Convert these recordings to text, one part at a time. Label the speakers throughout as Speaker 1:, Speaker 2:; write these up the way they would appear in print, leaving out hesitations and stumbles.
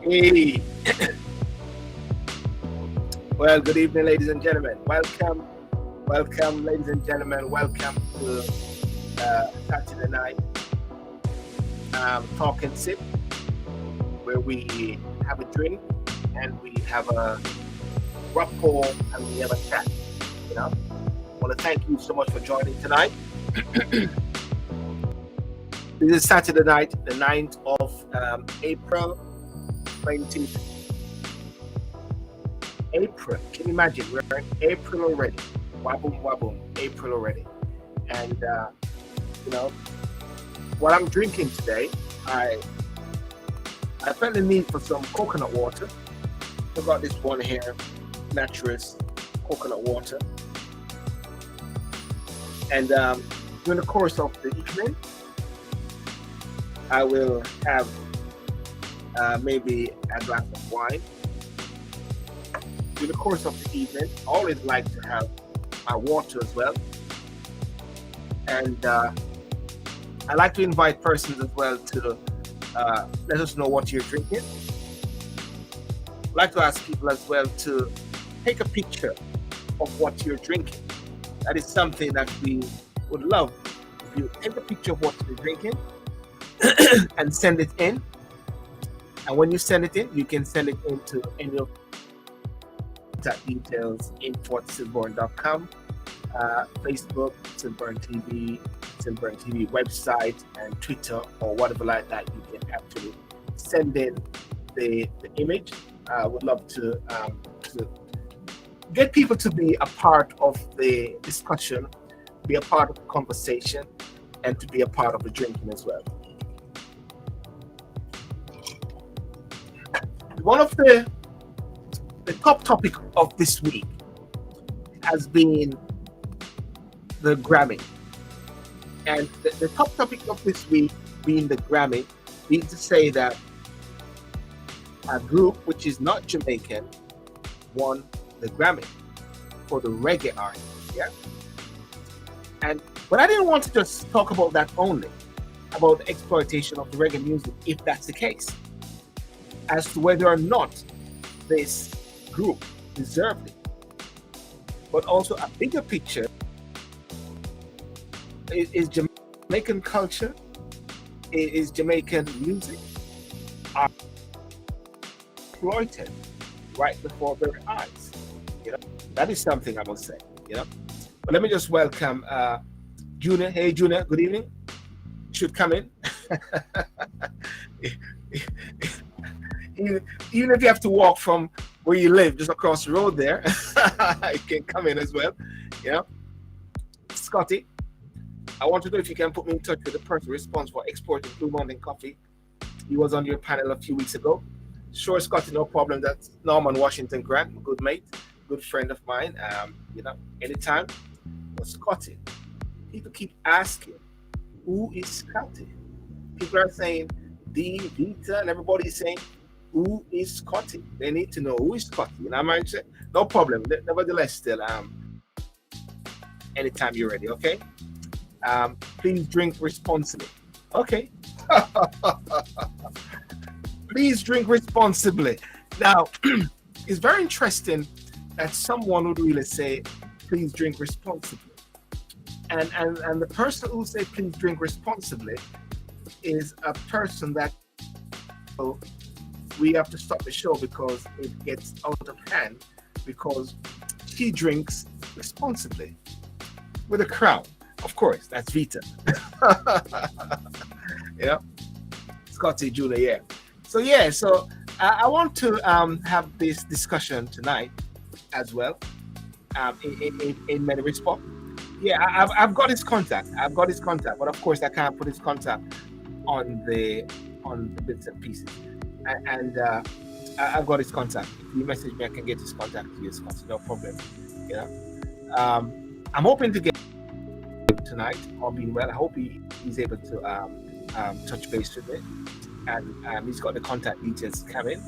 Speaker 1: Hey, well, good evening, ladies and gentlemen. Welcome, ladies and gentlemen. Welcome to Saturday night talk and sip, where we have a drink and we have a rapport and we have a chat. I want to thank you so much for joining tonight. This is Saturday night, the 9th of April 20. April. Can you imagine? We're in April already. Waboom, waboom. April already. And, what I'm drinking today, I felt the need for some coconut water. I've got this one here, Naturous coconut water. And during the course of the evening, I will have maybe a glass of wine. During the course of the evening, I always like to have my water as well. And I like to invite persons as well to let us know what you're drinking. I'd like to ask people as well to take a picture of what you're drinking. That is something that we would love. If you take a picture of what you're drinking and send it in. And when you send it in, you can send it into any of contact details info@silburn.com, Facebook, Silburn TV, Silburn TV website, and Twitter or whatever like that. You can actually send in the image. I would love to get people to be a part of the discussion, be a part of the conversation, and to be a part of the drinking as well. One of the top topic of this week has been the Grammy. And the top topic of this week being the Grammy means to say that a group which is not Jamaican won the Grammy for the reggae artist. Yeah. But I didn't want to just talk about that only, about the exploitation of the reggae music, if that's the case, as to whether or not this group deserved it. But also a bigger picture is Jamaican culture, is Jamaican music are exploited right before their eyes. That is something I must say. But let me just welcome Junior. Hey Junior, good evening. You should come in. Even if you have to walk from where you live just across the road there, you can come in as well. Scotty, I want to know if you can put me in touch with the person responsible for exporting Blue Mountain coffee. He was on your panel a few weeks ago. Sure, Scotty, no problem. That's Norman Washington Grant, good mate, good friend of mine. Anytime. But Scotty, people keep asking, who is Scotty? People are saying Veta, and everybody's saying, who is Scotty? They need to know who is Scotty. I might say, no problem. Nevertheless, still, anytime you're ready, okay? Please drink responsibly. Okay. Please drink responsibly. Now, it's very interesting that someone would really say, please drink responsibly. And the person who say please drink responsibly is a person that we have to stop the show because it gets out of hand, because she drinks responsibly with a crown. Of course, that's Veta. Scotty Jr. Yeah. So I want to have this discussion tonight as well. In many respects. Yeah, I've got his contact. But of course I can't put his contact on the bits and pieces. And I've got his contact. If you message me, I can get his contact to you, Scotty. No problem. I'm hoping to get tonight, all being well. I hope he's able to touch base with me. And he's got the contact details coming.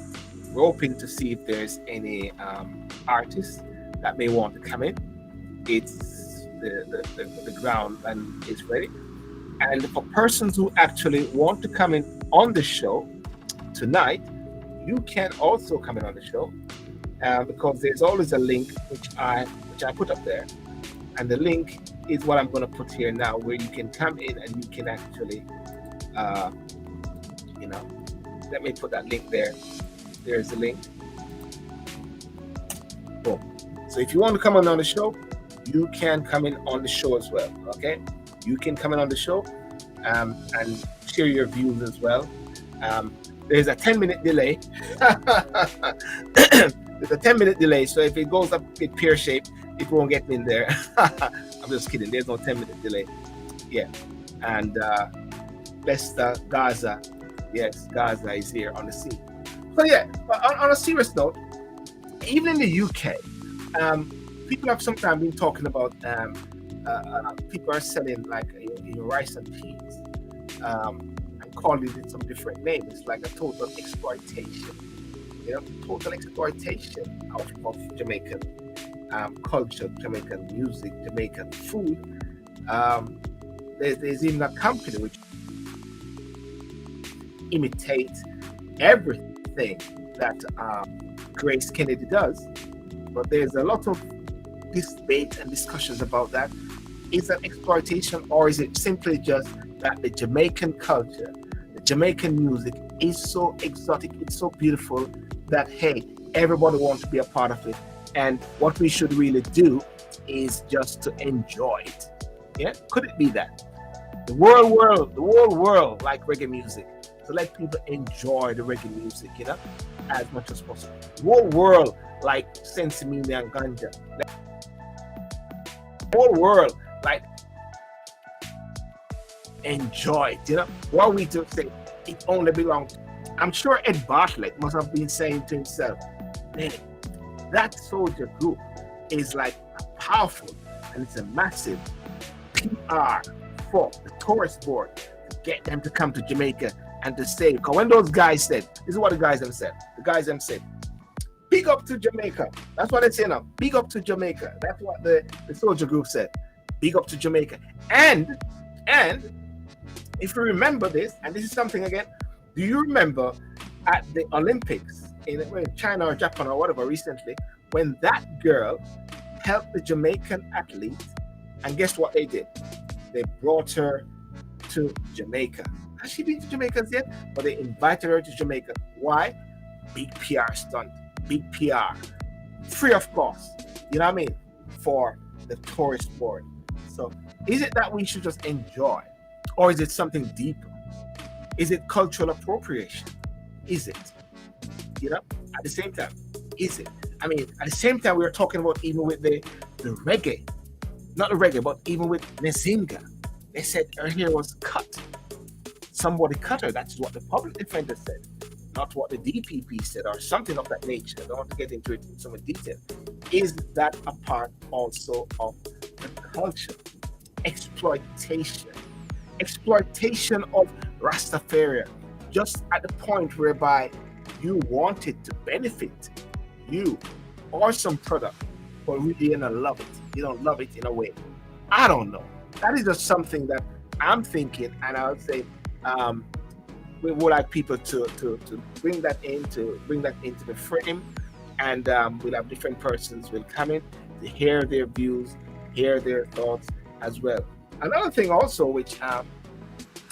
Speaker 1: We're hoping to see if there's any artists that may want to come in. It's the ground and is ready. And for persons who actually want to come in on the show tonight, you can also come in on the show, because there's always a link which I put up there, and the link is what I'm going to put here now, where you can come in and you can actually, uh, you know, let me put that link there. There's the link. Boom. So if you want to come on the show, you can come in on the show as well. Okay, you can come in on the show, and share your views as well. There's a 10-minute delay. There's a 10-minute delay, so if it goes up in pear shape, it won't get in there. I'm just kidding. There's no 10-minute delay. Yeah, and Leicester, Gaza. Yes, Gaza is here on the scene. So yeah, but on a serious note, even in the UK, people have sometimes been talking about people are selling like rice and peas, and calling it some different names. It's like a total exploitation, total exploitation of Jamaican culture, Jamaican music, Jamaican food. There's even a company which imitates everything that Grace Kennedy does, but there's a lot of debate and discussions about that. Is that exploitation, or is it simply just that the Jamaican culture, the Jamaican music is so exotic, it's so beautiful that, hey, everybody wants to be a part of it, and what we should really do is just to enjoy it? Yeah, could it be that the whole world like reggae music, to let people enjoy the reggae music, as much as possible? The whole world like sensimilla and ganja. The whole world like enjoy it, What we do say it only belongs. I'm sure Ed Bartlett must have been saying to himself, man, that soldier group is like powerful, and it's a massive PR for the tourist board to get them to come to Jamaica and to say, because when those guys said, this is what the guys them said. The guys them said, big up to Jamaica. That's what they say now. Big up to Jamaica. That's what the soldier group said. Big up to Jamaica. And if you remember this, and this is something again, do you remember at the Olympics in China or Japan or whatever recently, when that girl helped the Jamaican athlete, and guess what they did? They brought her to Jamaica. Has she been to Jamaica yet? But they invited her to Jamaica. Why? Big PR stunt. Big PR. Free of cost. You know what I mean? For the tourist board. So is it that we should just enjoy? Or is it something deeper? Is it cultural appropriation? Is it? At the same time, is it? I mean, at the same time, we were talking about even with the reggae. Not the reggae, but even with Nzinga. They said her hair was cut. Somebody cut her. That's what the public defender said, not what the DPP said, or something of that nature. I don't want to get into it in so much detail. Is that a part also of the culture? Exploitation of Rastafarian, just at the point whereby you want it to benefit you or some product, but really you don't love it. You don't love it in a way. I don't know. That is just something that I'm thinking, and I would say we would like people to bring that into the frame, and we'll have different persons will come in to hear their views, hear their thoughts as well. Another thing also, which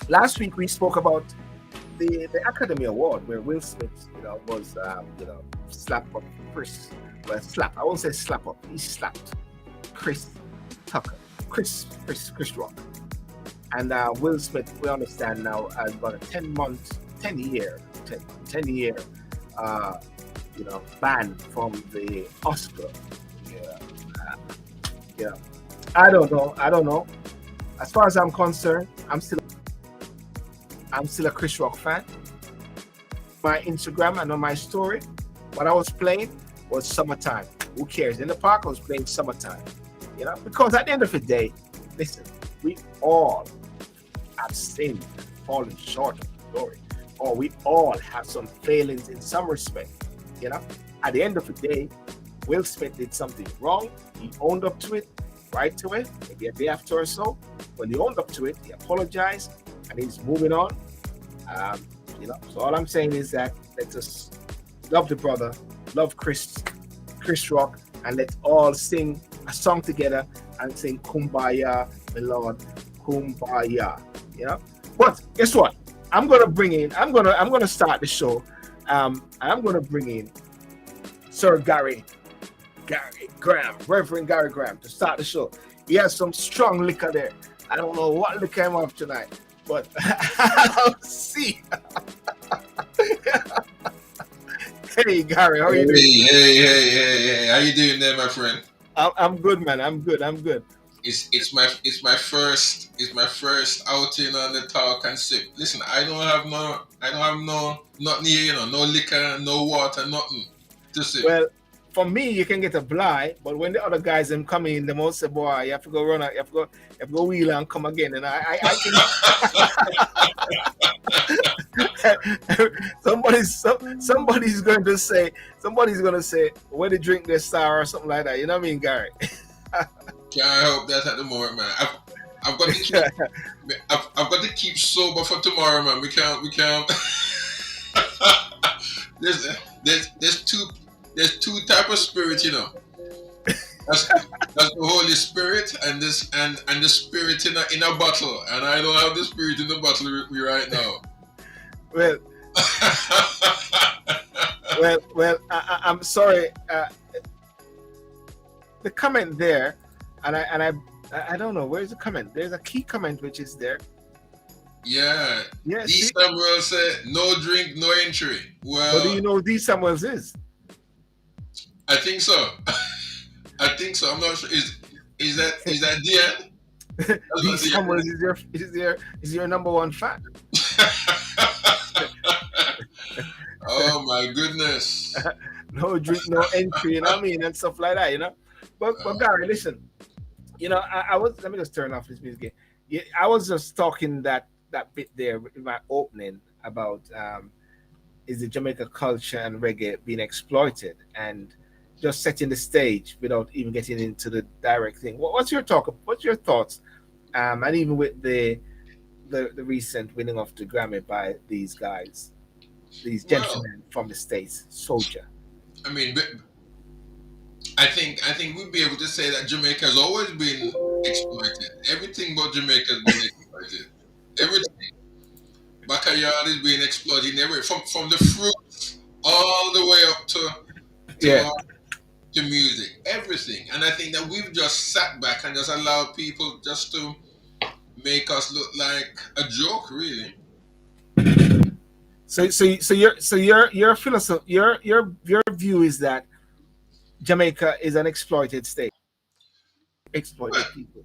Speaker 1: last week we spoke about the Academy Award, where Will Smith, was slapped up Chris. Well, slap. I won't say slap up. He slapped Chris Tucker, Chris Rock, and Will Smith. We understand now has got a 10-year ban from the Oscar. I don't know. As far as I'm concerned, I'm still a Chris Rock fan. My Instagram and on my story, what I was playing was Summertime. Who cares? In the park, I was playing Summertime. Because at the end of the day, listen, we all have sinned, fallen short of the glory, or we all have some failings in some respect. At the end of the day, Will Smith did something wrong. He owned up to it, right to it, maybe a day after or so. When he owned up to it, he apologized, and he's moving on. So all I'm saying is that let's just love the brother, love Chris Rock, and let's all sing a song together and sing Kumbaya, my Lord, Kumbaya. You know. But guess what? I'm gonna start the show. I'm gonna bring in Sir Gary Graham, Reverend Gary Graham, to start the show. He has some strong liquor there. I don't know what liquor I'm off tonight, but I'll see. Hey Gary, how are you doing?
Speaker 2: Hey. How you doing there, my friend?
Speaker 1: I'm good, man. I'm good. I'm good.
Speaker 2: It's my first outing on the talk and sip. Listen, I don't have no nothing here, no liquor, no water, nothing to sip.
Speaker 1: Well, for me, you can get a blind, but when the other guys them come in, the most say, boy, you have to go run out, you have to go wheel and come again. And I can somebody's going to say, where they drink their star or something like that. You know what I mean, Gary?
Speaker 2: Can't help that at the moment, man. I've got to keep I've got to keep sober for tomorrow, man. We can't. there's there's two type of spirit, That's the Holy Spirit and the spirit in a bottle, and I don't have the spirit in the bottle with me right now.
Speaker 1: Well, I'm sorry. The comment there, and I don't know where's the comment. There's a key comment which is there.
Speaker 2: Yeah.
Speaker 1: Yeah.
Speaker 2: D. Samuel said, "No drink, no entry." Well,
Speaker 1: what do you know D. Samuels is?
Speaker 2: I think so. I think so. I'm not sure. Is that Dian?
Speaker 1: D. Samuels is your number one fan.
Speaker 2: Oh my goodness.
Speaker 1: No drink, no entry, you know what I mean, and stuff like that, But Gary, listen, I was, let me just turn off this music. Yeah, I was just talking that bit there in my opening about is the Jamaica culture and reggae being exploited, and just setting the stage without even getting into the direct thing. What's your talk? What's your thoughts? And even with the recent winning of the Grammy by these guys, these gentlemen from the States, Soldier.
Speaker 2: I mean, I think we'd be able to say that Jamaica has always been exploited. Everything about Jamaica has been exploited. Everything. Backyard is being exploited everywhere, from the fruits all the way up to music, everything. And I think that we've just sat back and just allowed people just to make us look like a joke, really.
Speaker 1: So your philosophy, your view is that Jamaica is an exploited state, exploited
Speaker 2: Well,
Speaker 1: people.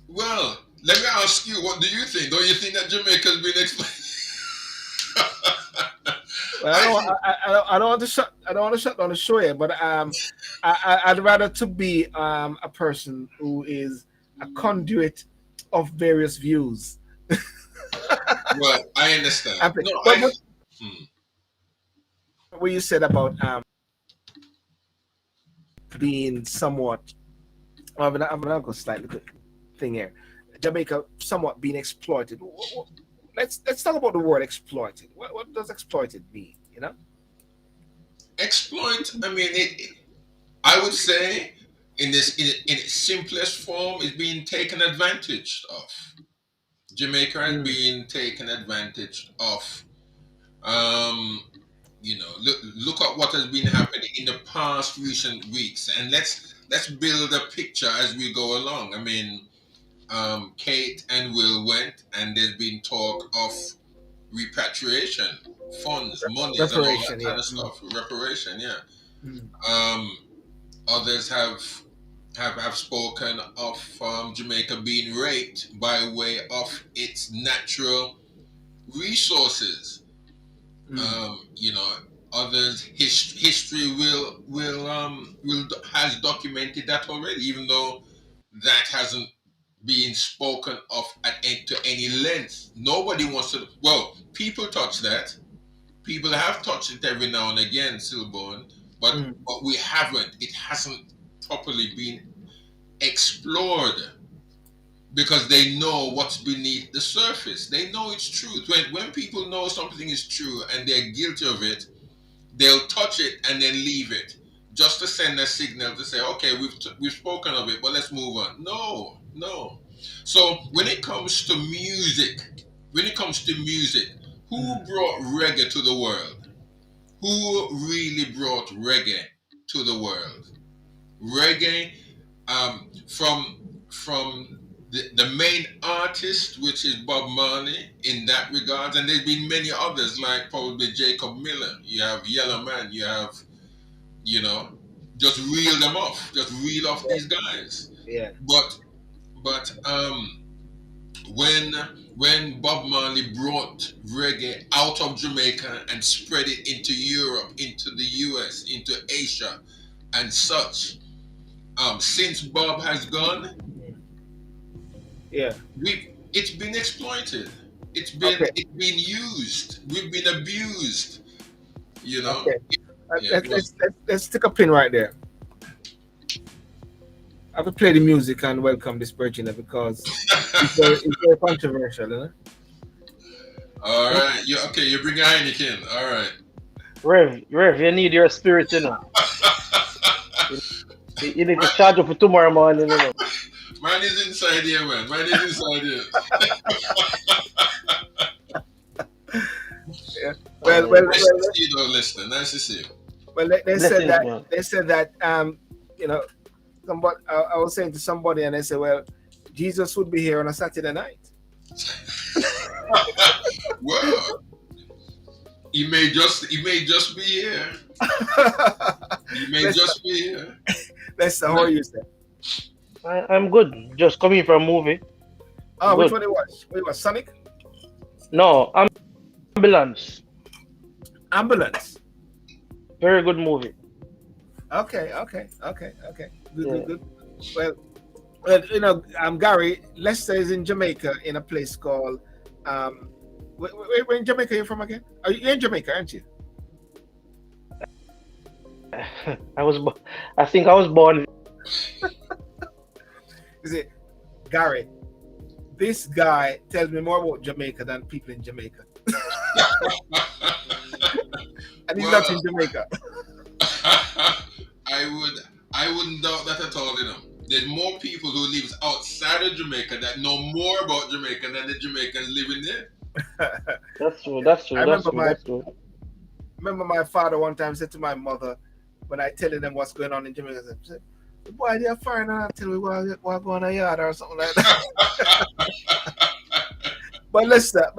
Speaker 2: well, let me ask you, what do you think? Don't you think that Jamaica's been exploited?
Speaker 1: Well,
Speaker 2: I think,
Speaker 1: I don't want to shut down the show here, but I'd rather to be a person who is a conduit of various views.
Speaker 2: well, I understand. No,
Speaker 1: But
Speaker 2: hmm.
Speaker 1: what you said about being somewhat, I'm gonna go slightly quick thing here. Jamaica somewhat being exploited. Let's talk about the word exploited. What does exploited mean?
Speaker 2: Exploit. I mean, I would say in its simplest form is being taken advantage of. Jamaica has
Speaker 1: Mm,
Speaker 2: been taken advantage of. Um, look at what has been happening in the past recent weeks, and let's build a picture as we go along. I mean, Kate and Will went, and there's been talk of repatriation, funds, monies, and all that
Speaker 1: reparation,
Speaker 2: kind
Speaker 1: yeah.
Speaker 2: of stuff. Reparation, yeah.
Speaker 1: Mm,
Speaker 2: Um, Others have spoken of Jamaica being raped by way of its natural resources.
Speaker 1: mm,
Speaker 2: You know, others history will has documented that already, even though that hasn't been spoken of to any length. Nobody wants to. Well, people touch that. People have touched it every now and again, Silborn, but
Speaker 1: mm,
Speaker 2: we haven't. It hasn't properly been explored because they know what's beneath the surface. They know it's truth. When people know something is true and they're guilty of it, they'll touch it and then leave it, just to send a signal to say, okay, we've spoken of it, but let's move on. No, no. So when it comes to music, who brought reggae to the world? Who really brought reggae to the world? Reggae, from the main artist, which is Bob Marley, in that regard, and there's been many others like probably Jacob Miller. You have Yellow Man. You have, you know, just reel them off. Just reel off these guys.
Speaker 1: Yeah.
Speaker 2: But when when Bob Marley brought reggae out of Jamaica and spread it into Europe, into the US, into Asia, and such, since Bob has gone,
Speaker 1: Yeah.
Speaker 2: it's been exploited.
Speaker 1: Okay.
Speaker 2: It's been used. We've been abused. You know.
Speaker 1: Okay.
Speaker 2: Yeah.
Speaker 1: Let's stick a pin right there. I will play the music and welcome this Virginia because it's very controversial, you know?
Speaker 2: All right. You okay? You bring a Heineken. All right.
Speaker 3: Rev, you need your spirit, you know. You need to charge up for tomorrow morning, you know.
Speaker 2: Mine is inside here, man. Mine is inside here.
Speaker 1: Yeah.
Speaker 3: Well,
Speaker 2: Nice to see you, though, listener. Nice to see you.
Speaker 1: Well, they said
Speaker 3: Blessings,
Speaker 1: that
Speaker 3: man.
Speaker 1: you know, somebody, I was saying to somebody, and they said, well, Jesus would be here on a Saturday night.
Speaker 2: Well, he may just be here. He may just be here.
Speaker 1: That's the whole you said.
Speaker 3: I'm good. Just coming from a movie.
Speaker 1: Oh, which
Speaker 3: Good.
Speaker 1: one it was? It was Sonic?
Speaker 3: No, Ambulance.
Speaker 1: Ambulance.
Speaker 3: Very good movie.
Speaker 1: Okay. Good,
Speaker 3: Yeah.
Speaker 1: good. Well, you know, Gary, Lester is in Jamaica in a place called where in Jamaica are you from again? You're in Jamaica, aren't you?
Speaker 3: I think I was born.
Speaker 1: Is it Gary? This guy tells me more about Jamaica than people in Jamaica. And he's not in Jamaica.
Speaker 2: I wouldn't doubt that at all, you know. There's more people who live outside of Jamaica that know more about Jamaica than the Jamaicans living there.
Speaker 3: That's true. That's true.
Speaker 1: I
Speaker 3: That's
Speaker 1: remember
Speaker 3: true. That's true.
Speaker 1: remember my father one time said to my mother, when I telling them what's going on in Jamaica, he said, boy, they're fine and I tell me what go on a yard or something like that. But Lester,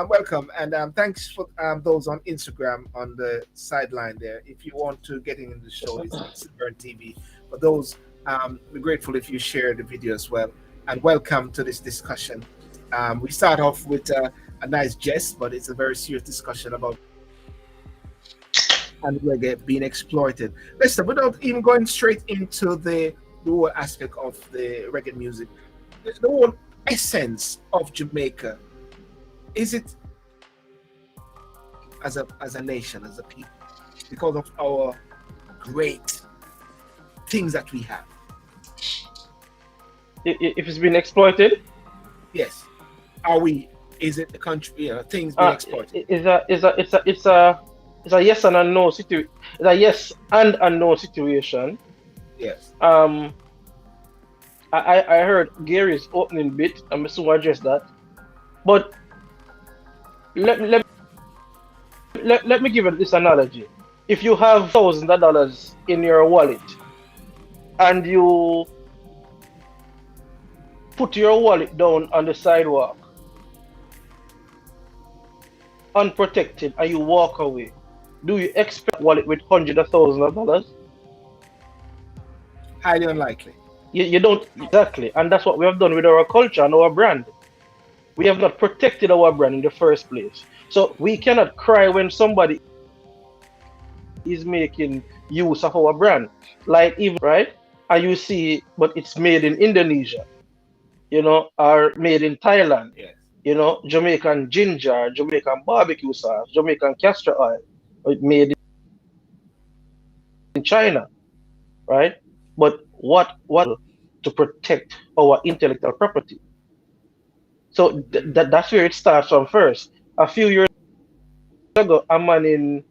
Speaker 1: welcome and thanks for those on Instagram on the sideline there. If you want to get in the show, it's on Silver TV. For those, we're grateful if you share the video as well. And welcome to this discussion. We start off with a nice jest, but it's a very serious discussion about and reggae being exploited. Lester, without even going straight into the whole aspect of the reggae music, the whole essence of Jamaica, is it as a nation, as a people, because of our great things that we have?
Speaker 3: If it's been exploited,
Speaker 1: Yes. Are we? Is it the country? Things being exploited.
Speaker 3: it's a yes and a no situation. It's a yes and a no situation.
Speaker 1: Yes.
Speaker 3: I heard Gary's opening bit. I'm soon address that. But let me give it this analogy. If you have $1,000 in your wallet and you put your wallet down on the sidewalk unprotected and you walk away, do you expect a wallet with hundreds of thousands of dollars?
Speaker 1: Highly unlikely.
Speaker 3: You don't exactly, and that's what we have done with our culture and our brand. We have not protected our brand in the first place. So we cannot cry when somebody is making use of our brand. Like even right, and you see, but it's made in Indonesia, or made in Thailand,
Speaker 1: Yes.
Speaker 3: Jamaican ginger, Jamaican barbecue sauce, Jamaican castor oil, made in China, right? But what to protect our intellectual property? So that's where it starts from first. A few years ago, a man in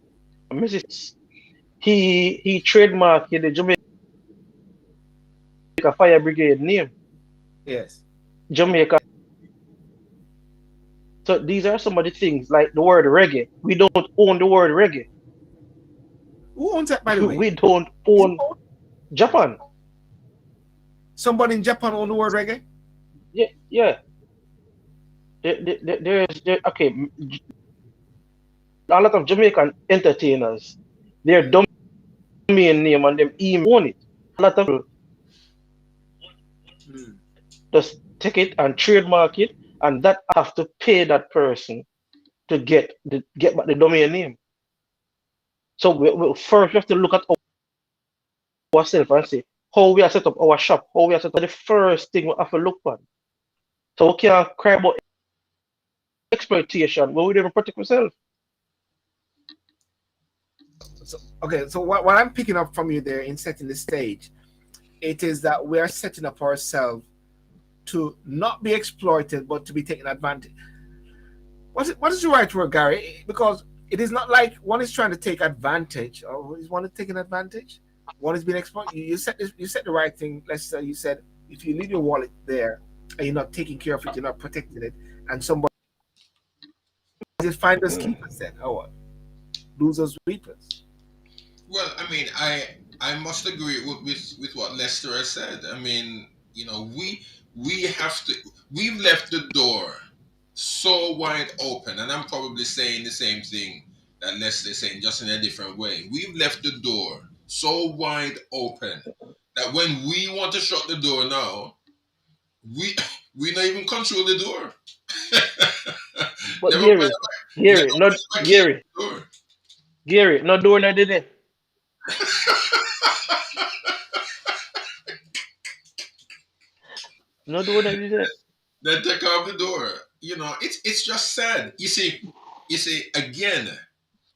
Speaker 3: Mrs. He trademarked the Jamaica Fire Brigade name.
Speaker 1: Yes.
Speaker 3: Jamaica. So these are some of the things like the word reggae. We don't own the word reggae.
Speaker 1: Who owns that, by the way?
Speaker 3: We don't
Speaker 1: Who
Speaker 3: own
Speaker 1: owns-
Speaker 3: Japan.
Speaker 1: Somebody in Japan own the word reggae?
Speaker 3: Yeah, yeah. Okay. A lot of Jamaican entertainers, their domain name and them email own it. A lot of people
Speaker 1: Hmm.
Speaker 3: just take it and trademark it, and that have to pay that person to get back the domain name. So we first we have to look at ourselves and say how we are set up our shop, how we are set up. The first thing we have to look at. So we can't cry about exploitation when we don't even protect ourselves.
Speaker 1: So, okay, so what I'm picking up from you there in setting the stage, it is that we are setting up ourselves to not be exploited, but to be taken advantage. What is the right word, Gary? Because it is not like one is trying to take advantage, or is one taking advantage? One is being exploited. You said this, you said the right thing. Let's say you said if you leave your wallet there and you're not taking care of it, you're not protecting it, and somebody just finders keepers then. Oh, what? Losers weepers.
Speaker 2: Well, I mean, I must agree with what Lester has said. I mean, we have to we've left the door so wide open, and I'm probably saying the same thing that Lester is saying, just in a different way. We've left the door so wide open that when we want to shut the door now, we we not even control the door.
Speaker 3: But
Speaker 2: never mind, never
Speaker 3: Not
Speaker 2: mind if I keep the door.
Speaker 3: Gary, not doing that today. Not doing that today.
Speaker 2: Then take off the door. It's just sad. You see again.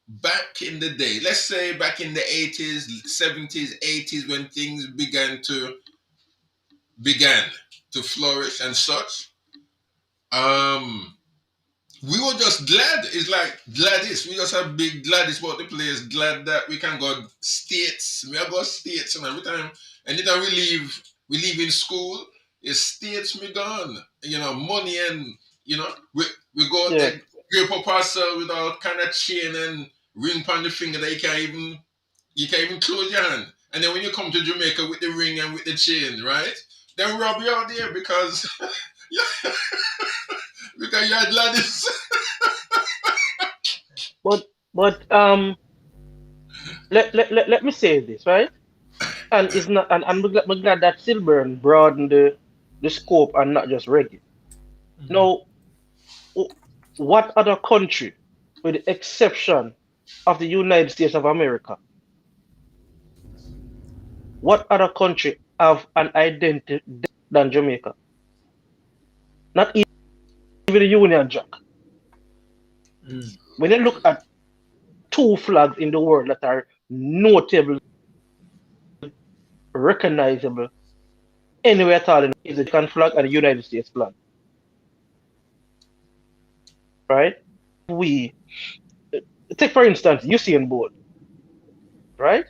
Speaker 2: Back in the day, let's say back in the 80s, 70s, 80s, when things began to flourish and such, um, we were just glad. It's like Gladys. We just have big Gladys about the place. Glad that we can go states. We are go states, and every time, anytime we leave in school, it's states me gone. Money and we go out
Speaker 3: Yeah.
Speaker 2: there, grip up ourselves with all kind of chain and ring on the finger that you can't even close your hand. And then when you come to Jamaica with the ring and with the chain, right? They rob you out there because because you're Gladys.
Speaker 3: But let me say this, right? And it's not and I'm glad that Silburn broadened the scope and not just reggae.
Speaker 1: Mhm.
Speaker 3: Now, what other country, with the exception of the United States of America, what other country have an identity than Jamaica? Not even the Union Jack.
Speaker 1: Mm.
Speaker 3: When you look at two flags in the world that are notable, recognizable anywhere at all, is the Jamaican flag and the United States flag, right? We take for instance Usain Bolt, right?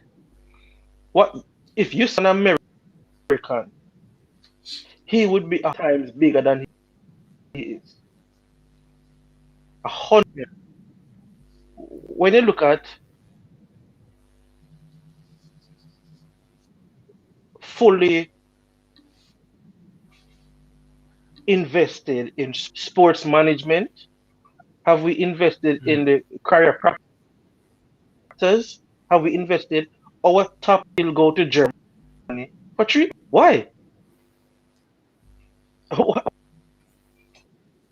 Speaker 3: What if you an American, he would be 100 times bigger than he is. 100.
Speaker 1: Yeah.
Speaker 3: When you look at fully invested in sports management, have we invested
Speaker 1: Mm.
Speaker 3: in the chiropractors? Have we invested? Our top will go to Germany for treatment. Why?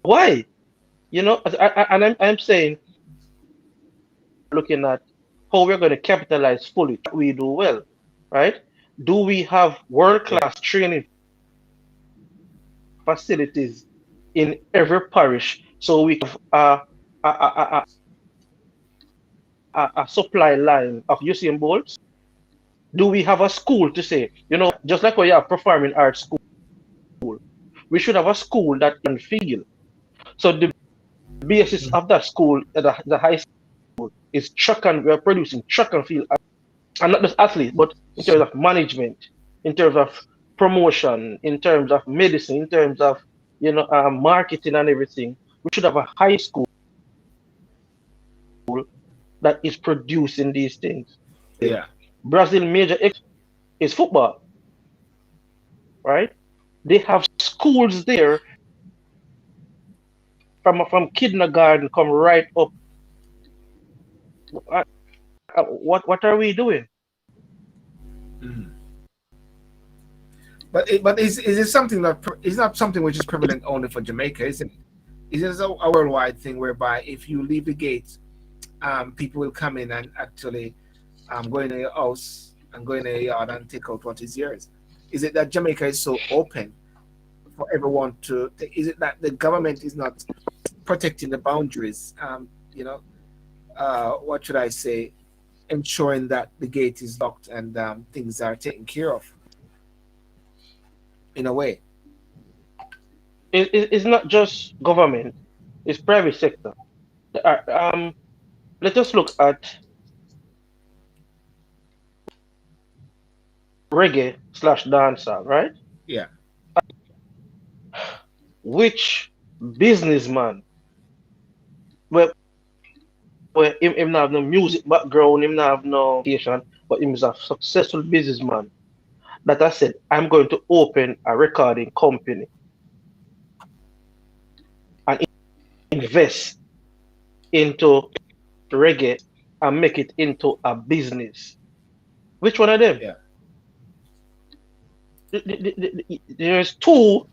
Speaker 3: Why? And I'm saying, looking at how we're going to capitalize fully, we do well, right? Do we have world
Speaker 1: Yeah.
Speaker 3: class training facilities in every parish so we have a supply line of Usain Bolts? Do we have a school to say, just like we have performing arts school, we should have a school that can feel. So the basis
Speaker 1: Mm.
Speaker 3: of that school, the high school, is track and we are producing track and field, and not just athletes, but in terms of management, in terms of promotion, in terms of medicine, in terms of marketing and everything. We should have a high school that is producing these things.
Speaker 1: Yeah.
Speaker 3: Brazil major is football, right? They have schools there from kindergarten come right up. What are we doing?
Speaker 1: Mhm. But is it something that is not something which is prevalent only for Jamaica, isn't it? Is it a worldwide thing whereby if you leave the gates, people will come in and actually go in your house and go in your yard and take out what is yours? Is it that Jamaica is so open for everyone to? Is it that the government is not protecting the boundaries? What should I say? Ensuring that the gate is locked and things are taken care of in a way.
Speaker 3: It's not just government; it's private sector. Let us look at reggae slash dancehall, right?
Speaker 1: Yeah.
Speaker 3: Which businessman, well, him not have no music background, him not have no education, but him is a successful businessman that I said, I'm going to open a recording company and invest into reggae and make it into a business. Which one of them?
Speaker 1: Yeah.
Speaker 3: There's two,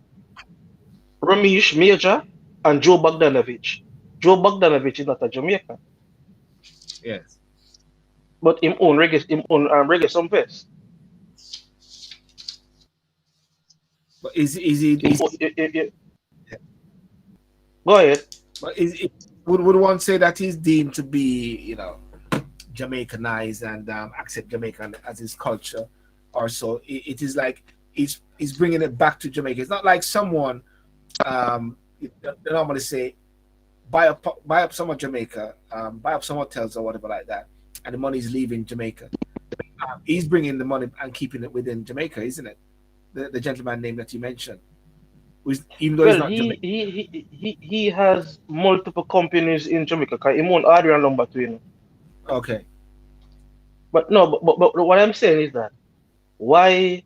Speaker 3: Ramesh Major and Joe Bogdanovich. Joe Bogdanovich is not a Jamaican,
Speaker 1: Yes.
Speaker 3: but him own reggae some fest.
Speaker 1: But is
Speaker 3: Go ahead.
Speaker 1: but would one say that he's deemed to be Jamaicanized and accept Jamaican as his culture, or so it is like he's bringing it back to Jamaica. It's not like someone they normally say buy up some of Jamaica, buy up some hotels or whatever like that, and the money is leaving Jamaica. He's bringing the money and keeping it within Jamaica, isn't it? The gentleman name that you mentioned, even though he's
Speaker 3: Well,
Speaker 1: not Jamaican.
Speaker 3: he has multiple companies in Jamaica. 'Cause he own Adrian number two,
Speaker 1: Okay.
Speaker 3: But no, but what I'm saying is that why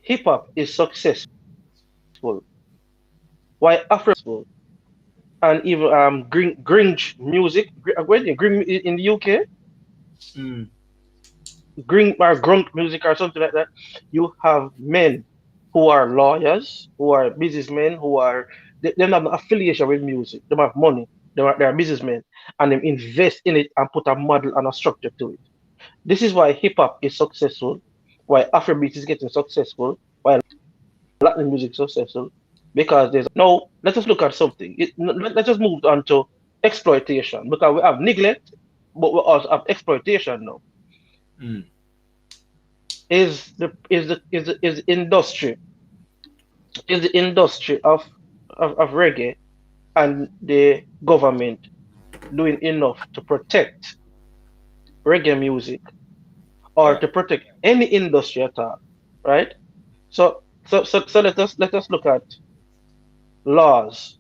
Speaker 3: hip hop is successful, why Afro is successful, and even grunge music, in the UK,
Speaker 1: Mm.
Speaker 3: grunk music or something like that. You have men who are lawyers, who are businessmen, they don't have no affiliation with music. They have money. They are businessmen, and they invest in it and put a model and a structure to it. This is why hip hop is successful, why Afrobeat is getting successful, why Latin music is successful, because there's no. Let us look at something. Let's just move on to exploitation because we have neglect, but we also have exploitation now.
Speaker 1: Mm.
Speaker 3: Is industry the industry of reggae and the government doing enough to protect reggae music or
Speaker 1: Yeah.
Speaker 3: to protect any industry at all, right? So let us look at laws.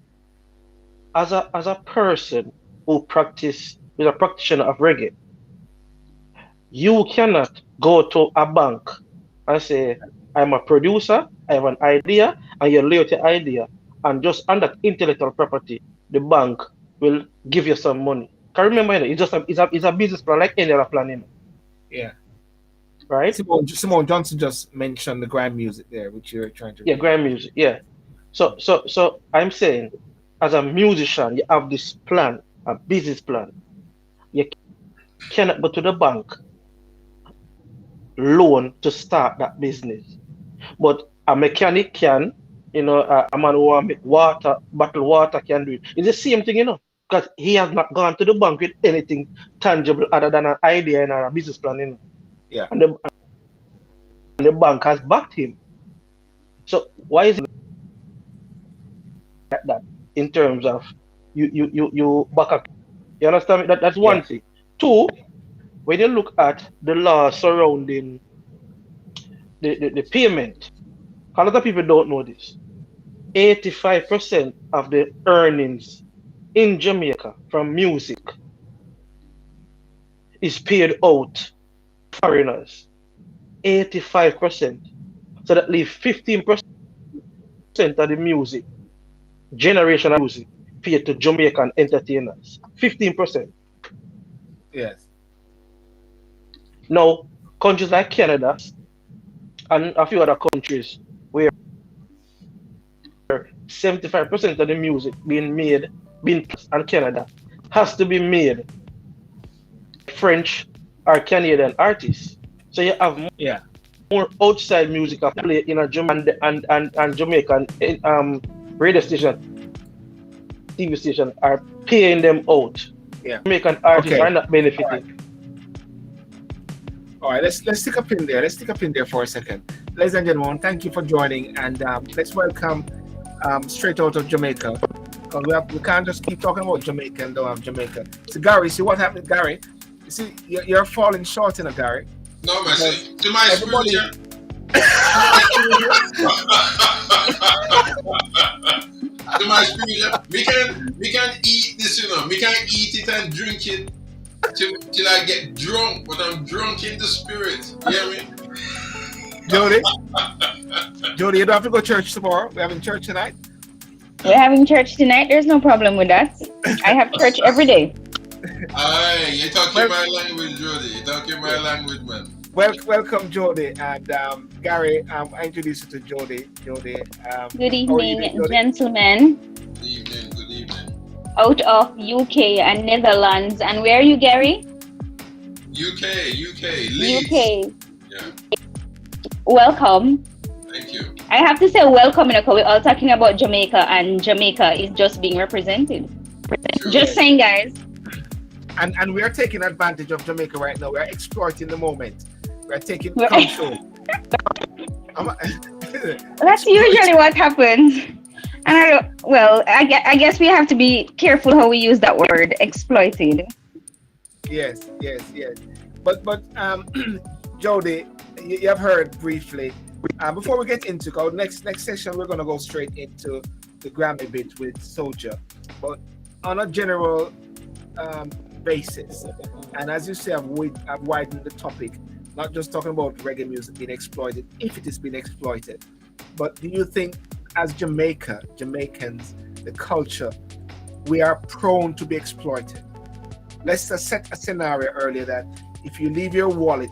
Speaker 3: As a person who is a practitioner of reggae, you cannot go to a bank and say, I'm a producer, I have an idea, and you lay out your idea, and just on that intellectual property, the bank will give you some money. Can remember, it's a business plan like any other plan,
Speaker 1: Yeah.
Speaker 3: right?
Speaker 1: Simone Johnson just mentioned the grand music there, which you're trying to
Speaker 3: Yeah,
Speaker 1: read.
Speaker 3: grand music, yeah. So I'm saying, as a musician, you have this plan, a business plan. You cannot go to the bank loan to start that business. But a mechanic can, a man who want make bottle water can do it. It's the same thing, because he has not gone to the bank with anything tangible other than an idea and a business plan,
Speaker 1: Yeah.
Speaker 3: And the bank has backed him. So why is it like that in terms of you back up? You understand me? That's
Speaker 1: Yeah.
Speaker 3: one thing. Two, when you look at the law surrounding the payment, a lot of people don't know this. 85% of the earnings in Jamaica from music is paid out foreigners. 85%. So that leaves 15% of the music, generational music, paid to Jamaican entertainers. 15%.
Speaker 1: Yes.
Speaker 3: Now, countries like Canada and a few other countries where 75% of the music being produced in Canada has to be made French or Canadian artists. So you have
Speaker 1: Yeah.
Speaker 3: more outside music are played in a and Jamaican radio station, TV station are paying them out.
Speaker 1: Yeah.
Speaker 3: Jamaican artists
Speaker 1: Okay.
Speaker 3: are not benefiting.
Speaker 1: All right. Let's stick up in there. Let's stick up in there for a second, ladies and gentlemen. Thank you for joining, and let's welcome straight out of Jamaica. Because we can't just keep talking about Jamaica and don't have Jamaica. So Gary, see what happened, Gary? You see, you're falling short, Gary.
Speaker 2: No, man.
Speaker 1: Because
Speaker 2: To my
Speaker 1: everybody-
Speaker 2: spiritual. To my spiritual. We can eat this, We can eat it and drink it till I get drunk, but I'm drunk in the spirit. You hear me?
Speaker 1: Jody, Jody, you don't have to go to church tomorrow. We're having church tonight.
Speaker 4: We're having church tonight. There's no problem with that. I have church every day.
Speaker 2: Aye, you're talking my language, Jody. You're talking my language, man.
Speaker 1: Welcome, Jody, and Gary. I introduce you to Jody. Jody.
Speaker 4: Good
Speaker 1: how are you
Speaker 4: evening,
Speaker 1: doing, Jody?
Speaker 4: gentlemen,
Speaker 2: Good evening, good evening.
Speaker 4: out of UK and Netherlands. And where are you, Gary?
Speaker 2: UK, Leeds.
Speaker 4: UK.
Speaker 2: Yeah,
Speaker 4: Welcome.
Speaker 2: thank you.
Speaker 4: I have to say welcome, because we're all talking about Jamaica, and Jamaica is just being represented.
Speaker 2: True.
Speaker 4: Just saying, guys.
Speaker 1: And we are taking advantage of Jamaica right now. We are exploiting the moment. We are taking
Speaker 4: We're-
Speaker 1: control.
Speaker 4: That's usually what happens. And I guess we have to be careful how we use that word, exploited.
Speaker 1: Yes. But Jody, you have heard briefly. Before we get into our next session, we're gonna go straight into the Grammy bit with Soldier. But on a general basis, and as you say, I've widened the topic, not just talking about reggae music being exploited, if it is being exploited, but do you think as Jamaicans, the culture, we are prone to be exploited? Let's just set a scenario earlier that if you leave your wallet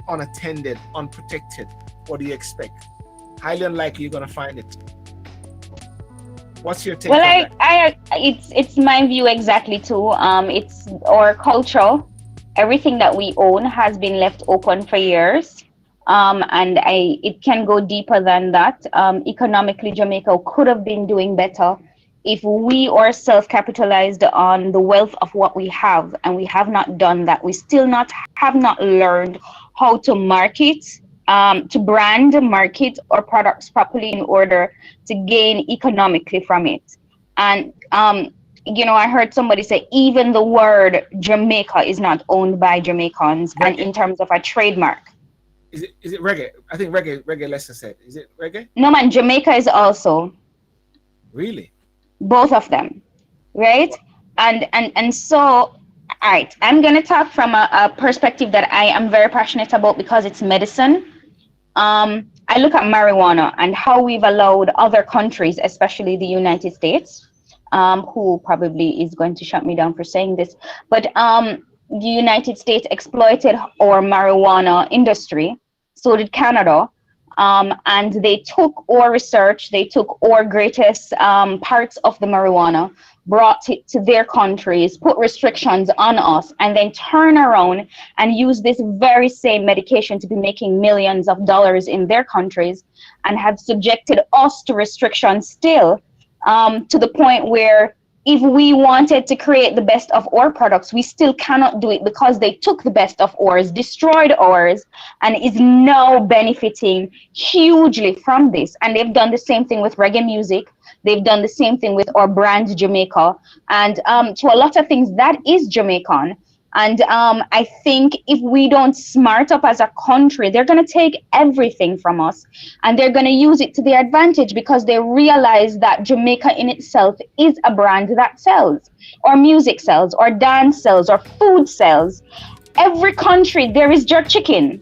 Speaker 1: unattended, unprotected, what do you expect? Highly unlikely you're going to find it. What's your take on that?
Speaker 4: It's my view exactly too. It's our culture. Everything that we own has been left open for years. And it can go deeper than that. Economically, Jamaica could have been doing better if we ourselves capitalized on the wealth of what we have, and we have not done that. We still have not learned how to market, to brand, market our products properly in order to gain economically from it. And I heard somebody say even the word Jamaica is not owned by Jamaicans, and in terms of a trademark.
Speaker 1: Is it reggae? I think reggae Lester said. Is it reggae?
Speaker 4: No, man, Jamaica is also.
Speaker 1: Really?
Speaker 4: Both of them, right? And so, all right, I'm gonna talk from a perspective that I am very passionate about, because it's medicine. I look at marijuana and how we've allowed other countries, especially the United States, who probably is going to shut me down for saying this, but the United States exploited our marijuana industry. So did Canada. And they took our research, they took our greatest parts of the marijuana, brought it to their countries, put restrictions on us, and then turn around and use this very same medication to be making millions of dollars in their countries, and have subjected us to restrictions still, to the point where if we wanted to create the best of our products, we still cannot do it, because they took the best of ours, destroyed ours, and is now benefiting hugely from this. And they've done the same thing with reggae music. They've done the same thing with our brand Jamaica. And to a lot of things that is Jamaican, And I think if we don't smart up as a country, they're going to take everything from us and they're going to use it to their advantage because they realize that Jamaica in itself is a brand that sells, or music sells, or dance sells, or food sells. Every country, there is jerk chicken.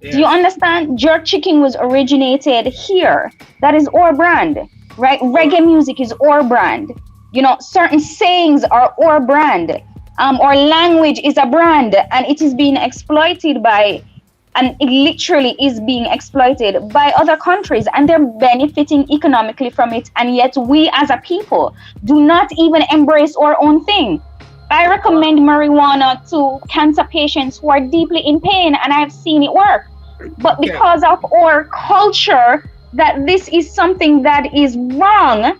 Speaker 4: Do you understand? Jerk chicken was originated here. That is our brand, right? Reggae music is our brand. You know, certain sayings are our brand. Our language is a brand, and it is being exploited by, and it literally is being exploited by other countries, and they're benefiting economically from it. And yet, we as a people do not even embrace our own thing. I recommend marijuana to cancer patients who are deeply in pain, and I've seen it work. But because of our culture, that this is something that is wrong,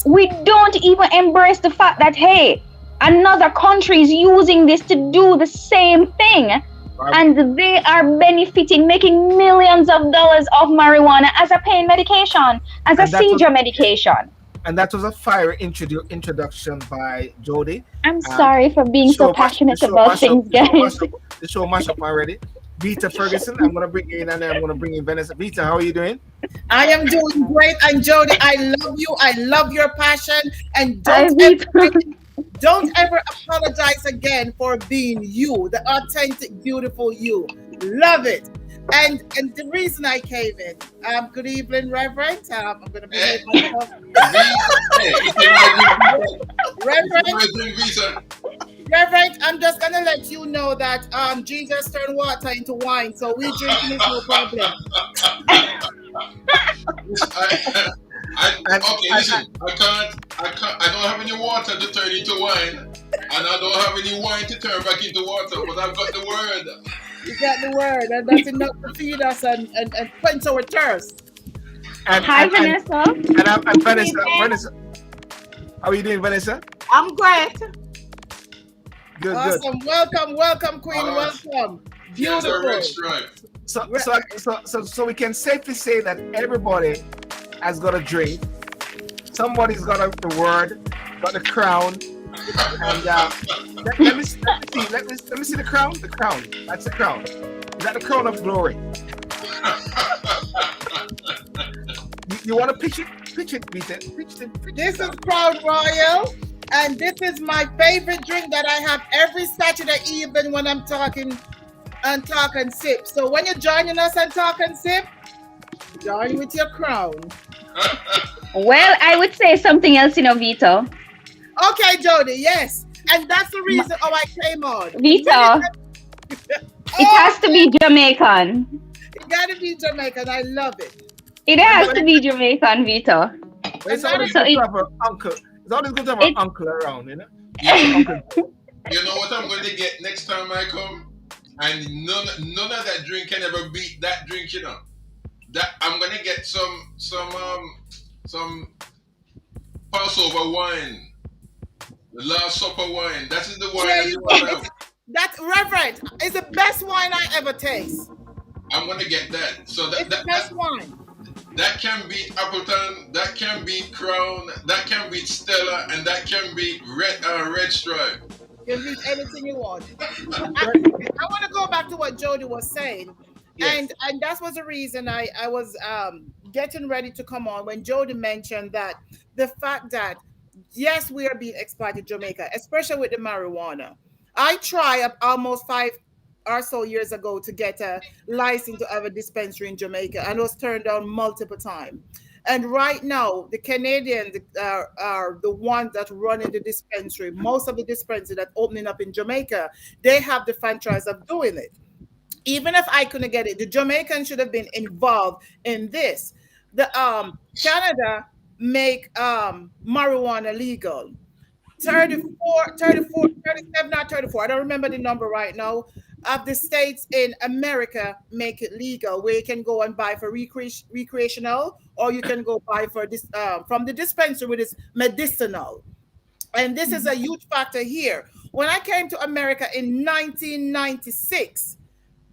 Speaker 4: we don't even embrace the fact that, hey, another country is using this to do the same thing. And they are benefiting, making millions of dollars of marijuana as a pain medication, as a seizure medication.
Speaker 1: And that was a fire introduction by Jody.
Speaker 4: I'm sorry for being so passionate about things, guys.
Speaker 1: The show mash up already. Veta Ferguson, I'm going to bring you in, and then I'm going to bring in Vanessa. Veta, how are you doing?
Speaker 5: I am doing great. And Jody, I love you. I love your passion. And don't ever apologize again for being you, the authentic, beautiful you. Love it. And the reason I came in, good evening, Reverend. I'm going to behave myself. Reverend, I'm just going to let you know that Jesus turned water into wine, so we drinking is no problem.
Speaker 2: Listen, I don't have any water to turn into wine, and I don't have any wine to turn back into water, but I've got the word.
Speaker 5: You got the word, and that's enough to feed us and quench our thirst.
Speaker 4: Hi, Vanessa.
Speaker 1: And Vanessa. How are you doing, Vanessa?
Speaker 6: I'm great.
Speaker 1: Good,
Speaker 5: awesome. Good. Welcome, Queen. Welcome. Beautiful.
Speaker 1: So we can safely say that everybody has got a drink. Somebody's got the word, got the crown. And let me see the crown. The crown. That's the crown. Is that the crown of glory? you want to pitch it, Vita?
Speaker 5: This is Crown Royal, and this is my favorite drink that I have every Saturday evening when I'm talking and talk and sip. So when you're joining us and talk and sip, join with your crown.
Speaker 4: Well, I would say something else, Vito.
Speaker 5: Okay, Jody, yes. And that's the reason I came on.
Speaker 4: Vito, it has to be Jamaican.
Speaker 5: It got to be Jamaican. I love it.
Speaker 4: It has to be Jamaican, Vito.
Speaker 1: It's always good to have an uncle. It's always good to have an uncle around, you know? You
Speaker 2: know what I'm going to get next time I come? And none of that drink can ever beat that drink, you know? That I'm going to get some Passover wine. The Last Supper wine. That is the wine that you want to have.
Speaker 5: That, Reverend, is the best wine I ever taste.
Speaker 2: I'm going to get that. So
Speaker 5: it's the best wine.
Speaker 2: That can beat Appleton, that can beat Crown, that can beat Stella, and that can beat Red Stripe.
Speaker 5: You can beat anything you want. I want to go back to what Jody was saying. Yes. And that was the reason I was getting ready to come on when Jody mentioned that the fact that yes, we are being exploited in Jamaica, especially with the marijuana. I tried almost 5 or so years ago to get a license to have a dispensary in Jamaica and was turned down multiple times. And right now, the Canadians are the ones that run in the dispensary. Most of the dispensaries that opening up in Jamaica, they have the franchise of doing it. Even if I couldn't get it, the Jamaicans should have been involved in this. The Canada make marijuana legal. 37 or 34, I don't remember the number right now, of the states in America make it legal, where you can go and buy for recreational, or you can go buy for this from the dispensary, which is medicinal. And this is a huge factor here. When I came to America in 1996,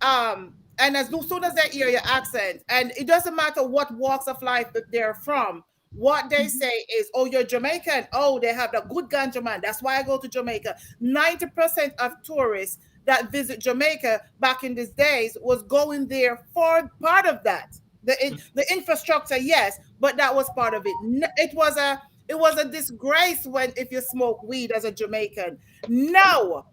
Speaker 5: and as soon as they hear your accent, and it doesn't matter what walks of life that they're from, what they say is, oh, you're Jamaican. Oh, they have the good ganja man. That's why I go to Jamaica. 90% of tourists that visit Jamaica back in these days was going there for part of that. The infrastructure, yes, but that was part of it. It was a disgrace when if you smoke weed as a Jamaican. Now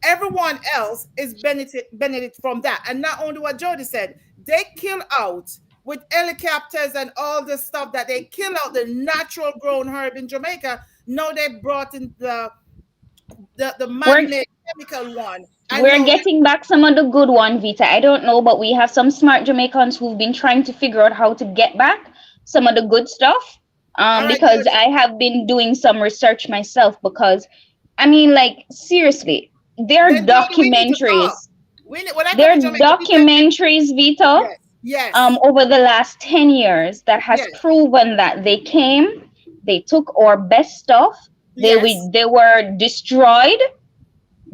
Speaker 5: everyone else is benefit from that. And not only what Jody said, they kill out with helicopters and all the stuff that they kill out the natural grown herb in Jamaica. Now they brought in the
Speaker 4: We're
Speaker 5: man-made chemical one. And
Speaker 4: we're
Speaker 5: now
Speaker 4: getting back some of the good one, Vita. I don't know, but we have some smart Jamaicans who've been trying to figure out how to get back some of the good stuff.
Speaker 5: all right,
Speaker 4: Because
Speaker 5: Jody.
Speaker 4: I have been doing some research myself. Because I mean, like seriously, there are
Speaker 5: Then Jody, we need to talk.
Speaker 4: documentaries.
Speaker 5: When I come
Speaker 4: There
Speaker 5: to
Speaker 4: are
Speaker 5: Jamaica, we definitely,
Speaker 4: documentaries, Vita,
Speaker 5: yes, yes,
Speaker 4: over the last 10 years that has
Speaker 5: yes,
Speaker 4: proven that they came, they took our best stuff,
Speaker 5: yes,
Speaker 4: they were destroyed.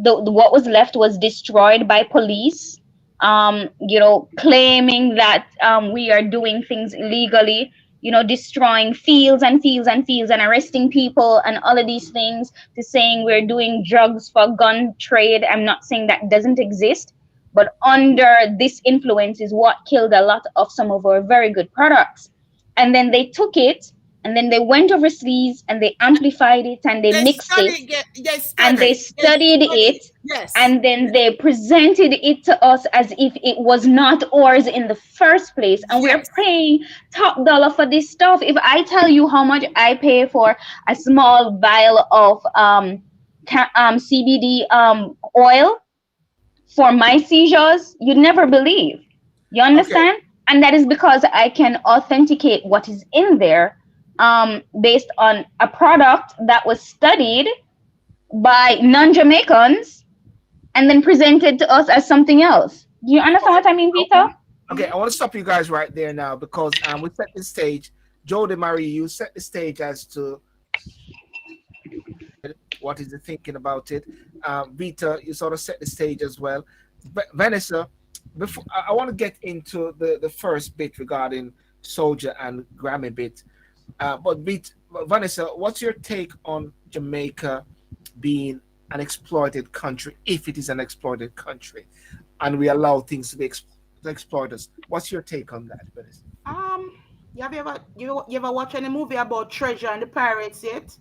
Speaker 4: What was left was destroyed by police, claiming that we are doing things illegally, destroying fields and fields and fields and arresting people and all of these things, to saying we're doing drugs for gun trade. I'm not saying that doesn't exist, but under this influence is what killed a lot of some of our very good products. And then they took it, and then they went overseas and they amplified it and they
Speaker 5: they
Speaker 4: mixed it
Speaker 5: study, they
Speaker 4: and they
Speaker 5: study, they
Speaker 4: studied
Speaker 5: study,
Speaker 4: it,
Speaker 5: yes,
Speaker 4: and then they presented it to us as if it was not ours in the first place, and we're
Speaker 5: yes,
Speaker 4: paying top dollar for this stuff. If I tell you how much I pay for a small vial of CBD oil for my seizures, you'd never believe. You
Speaker 1: Okay.
Speaker 4: understand? And that is because I can authenticate what is in there, based on a product that was studied by non-Jamaicans and then presented to us as something else. Do you understand
Speaker 1: Okay.
Speaker 4: what I mean,
Speaker 1: Okay.
Speaker 4: Vita?
Speaker 1: Okay. I want to stop you guys right there now because we set the stage. Jody-Marie, you set the stage as to what is the thinking about it. Vita, you sort of set the stage as well. Vanessa, before I want to get into the first bit regarding Soldier and Grammy bit. Vanessa, what's your take on Jamaica being an exploited country, if it is an exploited country, and we allow things to be to exploit us? What's your take on that, Vanessa?
Speaker 5: um, you ever watch any movie about treasure and the pirates yet?
Speaker 1: Is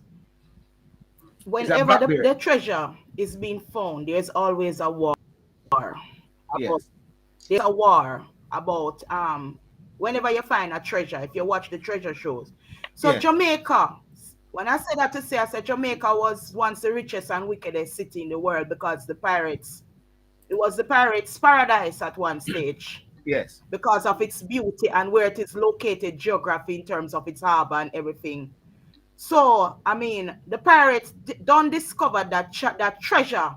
Speaker 1: that
Speaker 5: Whenever
Speaker 1: Blackbeard?
Speaker 5: the treasure is being found, there's always a war about
Speaker 1: Yes.
Speaker 5: there's a war about whenever you find a treasure, if you watch the treasure shows. So
Speaker 1: Yes.
Speaker 5: Jamaica, when I said that to say, I said Jamaica was once the richest and wickedest city in the world because it was the pirates' paradise at one stage
Speaker 1: Yes.
Speaker 5: because of its beauty and where it is located geography in terms of its harbor and everything. So, I mean, the pirates don't discover that treasure,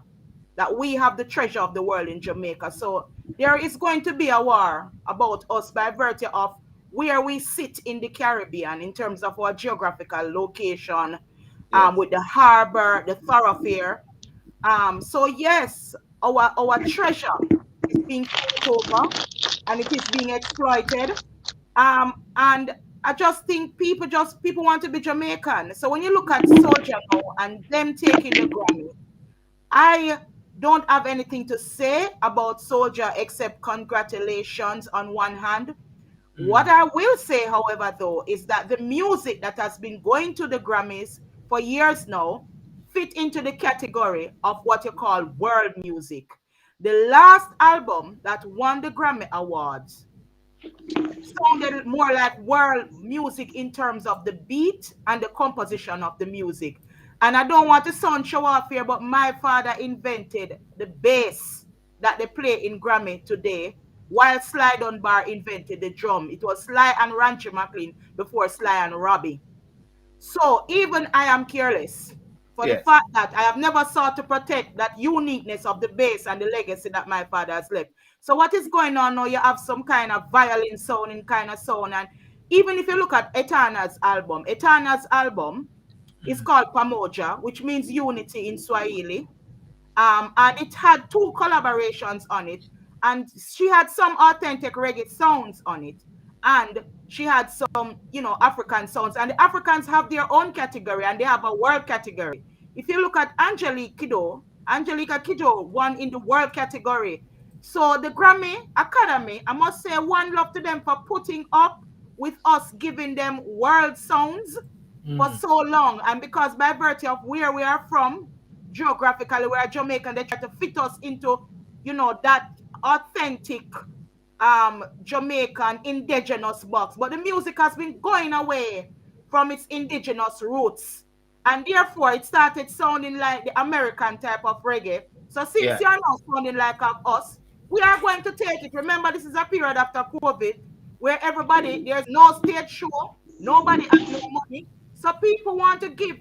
Speaker 5: that we have the treasure of the world in Jamaica. So there is going to be a war about us by virtue of where we sit in the Caribbean in terms of our geographical location,
Speaker 1: Yes.
Speaker 5: with the harbor, the thoroughfare. So yes, our treasure is being fought over and it is being exploited. And I just think people want to be Jamaican. So when you look at Soldier now and them taking the Grammy, I don't have anything to say about Soldier except congratulations on one hand. What I will say, however, though, is that the music that has been going to the Grammys for years now fit into the category of what you call world music. The last album that won the Grammy Awards sounded more like world music in terms of the beat and the composition of the music. And I don't want to sound show off here, but my father invented the bass that they play in Grammy today, while Sly Dunbar invented the drum. It was Sly and Rancho McLean before Sly and Robbie. So even I am careless for the
Speaker 1: Yes.
Speaker 5: fact that I have never sought to protect that uniqueness of the base and the legacy that my father has left. So what is going on now? You have some kind of violin sounding kind of sound. And even if you look at Etana's album is called Pamoja, which means unity in Swahili. And it had two collaborations on it, and she had some authentic reggae sounds on it. And she had some, African sounds, and the Africans have their own category and they have a world category. If you look at Angelica Kiddo won in the world category. So the Grammy Academy, I must say one love to them for putting up with us, giving them world sounds for so long. And because by virtue of where we are from, geographically, we are Jamaican, they try to fit us into, that authentic Jamaican indigenous box. But the music has been going away from its indigenous roots. And therefore, it started sounding like the American type of reggae. So since you are now sounding like us, we are going to take it. Remember, this is a period after COVID where there's no stage show, nobody has no money. So people want to give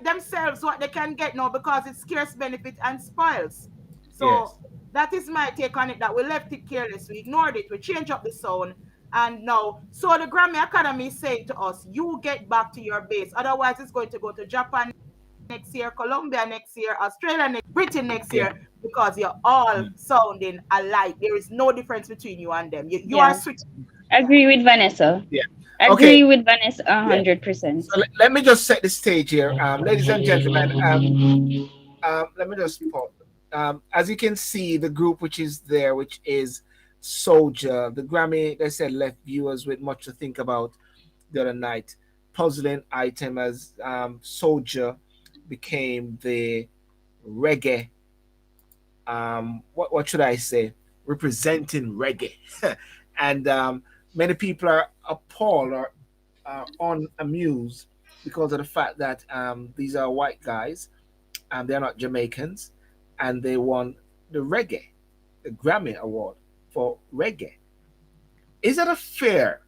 Speaker 5: themselves what they can get now because it's scarce benefit and spoils. So that is my take on it, that we left it careless, we ignored it, we changed up the sound, and now, so the Grammy Academy is saying to us, you get back to your base, otherwise it's going to go to Japan next year, Colombia next year, Australia next, Britain next year, because you're all sounding alike. There is no difference between you and them. You are switching.
Speaker 4: Agree with Vanessa.
Speaker 1: Yeah.
Speaker 4: Agree with Vanessa 100%.
Speaker 1: So let me just set the stage here, ladies and gentlemen. Let me just pause. As you can see, the group which is there, which is Soldier, the Grammy, they said, left viewers with much to think about the other night. Puzzling item as Soldier became the reggae. What should I say? Representing reggae, and many people are appalled or unamused because of the fact that these are white guys, and they're not Jamaicans, and they won the Grammy Award for reggae. Is that fair?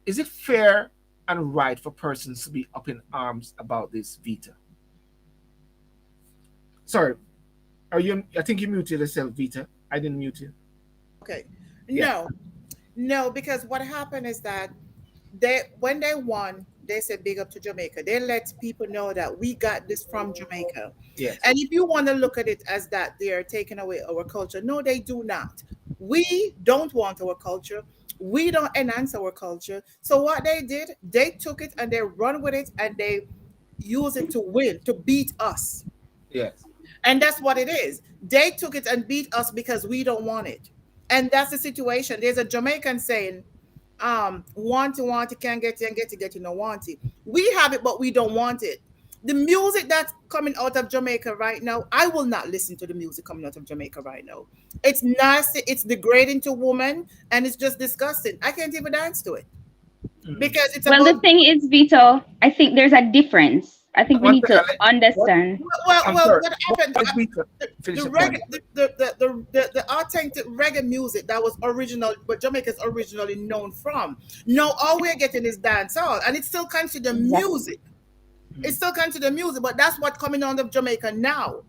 Speaker 1: Is it fair and right for persons to be up in arms about this, Veta? Sorry, I think you muted yourself, Veta. I didn't mute you.
Speaker 5: Okay.
Speaker 1: Yeah.
Speaker 5: No, because what happened is that when they won, they said big up to Jamaica. They let people know that we got this from Jamaica.
Speaker 1: Yes.
Speaker 5: And if you want to look at it as that they are taking away our culture, no, they do not. We don't want our culture. We don't enhance our culture. So what they did, they took it and they run with it and they use it to win, to beat us.
Speaker 1: Yes.
Speaker 5: And that's what it is. They took it and beat us because we don't want it. And that's the situation. There's a Jamaican saying, want it, can't get it, and get it, no want it. We have it, but we don't want it. The music that's coming out of Jamaica right now, I will not listen to the music coming out of Jamaica right now. It's nasty, it's degrading to women, and it's just disgusting. I can't even dance to it. Because it's
Speaker 4: the thing is, Vito, I think there's a difference. I think we need to understand.
Speaker 5: Well, what happened? The authentic reggae music that was original, but Jamaica's originally known from. No, all we're getting is dancehall, and it's still considered music. It's still considered music, but that's what's coming out of Jamaica now.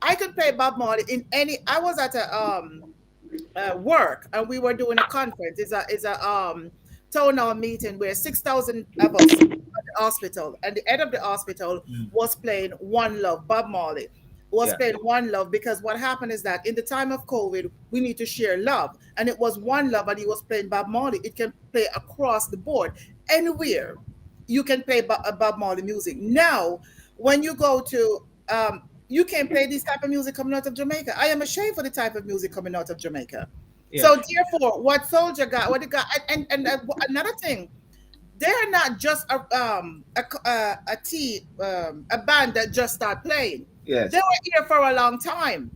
Speaker 5: I could play Bob Marley in any. I was at a work, and we were doing a conference. It's a town hall meeting where 6,000 of us at the hospital, and the head of the hospital was playing One Love. Bob Marley was playing One Love, because what happened is that in the time of COVID, we need to share love, and it was One Love, and he was playing Bob Marley. It can play across the board, anywhere you can play Bob Marley music. Now, when you go to you can play this type of music coming out of Jamaica. I am ashamed for the type of music coming out of Jamaica. Yeah. So therefore, what Soldier got, what it got, and another thing, they're not just a band that just start playing.
Speaker 1: Yes.
Speaker 5: They were here for a long time.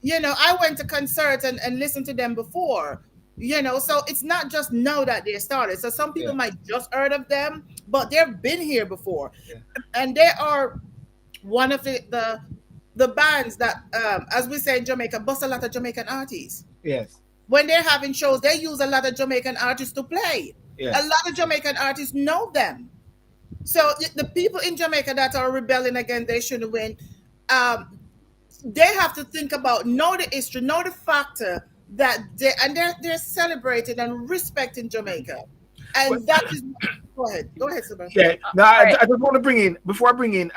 Speaker 5: You know, I went to concerts and listened to them before. You know, so it's not just now that they started. So some people might just heard of them, but they've been here before, and they are one of the bands that, as we say in Jamaica, bust a lot of Jamaican artists.
Speaker 1: Yes.
Speaker 5: When they're having shows, they use a lot of Jamaican artists to play.
Speaker 1: Yes.
Speaker 5: A lot of Jamaican artists know them. So the people in Jamaica that are rebelling against they shouldn't win, they have to think about, know the history, know the factor that they're celebrating and respecting Jamaica. And that is, go ahead, Sebastian.
Speaker 1: Yeah, no, I just want to bring in, before I bring in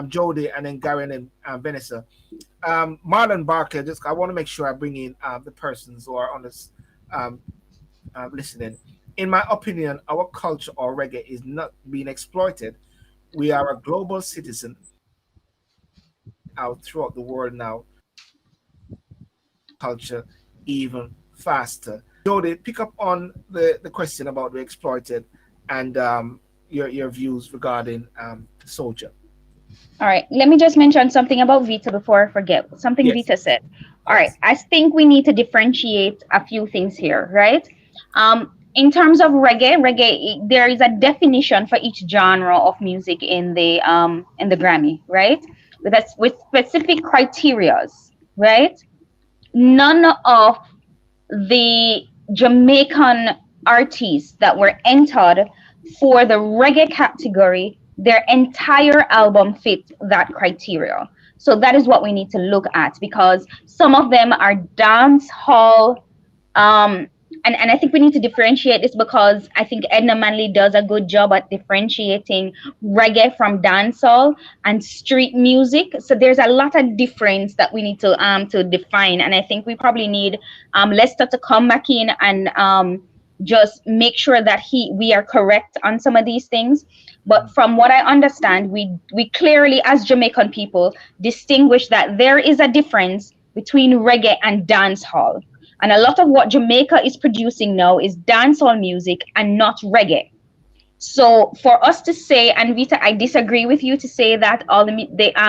Speaker 1: Jody and then Gary and Vanessa, Marlon Barker. I want to make sure I bring in the persons who are on this listening. In my opinion, our culture or reggae is not being exploited. We are a global citizen out throughout the world now, culture even faster. Jody, pick up on the question about the exploited and your views regarding soldier.
Speaker 4: All right, let me just mention something about Vita before I forget. Something
Speaker 1: Yes,
Speaker 4: Vita said. All right,
Speaker 1: yes.
Speaker 4: I think we need to differentiate a few things here, right? In terms of reggae, there is a definition for each genre of music in the Grammy, right? With specific criterias, right? None of the Jamaican artists that were entered for the reggae category, their entire album fits that criteria. So that is what we need to look at, because some of them are dance hall, um and I think we need to differentiate this, because I think Edna Manley does a good job at differentiating reggae from dancehall and street music. So there's a lot of difference that we need to define, and I think we probably need Lester to come back in and just make sure that he we are correct on some of these things. But from what I understand, we clearly, as Jamaican people, distinguish that there is a difference between reggae and dancehall, and a lot of what Jamaica is producing now is dancehall music and not reggae. So for us to say, and Vita, I disagree with you to say that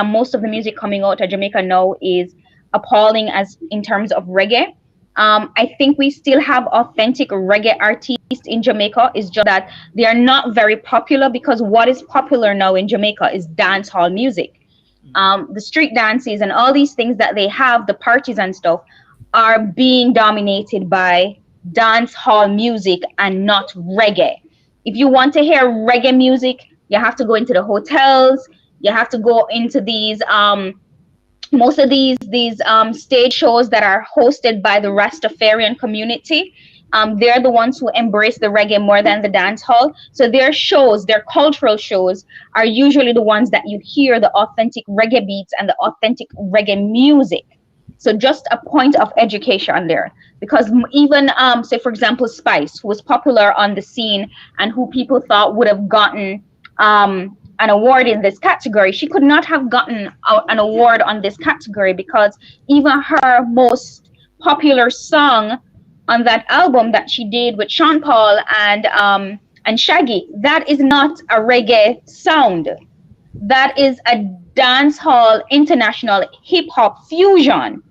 Speaker 4: most of the music coming out of Jamaica now is appalling as in terms of reggae. I think we still have authentic reggae artists in Jamaica. It's just that they are not very popular, because what is popular now in Jamaica is dance hall music. The street dances and all these things that they have, the parties and stuff, are being dominated by dance hall music and not reggae. If you want to hear reggae music, you have to go into the hotels. You have to go into these most of these stage shows that are hosted by the Rastafarian community. They're the ones who embrace the reggae more than the dance hall. So their shows, their cultural shows, are usually the ones that you hear the authentic reggae beats and the authentic reggae music. So just a point of education there, because even say for example Spice, who was popular on the scene and who people thought would have gotten an award in this category, she could not have gotten an award on this category, because even her most popular song on that album that she did with Sean Paul and Shaggy, that is not a reggae sound. That is a dance hall international hip hop fusion.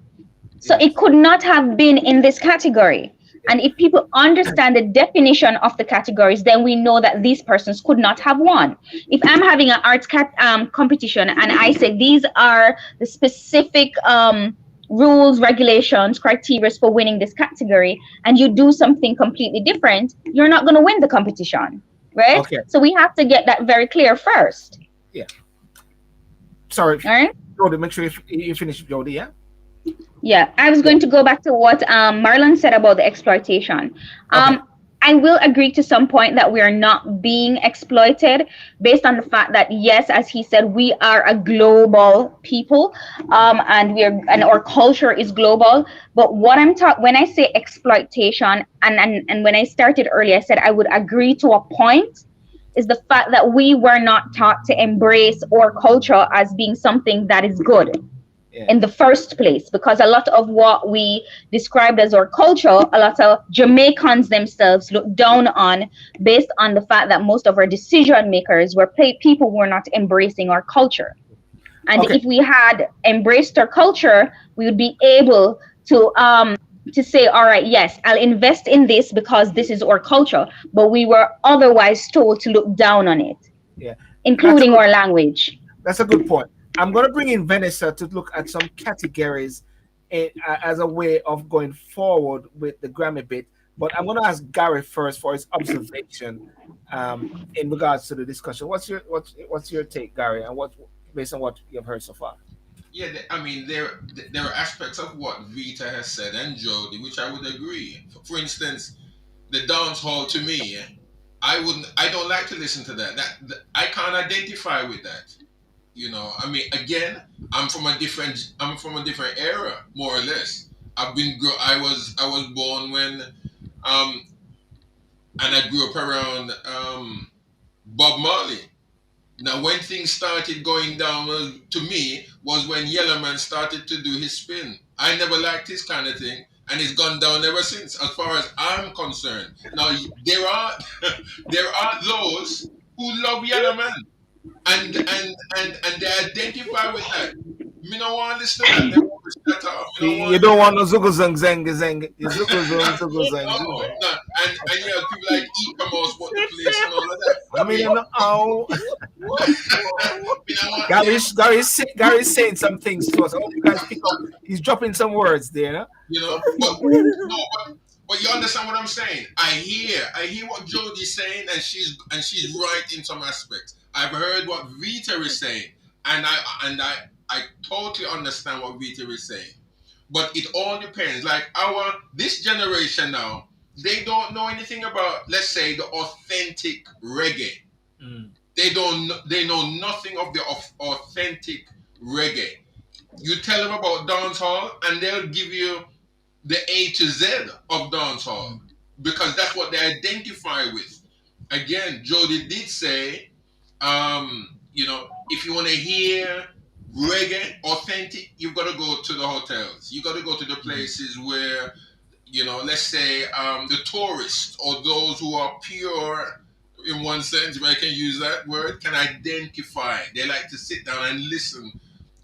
Speaker 4: So
Speaker 1: Yes.
Speaker 4: it could not have been in this category. And if people understand the definition of the categories, then we know that these persons could not have won. If I'm having an arts competition and I say these are the specific rules, regulations, criteria for winning this category, and you do something completely different, you're not going to win the competition, right?
Speaker 1: Okay.
Speaker 4: So we have to get that very clear first.
Speaker 1: Yeah. Sorry,
Speaker 4: All right.
Speaker 1: Jody. Make sure you finish, Jody. Yeah.
Speaker 4: Yeah, I was going to go back to what Marlon said about the exploitation.
Speaker 1: Okay.
Speaker 4: I will agree to some point that we are not being exploited, based on the fact that, yes, as he said, we are a global people, and our culture is global. But what when I say exploitation, and when I started earlier, I said I would agree to a point, is the fact that we were not taught to embrace our culture as being something that is good in the first place, because a lot of what we described as our culture, a lot of Jamaicans themselves look down on, based on the fact that most of our decision makers were people who were not embracing our culture. And if we had embraced our culture, we would be able to say, all right, yes, I'll invest in this because this is our culture. But we were otherwise told to look down on it, including our language.
Speaker 1: That's a good point. I'm going to bring in Vanessa to look at some categories as a way of going forward with the Grammy bit. But I'm going to ask Gary first for his observation in regards to the discussion. What's your take, Gary, and what based on what you've heard so far?
Speaker 2: Yeah, I mean, there are aspects of what Vita has said and Jody, which I would agree. For instance, the dance hall, to me, I don't like to listen to that. I can't identify with that. I mean, again, I'm from a different era, more or less. I was born when um and I grew up around Bob Marley. Now, when things started going down to me was when Yellowman started to do his spin. I never liked his kind of thing, and it's gone down ever since, as far as I'm concerned. Now, there are there are those who love Yellowman, and they identify with that. Me no want to listen to that. They won't listen at all. Me no
Speaker 1: You
Speaker 2: want.
Speaker 1: don't want no zugu zung zeng zeng. You zugu zung zugu zeng
Speaker 2: No,
Speaker 1: zugu.
Speaker 2: no, and you have people like e-commerce what the place and all of that.
Speaker 1: I mean, you know, oh,
Speaker 2: Me no want
Speaker 1: Gary's saying some things to us. I hope you guys pick up. He's dropping some words there. No?
Speaker 2: you know, but you understand what I'm saying. I hear what Jody's saying, and she's right in some aspects. I've heard what Vita is saying, and I totally understand what Vita is saying. But it all depends. Like this generation now, they don't know anything about, let's say, the authentic reggae.
Speaker 1: Mm.
Speaker 2: They know nothing of the authentic reggae. You tell them about dancehall, and they'll give you the A to Z of dancehall because that's what they identify with. Again, Jody did say, if you want to hear reggae authentic, you've got to go to the hotels. You got to go to the places where, let's say the tourists or those who are pure, in one sense, if I can use that word, can identify. They like to sit down and listen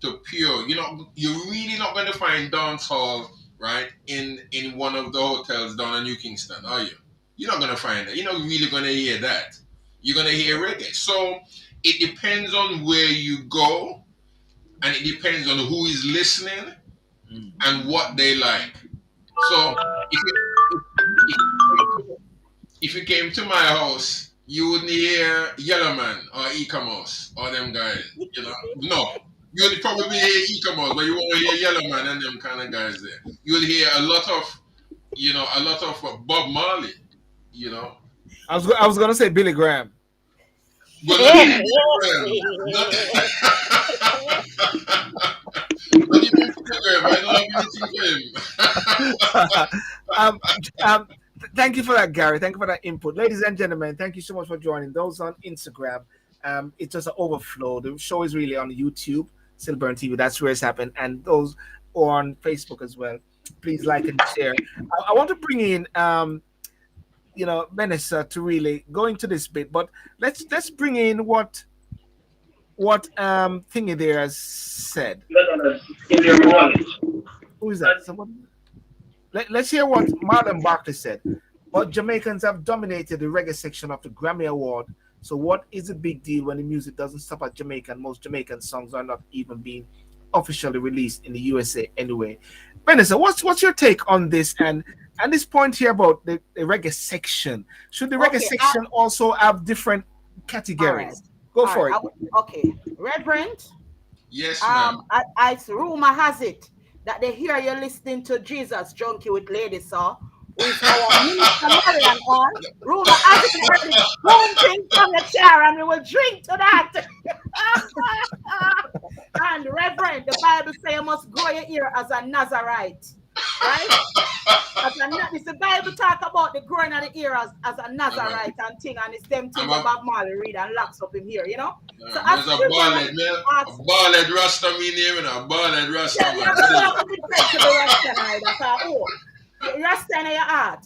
Speaker 2: to pure. You're really not going to find dancehall right in one of the hotels down in New Kingston, are you? You're not going to find that. You're not really going to hear that. You're going to hear reggae. So it depends on where you go, and it depends on who is listening and what they like. So if you came to my house, you wouldn't hear Yellowman or Ecamos or them guys. No. You'll probably hear Ecamos, but you won't hear Yellowman and them kind of guys there. You'll hear a lot of Bob Marley.
Speaker 1: I was gonna say Billy Graham.
Speaker 2: But not even not, not even Graham. I don't have anything for him.
Speaker 1: Thank you for that, Gary. Thank you for that input. Ladies and gentlemen, thank you so much for joining. Those on Instagram, it's just an overflow. The show is really on YouTube, Silburn TV. That's where it's happened. And those on Facebook as well. Please like and share. I want to bring in, Vanessa to really go into this bit, but let's bring in what Thingy there has said. Who is that? Someone? Let's hear what Marlon Barkley said. But Jamaicans have dominated the reggae section of the Grammy Award. So what is the big deal when the music doesn't stop at Jamaica and most Jamaican songs are not even being officially released in the USA anyway? Vanessa, what's your take on this and this point here about the reggae section? Should the reggae section also have different categories? Go for it.
Speaker 5: Okay. Reverend?
Speaker 2: Yes, ma'am.
Speaker 5: Rumor has it that they hear you listening to Jesus Junkie with Lady Saw, with our minister Marian on. Rumor has it that one thing from the chair and we will drink to that. And Reverend, the Bible says you must grow your ear as a Nazarite. Right? The Bible talk about the growing of the ear as a Nazarite and thing, and it's them things Bob Marley read and locks up in here, So
Speaker 2: there's a bald-head Rasta mean here, a bald-head Rasta
Speaker 5: Rasta in your heart,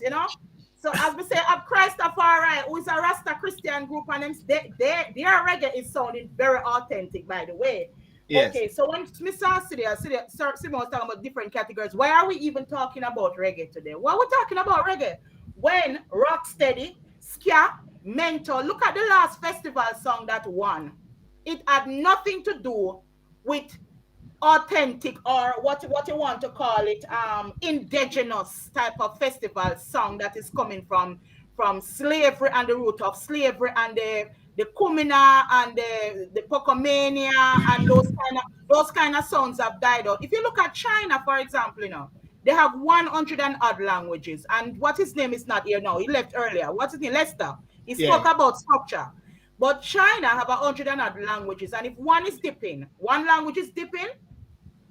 Speaker 5: So as we say, of Christafari, who is a Rasta Christian group, and their reggae is sounding very authentic, by the way. Yes. Okay, so when Mr. Simon was talking about different categories, why are we even talking about reggae today? Why are we talking about reggae? When Rocksteady, Ska, Mentor, look at the last festival song that won. It had nothing to do with authentic or what you want to call it, indigenous type of festival song that is coming from slavery and the root of slavery and the Kumina and the Pocomania and those kind of songs have died out. If you look at China, for example, they have 100 and odd languages. And what his name is not here now. He left earlier. What's his name? Lester. He spoke about structure. But China have 100 and odd languages. And if one language is dipping,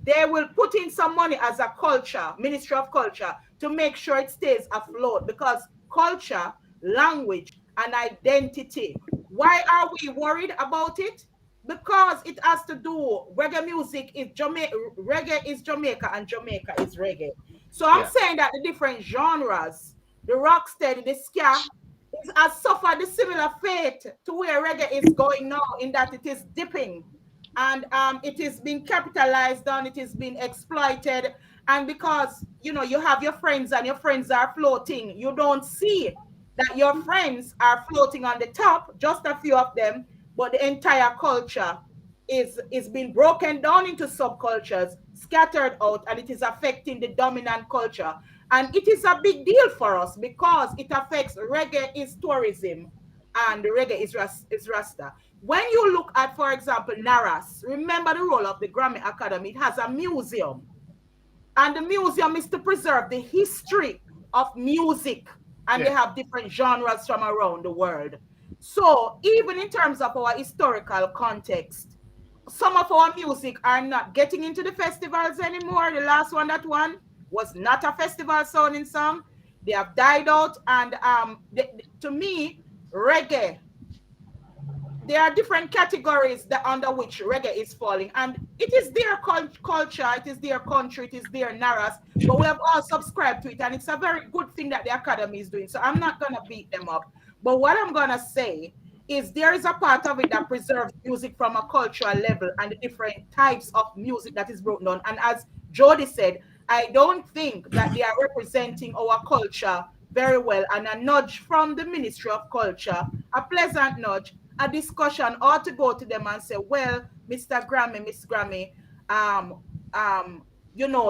Speaker 5: they will put in some money as a culture, Ministry of Culture, to make sure it stays afloat, because culture language, and identity. Why are we worried about it? Because it has to do, reggae music is Jamaica, reggae is Jamaica, and Jamaica is reggae. So I'm
Speaker 1: Yeah.
Speaker 5: saying that the different genres, the rocksteady, the ska, has suffered the similar fate to where reggae is going now, in that it is dipping, and it is being capitalized on, it is being exploited. And because you have your friends and your friends are floating, you don't see that your friends are floating on the top, just a few of them, but the entire culture is being broken down into subcultures, scattered out, and it is affecting the dominant culture. And it is a big deal for us because it affects reggae is tourism, and reggae is Rasta. When you look at, for example, Naras, remember the role of the Grammy Academy. It has a museum, and the museum is to preserve the history of music, and they have different genres from around the world. So even in terms of our historical context, some of our music are not getting into the festivals anymore. The last one that won was not a festival sounding song. They have died out, and to me, reggae, there are different categories that under which reggae is falling, and it is their culture, it is their country, it is their narras, but we have all subscribed to it, and it's a very good thing that the academy is doing. So I'm not gonna beat them up, but what I'm gonna say is there is a part of it that preserves music from a cultural level and the different types of music that is broken down. And as Jody said, I don't think that they are representing our culture very well. And a nudge from the Ministry of Culture, a pleasant nudge, a discussion ought to go to them and say, well, Mr. Grammy, Miss Grammy,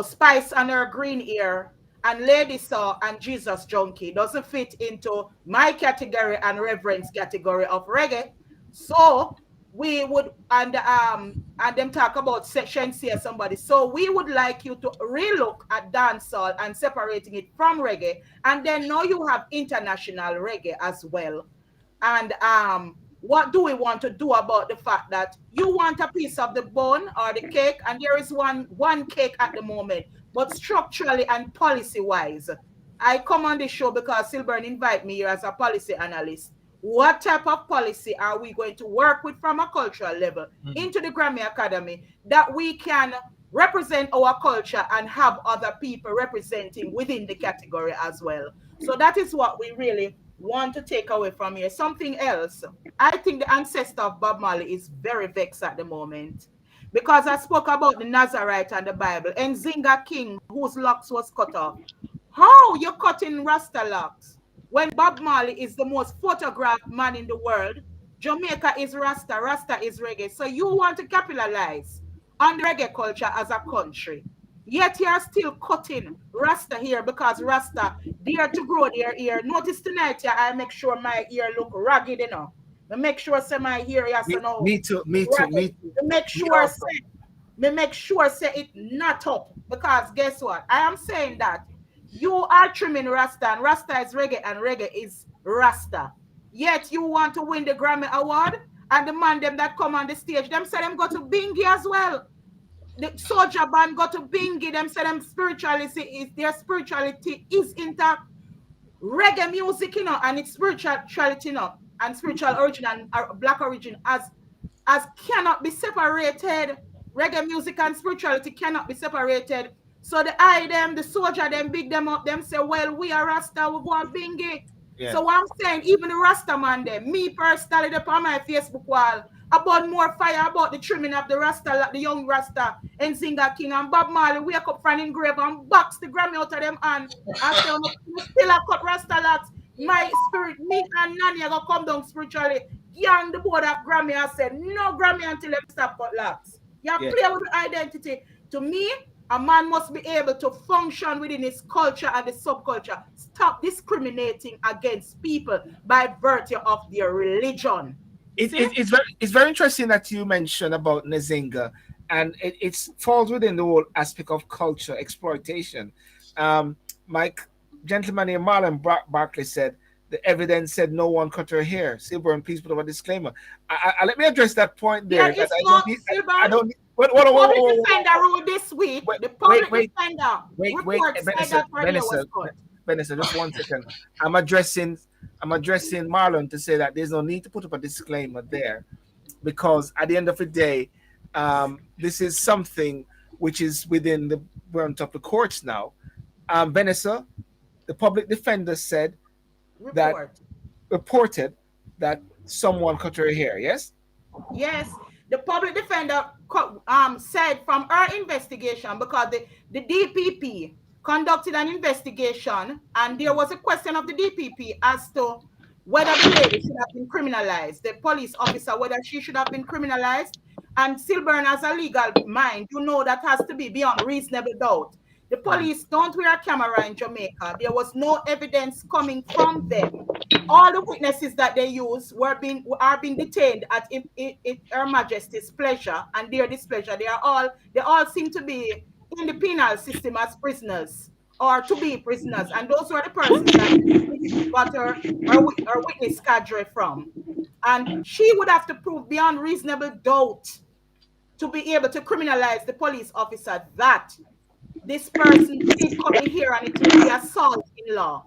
Speaker 5: Spice and her green ear and Lady Saw and Jesus Junkie doesn't fit into my category and Reverend's category of reggae. So we would, and them talk about Shensia somebody. So we would like you to relook at dancehall and separating it from reggae. And then now you have international reggae as well. And what do we want to do about the fact that you want a piece of the bone or the cake, and there is one cake at the moment, but structurally and policy wise, I come on this show because Silburn invite me here as a policy analyst. What type of policy are we going to work with from a cultural level into the Grammy Academy that we can represent our culture and have other people representing within the category as well? So that is what we really want to take away from here. Something else, I think the ancestor of Bob Marley is very vexed at the moment, because I spoke about the Nazarite and the Bible, and Zinga King, whose locks was cut off. How you cutting Rasta locks when Bob Marley is the most photographed man in the world? Jamaica is Rasta, Rasta is reggae. So you want to capitalize on the reggae culture as a country, yet you are still cutting Rasta here because Rasta dare to grow their ear. Notice tonight, yeah, I make sure my ear look ragged enough. I make sure say my ear has to know.
Speaker 1: Me too.
Speaker 5: Make sure say it not up, because guess what? I am saying that you are trimming Rasta, and Rasta is reggae and reggae is Rasta. Yet you want to win the Grammy Award, and the man them that come on the stage, them say them go to Bingy as well. The soldier band go to Bingy, them say them their spirituality is intact. Reggae music, and its spirituality, and spiritual origin and black origin as cannot be separated. Reggae music and spirituality cannot be separated. So the soldier, them big them up, them say, well, we are Rasta, we go and Bingy. Yeah. So what I'm saying, even the Rasta man them, me personally up on my Facebook wall, about more fire about the trimming of the Rasta, the young Rasta and Zinga King and Bob Marley wake up from him grave and box the Grammy out of them hand and say, still a cut Rasta locks. My spirit, me and Nanny are gonna come down spiritually. Young the board of Grammy and said, no Grammy until them stop cut locks. You play with the identity. To me, a man must be able to function within his culture and the subculture. Stop discriminating against people by virtue of their religion.
Speaker 1: It's very interesting that you mentioned about Nzinga, and it falls within the whole aspect of culture exploitation. Mike, gentleman named Marlon Barkley said the evidence said no one cut her hair. Silburn, please put up a disclaimer. Let me address that point there.
Speaker 5: Yeah, I don't need. What defender rule this week? The public defender report said that radio was cut.
Speaker 1: Vanessa, just 1 second. I'm addressing I'm addressing Marlon to say that there's no need to put up a disclaimer there, because at the end of the day, this is something which is within the brunt of the courts now. Vanessa, the public defender said that reported that someone cut her hair. Yes.
Speaker 5: Yes, the public defender said from her investigation, because the DPP conducted an investigation, and there was a question of the DPP as to whether the lady should have been criminalized, the police officer, whether she should have been criminalized. And Silburn, as a legal mind, you know that has to be beyond reasonable doubt. The police don't wear a camera in Jamaica. There was no evidence coming from them. All the witnesses that they use are being detained at Her Majesty's pleasure and their displeasure. They all seem to be in the penal system as prisoners or to be prisoners, and those were the persons that got her witness cadre from. And she would have to prove beyond reasonable doubt to be able to criminalize the police officer that this person did come in here and it would be assault in law.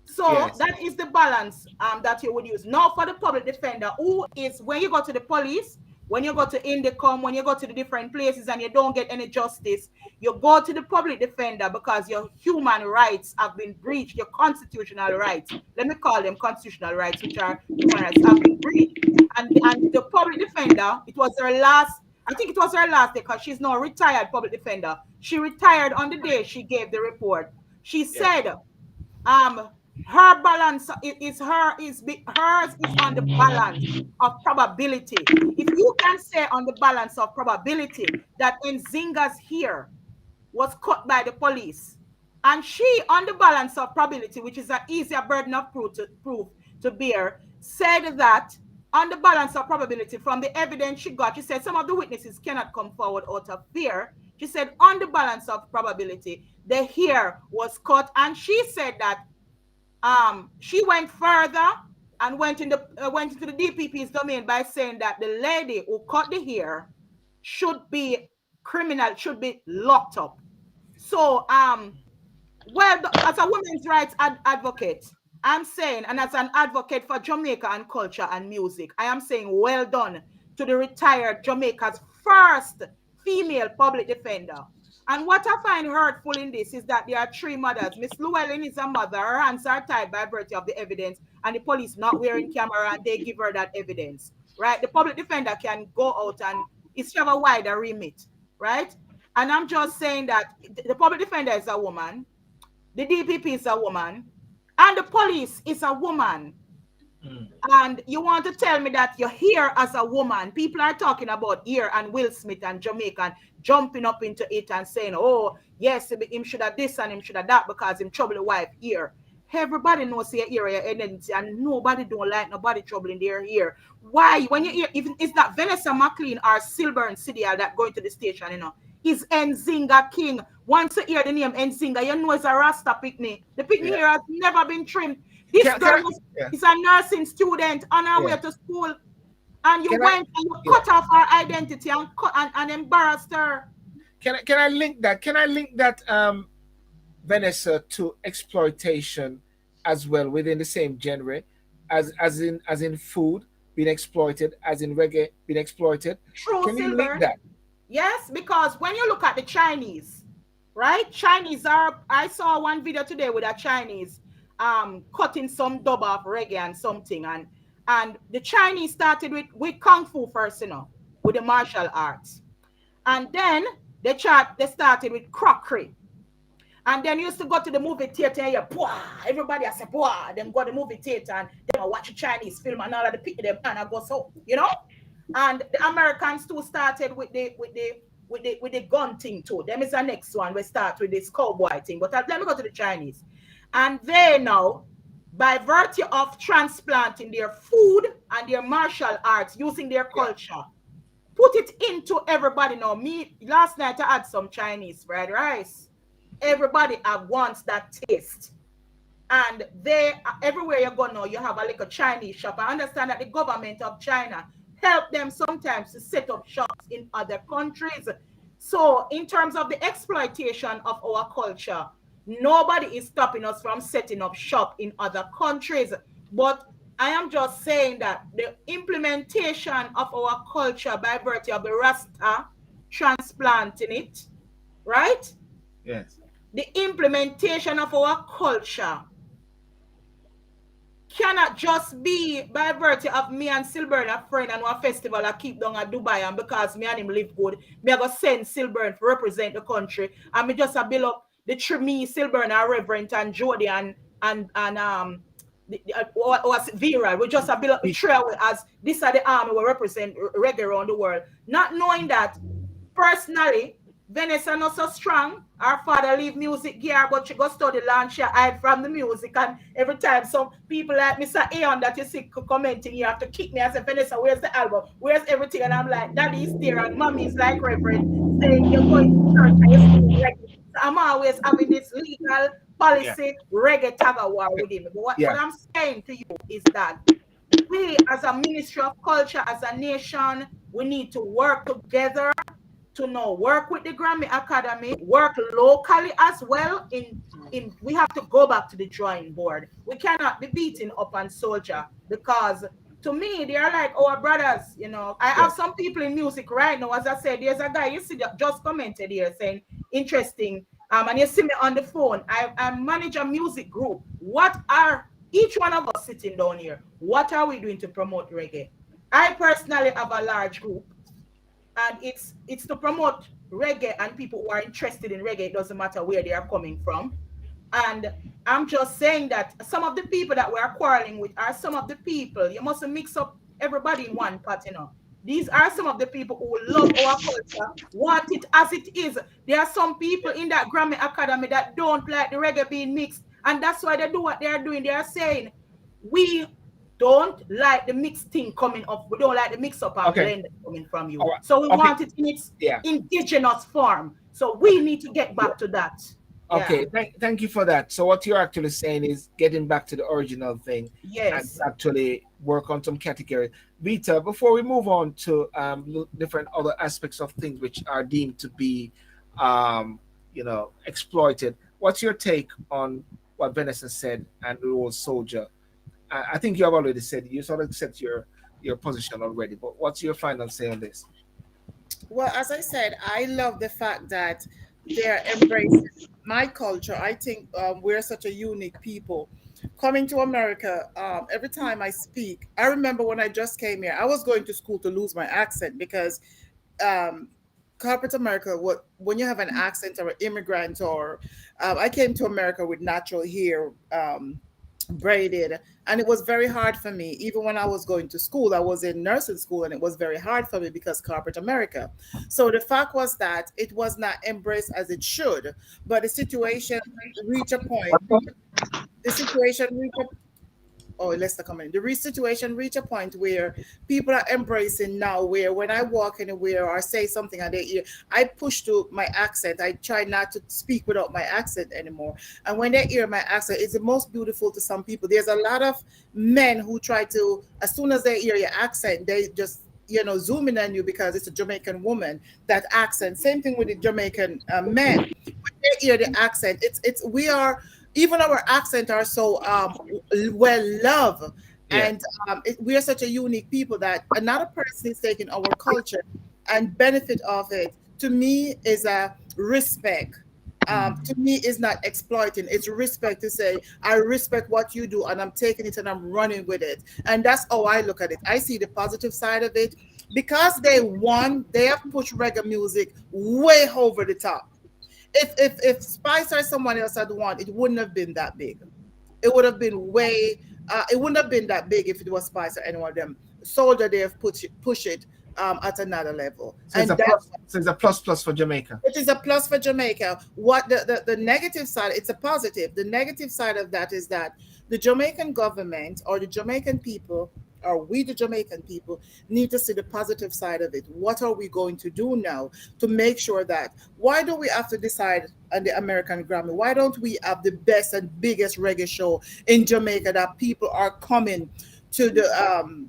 Speaker 5: So
Speaker 1: Yes.
Speaker 5: that is the balance that you would use. Now for the public defender, who is, when you go to the police, when you go to Indicom, when you go to the different places and you don't get any justice, you go to the public defender because your human rights have been breached, your constitutional rights. Let me call them constitutional rights, which are human rights, have been breached. And the public defender, it was her last, I think it was her last day, because she's now retired public defender. She retired on the day she gave the report. She said, her balance hers is on the balance of probability. If you can say on the balance of probability that Nzinga's hair was cut by the police, and she on the balance of probability, which is an easier burden of proof to bear, said that on the balance of probability from the evidence she got, she said some of the witnesses cannot come forward out of fear. She said on the balance of probability, the hair was cut, and she said that she went further and went into the DPP's domain by saying that the lady who cut the hair should be criminal, should be locked up. So, well, as a women's rights advocate, I'm saying, and as an advocate for Jamaica and culture and music, I am saying well done to the retired Jamaica's first female public defender. And what I find hurtful in this is that there are three mothers. Miss Llewellyn is a mother. Her hands are tied by virtue of the evidence, and the police not wearing camera, and they give her that evidence, right? The public defender can go out and it's have a wider remit, right? And I'm just saying that the public defender is a woman, the DPP is a woman, and the police is a woman. And you want to tell me that you're here as a woman? People are talking about here and Will Smith and Jamaican jumping up into it and saying, oh, yes, him should have this and him should have that because him trouble the wife here. Everybody knows your area identity, and nobody don't like nobody troubling their ear. Why? When you hear, even it's not Vanessa McLean or Silburn City that going to the station, you know, is Nzinga King. Once you hear the name Nzinga, you know it's a Rasta picnic. The picnic here has never been trimmed. This girl is a nursing student on her way to school, and you went and you cut off her identity and embarrassed her.
Speaker 1: Can I link that? Can I link that, Vanessa, to exploitation as well within the same genre, as in food being exploited, as in reggae being exploited?
Speaker 5: True,
Speaker 1: Can you link that?
Speaker 5: Yes, because when you look at the Chinese, right? Chinese are. I saw one video today with a Chinese cutting some dub off reggae and something, and the Chinese started with kung fu first, you know, with the martial arts, and then they started with crockery, and then used to go to the movie theater and you, everybody has said, them go to the movie theater and them watch a Chinese film and all of the people them and go so, you know, and the Americans too started with the gun thing too. Them is the next one. We start with this cowboy thing, but let me go to the Chinese. And they now, by virtue of transplanting their food and their martial arts, using their culture, put it into everybody now. Me, last night I had some Chinese fried rice. Everybody wants that taste. And they, everywhere you go now, you have a little Chinese shop. I understand that the government of China help them sometimes to set up shops in other countries. So in terms of the exploitation of our culture, nobody is stopping us from setting up shop in other countries. But I am just saying that the implementation of our culture by virtue of the Rasta transplanting it, right?
Speaker 1: Yes.
Speaker 5: The implementation of our culture cannot just be by virtue of me and Silburn a friend and one festival I keep down at Dubai, and because me and him live good, me I go send Silburn to represent the country, and me just a build up the me, Silburn, our Reverend, and Jody, and was viral. We just a build up the trail as this are the army we represent reggae around the world, not knowing that personally Vanessa not so strong. Her father leave music gear, but she go study law, she hide from the music. And every time some people like Mr. Aeon that you see commenting, you have to kick me. I say, Vanessa, where's the album? Where's everything? And I'm like, Daddy is there, and Mommy is like Reverend, saying you're going to church and you're singing reggae. So I'm always having this legal
Speaker 1: Yeah.
Speaker 5: policy reggae tag of war with him. But what
Speaker 1: Yeah.
Speaker 5: I'm saying to you is that we, as a ministry of culture, as a nation, we need to work together to know work with the Grammy Academy, work locally as well. In we have to go back to the drawing board. We cannot be beating up on Soldier because to me they are like our brothers. You know, I have
Speaker 1: Yes.
Speaker 5: some people in music right now. As I said, there's a guy you see that just commented here saying interesting. And you see me on the phone. I manage a music group. What are each one of us sitting down here? What are we doing to promote reggae? I personally have a large group, and it's to promote reggae and people who are interested in reggae. It doesn't matter where they are coming from. And I'm just saying that some of the people that we're quarreling with are some of the people. You mustn't mix up everybody in one pot, you know. These are some of the people who love our culture, want it as it is. There are some people in that Grammy Academy that don't like the reggae being mixed, and that's why they do what they are doing. They are saying, we don't like the mixed thing coming up. We don't like the mix up and
Speaker 1: Okay.
Speaker 5: blend coming from you.
Speaker 1: All right.
Speaker 5: So we
Speaker 1: Okay.
Speaker 5: want it in its
Speaker 1: Yeah.
Speaker 5: indigenous form. So we need to get back to that.
Speaker 1: Okay.
Speaker 5: Yeah.
Speaker 1: Thank you for that. So what you're actually saying is getting back to the original thing and
Speaker 5: Yes.
Speaker 1: actually work on some categories. Vita, before we move on to different other aspects of things which are deemed to be, exploited, what's your take on what Venison said and the old soldier? I think you have already said you sort of set your position already, but what's your final say on this?
Speaker 5: Well, as I said, I love the fact that they're embracing my culture. I think we're such a unique people. Coming to America, every time I speak, I remember when I just came here, I was going to school to lose my accent because um, corporate America, when you have an accent or an immigrant, or I came to America with natural hair, braided, and it was very hard for me. Even when I was going to school, I was in nursing school, and it was very hard for me because corporate America. So the fact was that it was not embraced as it should, but the situation reached a point. The situation reached a Oh, Lester coming. The situation reach a point where people are embracing now. Where when I walk anywhere or say something and they hear, I push to my accent. I try not to speak without my accent anymore. And when they hear my accent, it's the most beautiful to some people. There's a lot of men who try to, as soon as they hear your accent, they just zoom in on you because it's a Jamaican woman. That accent. Same thing with the Jamaican men. When they hear the accent, it's we are even our accent are so well loved,
Speaker 1: Yeah.
Speaker 5: and we are such a unique people that another person is taking our culture and benefit of it. To me, is a respect. To me, is not exploiting. It's respect to say I respect what you do, and I'm taking it and I'm running with it. And that's how I look at it. I see the positive side of it because they won. They have pushed reggae music way over the top. If Spice or someone else had won, it wouldn't have been that big. It would have been way. It wouldn't have been that big if it was Spice or any one of them. Soldier, they have push it at another level,
Speaker 1: So it's
Speaker 5: and
Speaker 1: a plus. So it's a plus for Jamaica.
Speaker 5: it is a plus for Jamaica. What the negative side? It's a positive. The negative side of that is that the Jamaican government or the Jamaican people, or we the Jamaican people, need to see the positive side of it. What are we going to do now to make sure that? Why do we have to decide on the American Grammy? Why don't we have the best and biggest reggae show in Jamaica that people are coming to the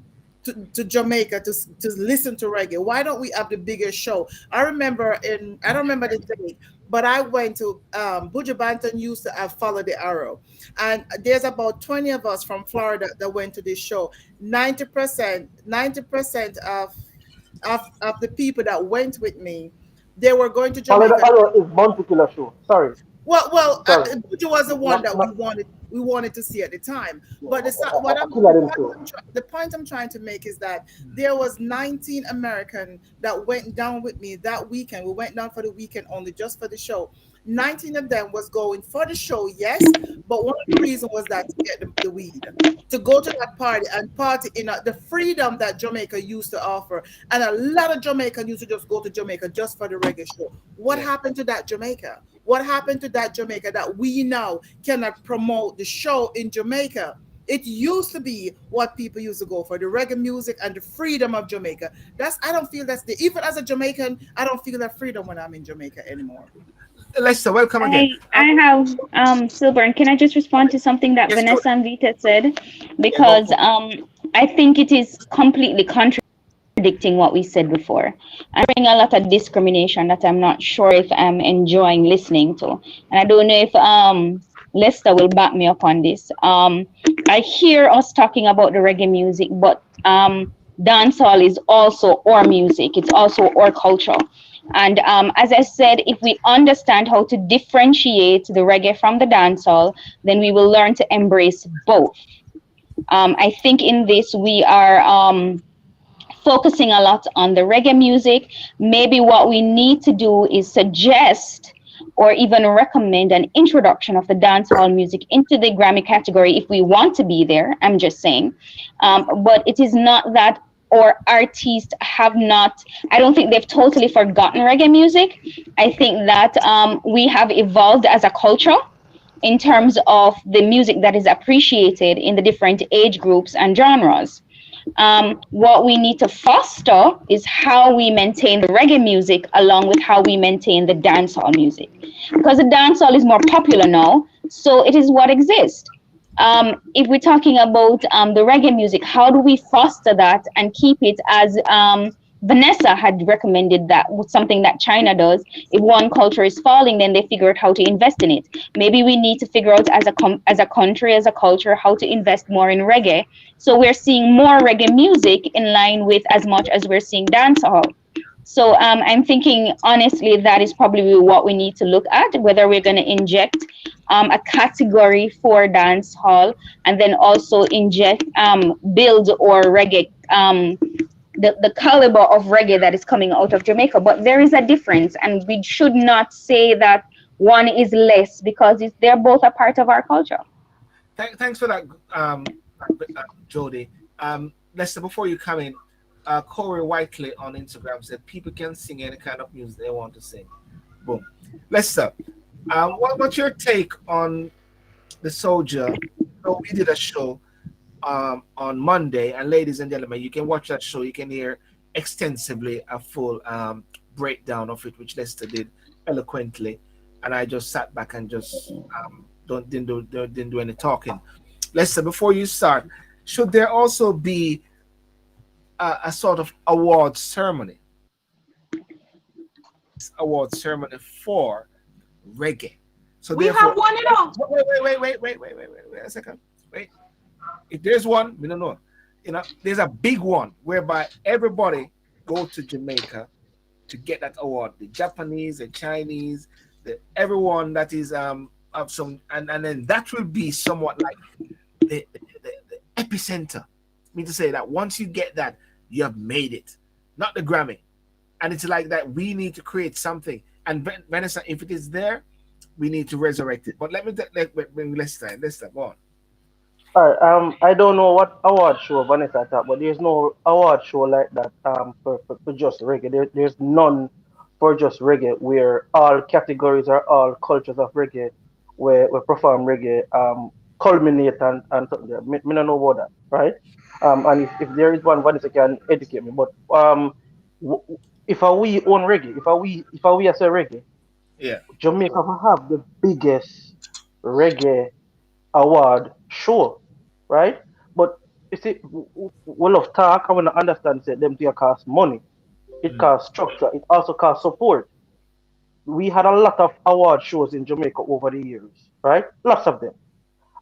Speaker 5: to Jamaica to listen to reggae? Why don't we have the biggest show? I don't remember the date, but I went to Buju Banton used to follow the arrow, and there's about 20 of us from Florida that went to this show. 90% of the people that went with me, they were going to
Speaker 3: Follow the
Speaker 5: Jamaica.
Speaker 3: arrow is Bounty Killer show. Sorry,
Speaker 5: Well,
Speaker 3: sorry.
Speaker 5: Buju was the one
Speaker 3: Not,
Speaker 5: that
Speaker 3: not,
Speaker 5: we wanted to see at the time.
Speaker 3: yeah,
Speaker 5: But
Speaker 3: Killer them show.
Speaker 5: the point I'm trying to make is that there was 19 American that went down with me that weekend. We went down for the weekend only, just for the show. 19 of them was going for the show, yes, but one of the reasons was that to get the weed, to go to that party and party in the freedom that Jamaica used to offer. And a lot of Jamaicans used to just go to Jamaica just for the reggae show. What happened to that Jamaica? What happened to that Jamaica that we now cannot promote the show in Jamaica? It used to be what people used to go for, the reggae music and the freedom of Jamaica. I don't feel that's even as a Jamaican, I don't feel that freedom when I'm in Jamaica anymore.
Speaker 1: Lester, welcome again.
Speaker 4: I have Silver, and can I just respond to something that
Speaker 1: Yes,
Speaker 4: Vanessa and Vita said?
Speaker 1: Yeah, go
Speaker 4: Because
Speaker 1: for
Speaker 4: I think it is completely contradicting what we said before. And bring a lot of discrimination that I'm not sure if I'm enjoying listening to. And I don't know if Lester will back me up on this. I hear us talking about the reggae music, but dancehall is also our music. It's also our culture. And as I said, if we understand how to differentiate the reggae from the dancehall, then we will learn to embrace both. I think in this we are focusing a lot on the reggae music. Maybe what we need to do is suggest or even recommend an introduction of the dancehall music into the Grammy category if we want to be there. I'm just saying. But it is not that or artists have not, I don't think they've totally forgotten reggae music. I think that we have evolved as a culture in terms of the music that is appreciated in the different age groups and genres. What we need to foster is how we maintain the reggae music along with how we maintain the dancehall music. Because the dancehall is more popular now, so it is what exists. If we're talking about the reggae music, how do we foster that and keep it as Vanessa had recommended that something that China does. If one culture is falling, then they figure out how to invest in it. Maybe we need to figure out as a country, as a culture, how to invest more in reggae. So we're seeing more reggae music in line with as much as we're seeing dancehall. So I'm thinking, honestly, that is probably what we need to look at, whether we're going to inject a category for dance hall and then also inject, build or reggae, the caliber of reggae that is coming out of Jamaica. But there is a difference, and we should not say that one is less because they're both a part of our culture.
Speaker 1: Thanks for that, Jody. Lester, before you come in, Corey Whiteley on Instagram said people can sing any kind of music they want to sing. Boom. Lester, what's your take on the soldier? So we did a show on Monday, and ladies and gentlemen, you can watch that show. You can hear extensively a full breakdown of it, which Lester did eloquently, and I just sat back and just didn't do any talking. Lester, before you start, should there also be a sort of award ceremony for reggae? So
Speaker 6: we
Speaker 1: therefore,
Speaker 6: have one, you know.
Speaker 1: Wait a second. Wait. If there's one, we don't know. You know, there's a big one whereby everybody go to Jamaica to get that award. The Japanese, the Chinese, everyone that is of some, and then that will be somewhat like the epicenter. I mean to say that once you get that, you have made it, not the Grammy. And it's like that we need to create something. And Vanessa, if it is there, we need to resurrect it. But let's go on.
Speaker 3: All right, I don't know what award show Vanessa talk, but there's no award show like that for just reggae. There's none for just reggae where all categories or all cultures of reggae where perform reggae culminate and something there. Me don't know about that, right? And if there is one, Vanessa can educate me. But if we own reggae, if we as a reggae,
Speaker 1: Yeah.
Speaker 3: Jamaica will have the biggest reggae award show, right? But you see, we love talk. I want to understand that them things cost money. It costs structure. It also costs support. we had a lot of award shows in Jamaica over the years, right? Lots of them.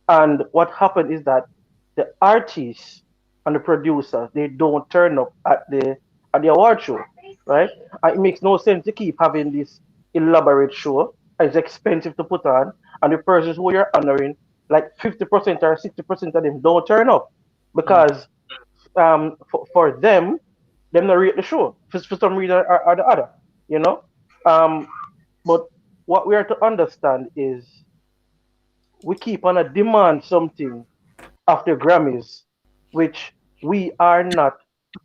Speaker 3: And what happened is that the artists and the producers they don't turn up at the award show, right? And it makes no sense to keep having this elaborate show. It's expensive to put on, and the persons who you're honoring, like 50% or 60% of them don't turn up
Speaker 1: Mm.
Speaker 3: because for them not rate the show for some reason or the other, you know. Um, but what we are to understand is we keep on a demand something of the Grammys, which we are not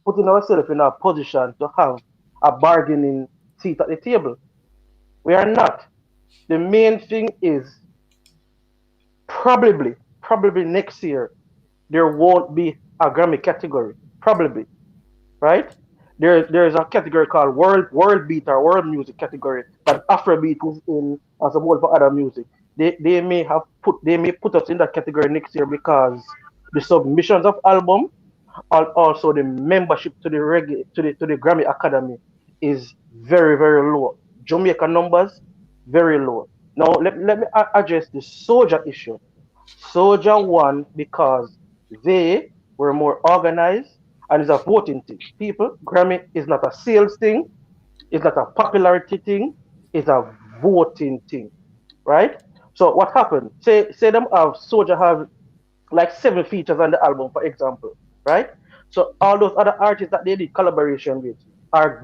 Speaker 3: putting ourselves in a position to have a bargaining seat at the table. We are not. The main thing is probably next year there won't be a Grammy category. Probably, right? There's a category called world beat or world music category that Afrobeat is in as a whole for other music. They may put us in that category next year because the submissions of album and also the membership to the reggae to the Grammy Academy is very low. Jamaica numbers very low. Now let me address the soldier issue. Soldier won because they were more organized and it's a voting thing. People, Grammy is not a sales thing, it's not a popularity thing, it's a voting thing, right? So what happened? Say them have Soldier have like 7 features on the album, for example, right? So all those other artists that they did collaboration with are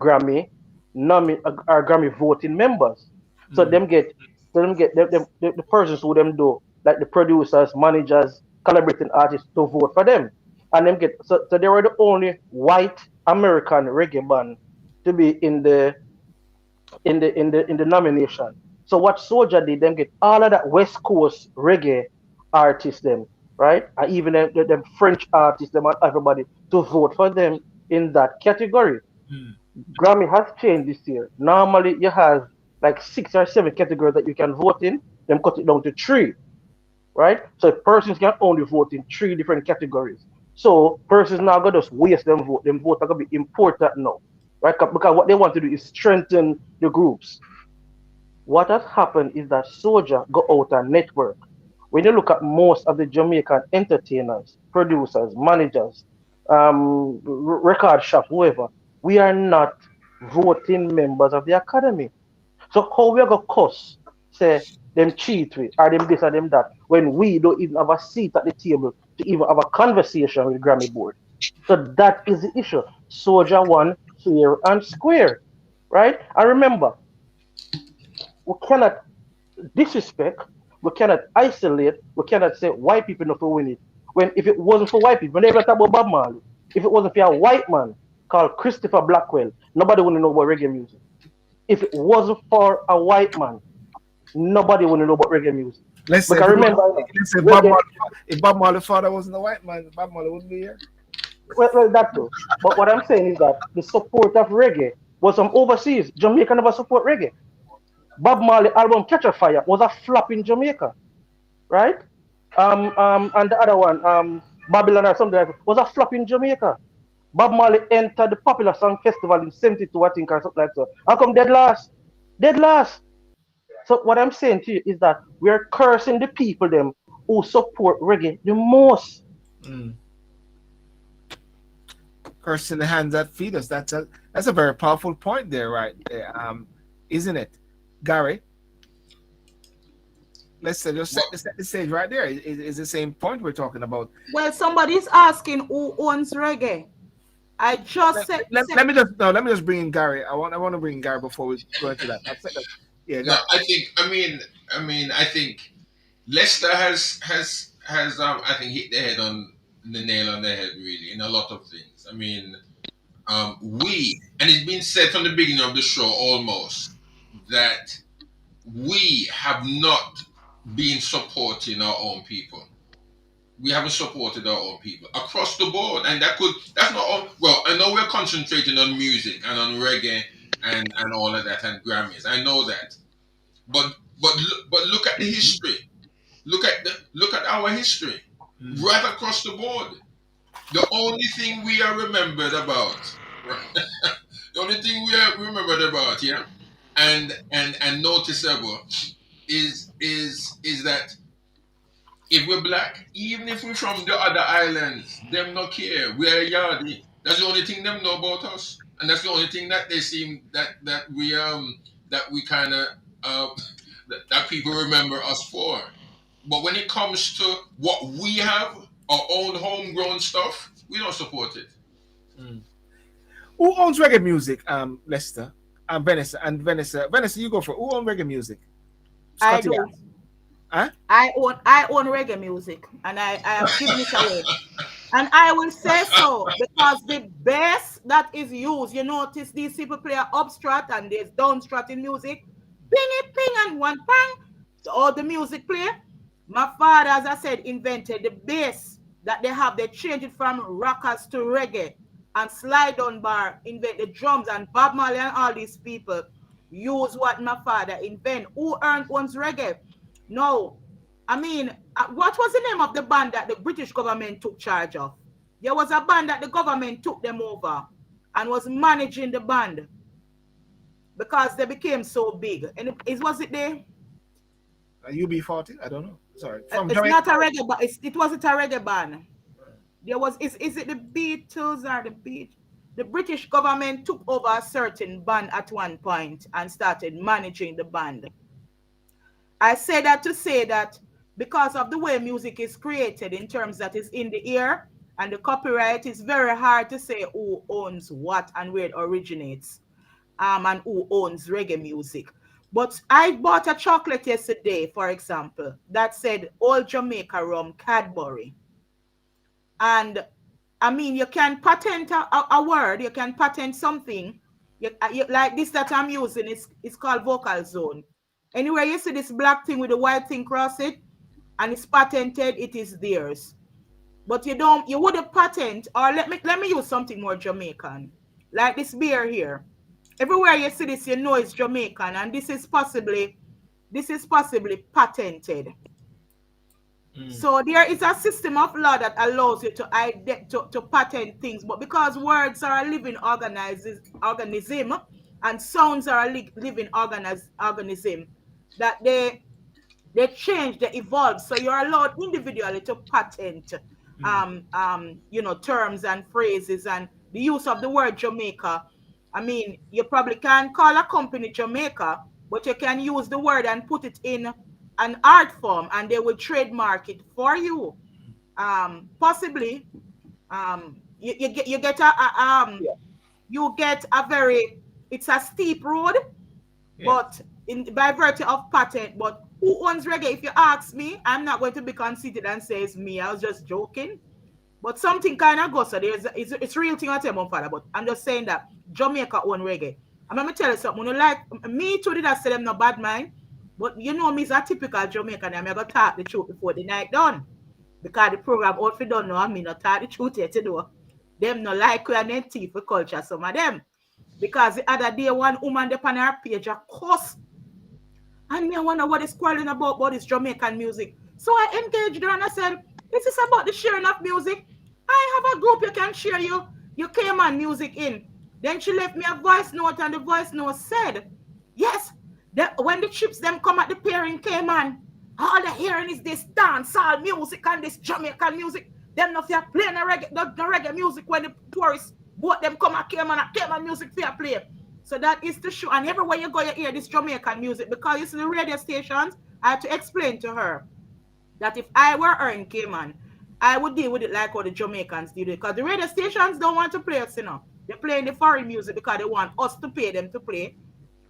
Speaker 3: are Grammy voting members. So
Speaker 1: Mm.
Speaker 3: them get the persons who them do like the producers, managers, collaborating artists to vote for them, and them get so they were the only white American reggae band to be in the nomination. So what Soldier did, them get all of that West Coast reggae artists, them right, and even them French artists, them and everybody to vote for them in that category.
Speaker 1: Mm.
Speaker 3: Grammy has changed this year. Normally you have like 6 or 7 categories that you can vote in. Them cut it down to three, right? So persons can only vote in 3 different categories. So persons now gonna just waste them vote. Them vote are gonna be important now, right? Because what they want to do is strengthen the groups. What has happened is that Soldier go out and network. When you look at most of the Jamaican entertainers, producers, managers, record shops, whoever, we are not voting members of the academy. So how we gonna cuss, say them cheat with or them this or them that when we don't even have a seat at the table to even have a conversation with the Grammy board. So that is the issue. Soldier won fair and square, right? And remember, we cannot disrespect, we cannot isolate, we cannot say white people not for win it. When if it wasn't for white people, when they ever talk about Bob Marley, if it wasn't for a white man called Christopher Blackwell, nobody would know about reggae music. If it wasn't for a white man, nobody would know about reggae music.
Speaker 1: Let's say
Speaker 3: Because remember,
Speaker 1: let's say Bob
Speaker 3: reggae,
Speaker 1: Marley, if Bob Marley's father wasn't a white man, Bob Marley wouldn't be here.
Speaker 3: well, that too. But what I'm saying is that the support of reggae was from overseas. Jamaica never support reggae. Bob Marley album Catch a Fire was a flop in Jamaica, right? And the other one, Babylon or something like that, was a flop in Jamaica. Bob Marley entered the popular song festival in 72, I think, or something like that. How come dead last? Dead last. So what I'm saying to you is that we are cursing the people them who support reggae the most.
Speaker 1: Mm. Curse in the hands that feed us. That's a very powerful point there, right there. Isn't it, Gary? Let's say just
Speaker 2: Well,
Speaker 1: set the stage right there. Is the same point we're talking about.
Speaker 5: Well, somebody's asking who owns reggae. I just said,
Speaker 1: Let me just no. Let me just bring in Gary. I want to bring in Gary before we go into that. I've said that. Yeah,
Speaker 2: no,
Speaker 1: Gary.
Speaker 2: I think Leicester has I think hit the head on the nail on the head really in a lot of things. I mean, we and it's been said from the beginning of the show almost that we have not been supporting our own people. We haven't supported our own people across the board, and that's not all. Well, I know we're concentrating on music and on reggae and all of that and Grammys. I know that, but look at the history. Look at our history
Speaker 1: Mm.
Speaker 2: right across the board. The only thing we are remembered about, right? The only thing we are remembered about, yeah, and noticeable is that if we're black, even if we're from the other islands, them not care. We're Yardi. That's the only thing them know about us, and that's the only thing that they seem that we kind of uh, that people remember us for. But when it comes to what we have, our own homegrown stuff, we don't support it.
Speaker 1: Who owns reggae music? Lester and Vanessa, you go for who owns reggae music?
Speaker 5: I
Speaker 1: Scotty.
Speaker 5: do.
Speaker 1: Huh?
Speaker 5: I own reggae music, and I have given it away. And I will say so because the bass that is used, you notice these people play a upstrut and there's downstrut in music. Ping it, ping, and one pang. So all the music play. My father, as I said, invented the bass that they have. They changed it from rockers to reggae and slide on bar, invent the drums, and Bob Marley and all these people use what my father invent. Who owns reggae? No. I mean, what was the name of the band that the British government took charge of? There was a band that the government took them over and was managing the band because they became so big. And was it the?
Speaker 1: UB40? I don't know. Sorry.
Speaker 5: From it's Jamaica. Not a reggae, but it wasn't a reggae band. There was. Is it the Beatles or the Beat? The British government took over a certain band at one point and started managing the band. I say that to say that because of the way music is created in terms that is in the ear and the copyright, is very hard to say who owns what and where it originates, and who owns reggae music. But I bought a chocolate yesterday, for example, that said Old Jamaica Rum Cadbury. And I mean, you can patent a word, you can patent something. Like this that I'm using, it's called vocal zone. Anywhere you see this black thing with the white thing cross it, and it's patented, it is theirs. But you wouldn't patent, or let me use something more Jamaican. Like this beer here. Everywhere you see this, you know it's Jamaican, and this is possibly patented. So there is a system of law that allows you to patent things, but because words are a living organism and sounds are a living organism, that they change, they evolve. So you're allowed individually to patent terms and phrases and the use of the word Jamaica. I mean, you probably can't call a company Jamaica, but you can use the word and put it in an art form and they will trademark it for you. Possibly you get a very, it's a steep road, but by virtue of patent. But who owns reggae? If you ask me, I'm not going to be conceited and say it's me. I was just joking. But something kind of goes. So it's real thing I tell my father. But I'm just saying that Jamaica own reggae. I'm gonna tell you something. When you like me too, did I say them no bad mind? But you know me is a typical Jamaican. I'm gonna talk the truth before the night done. Because the program all for don't know, I mean not talk the truth yet, you know. Them no like we and them thief for culture, some of them. Because the other day one woman up on her page a cuss. And me I wonder what is quarreling about this Jamaican music. So I engaged her and I said, this is about the sharing of music. I have a group you can share you came on music in. Then she left me a voice note and the voice note said, yes, when the chips them come at the pairing came on, all they're hearing is this dancehall music and this Jamaican music. Them not fear playing the reggae music when the tourists both them come and came on music fear play. So that is the show. And everywhere you go, you hear this Jamaican music because you see the radio stations. I had to explain to her that if I were her in Cayman, I would deal with it like how the Jamaicans did it. Because the radio stations don't want to play us, They're playing the foreign music because they want us to pay them to play.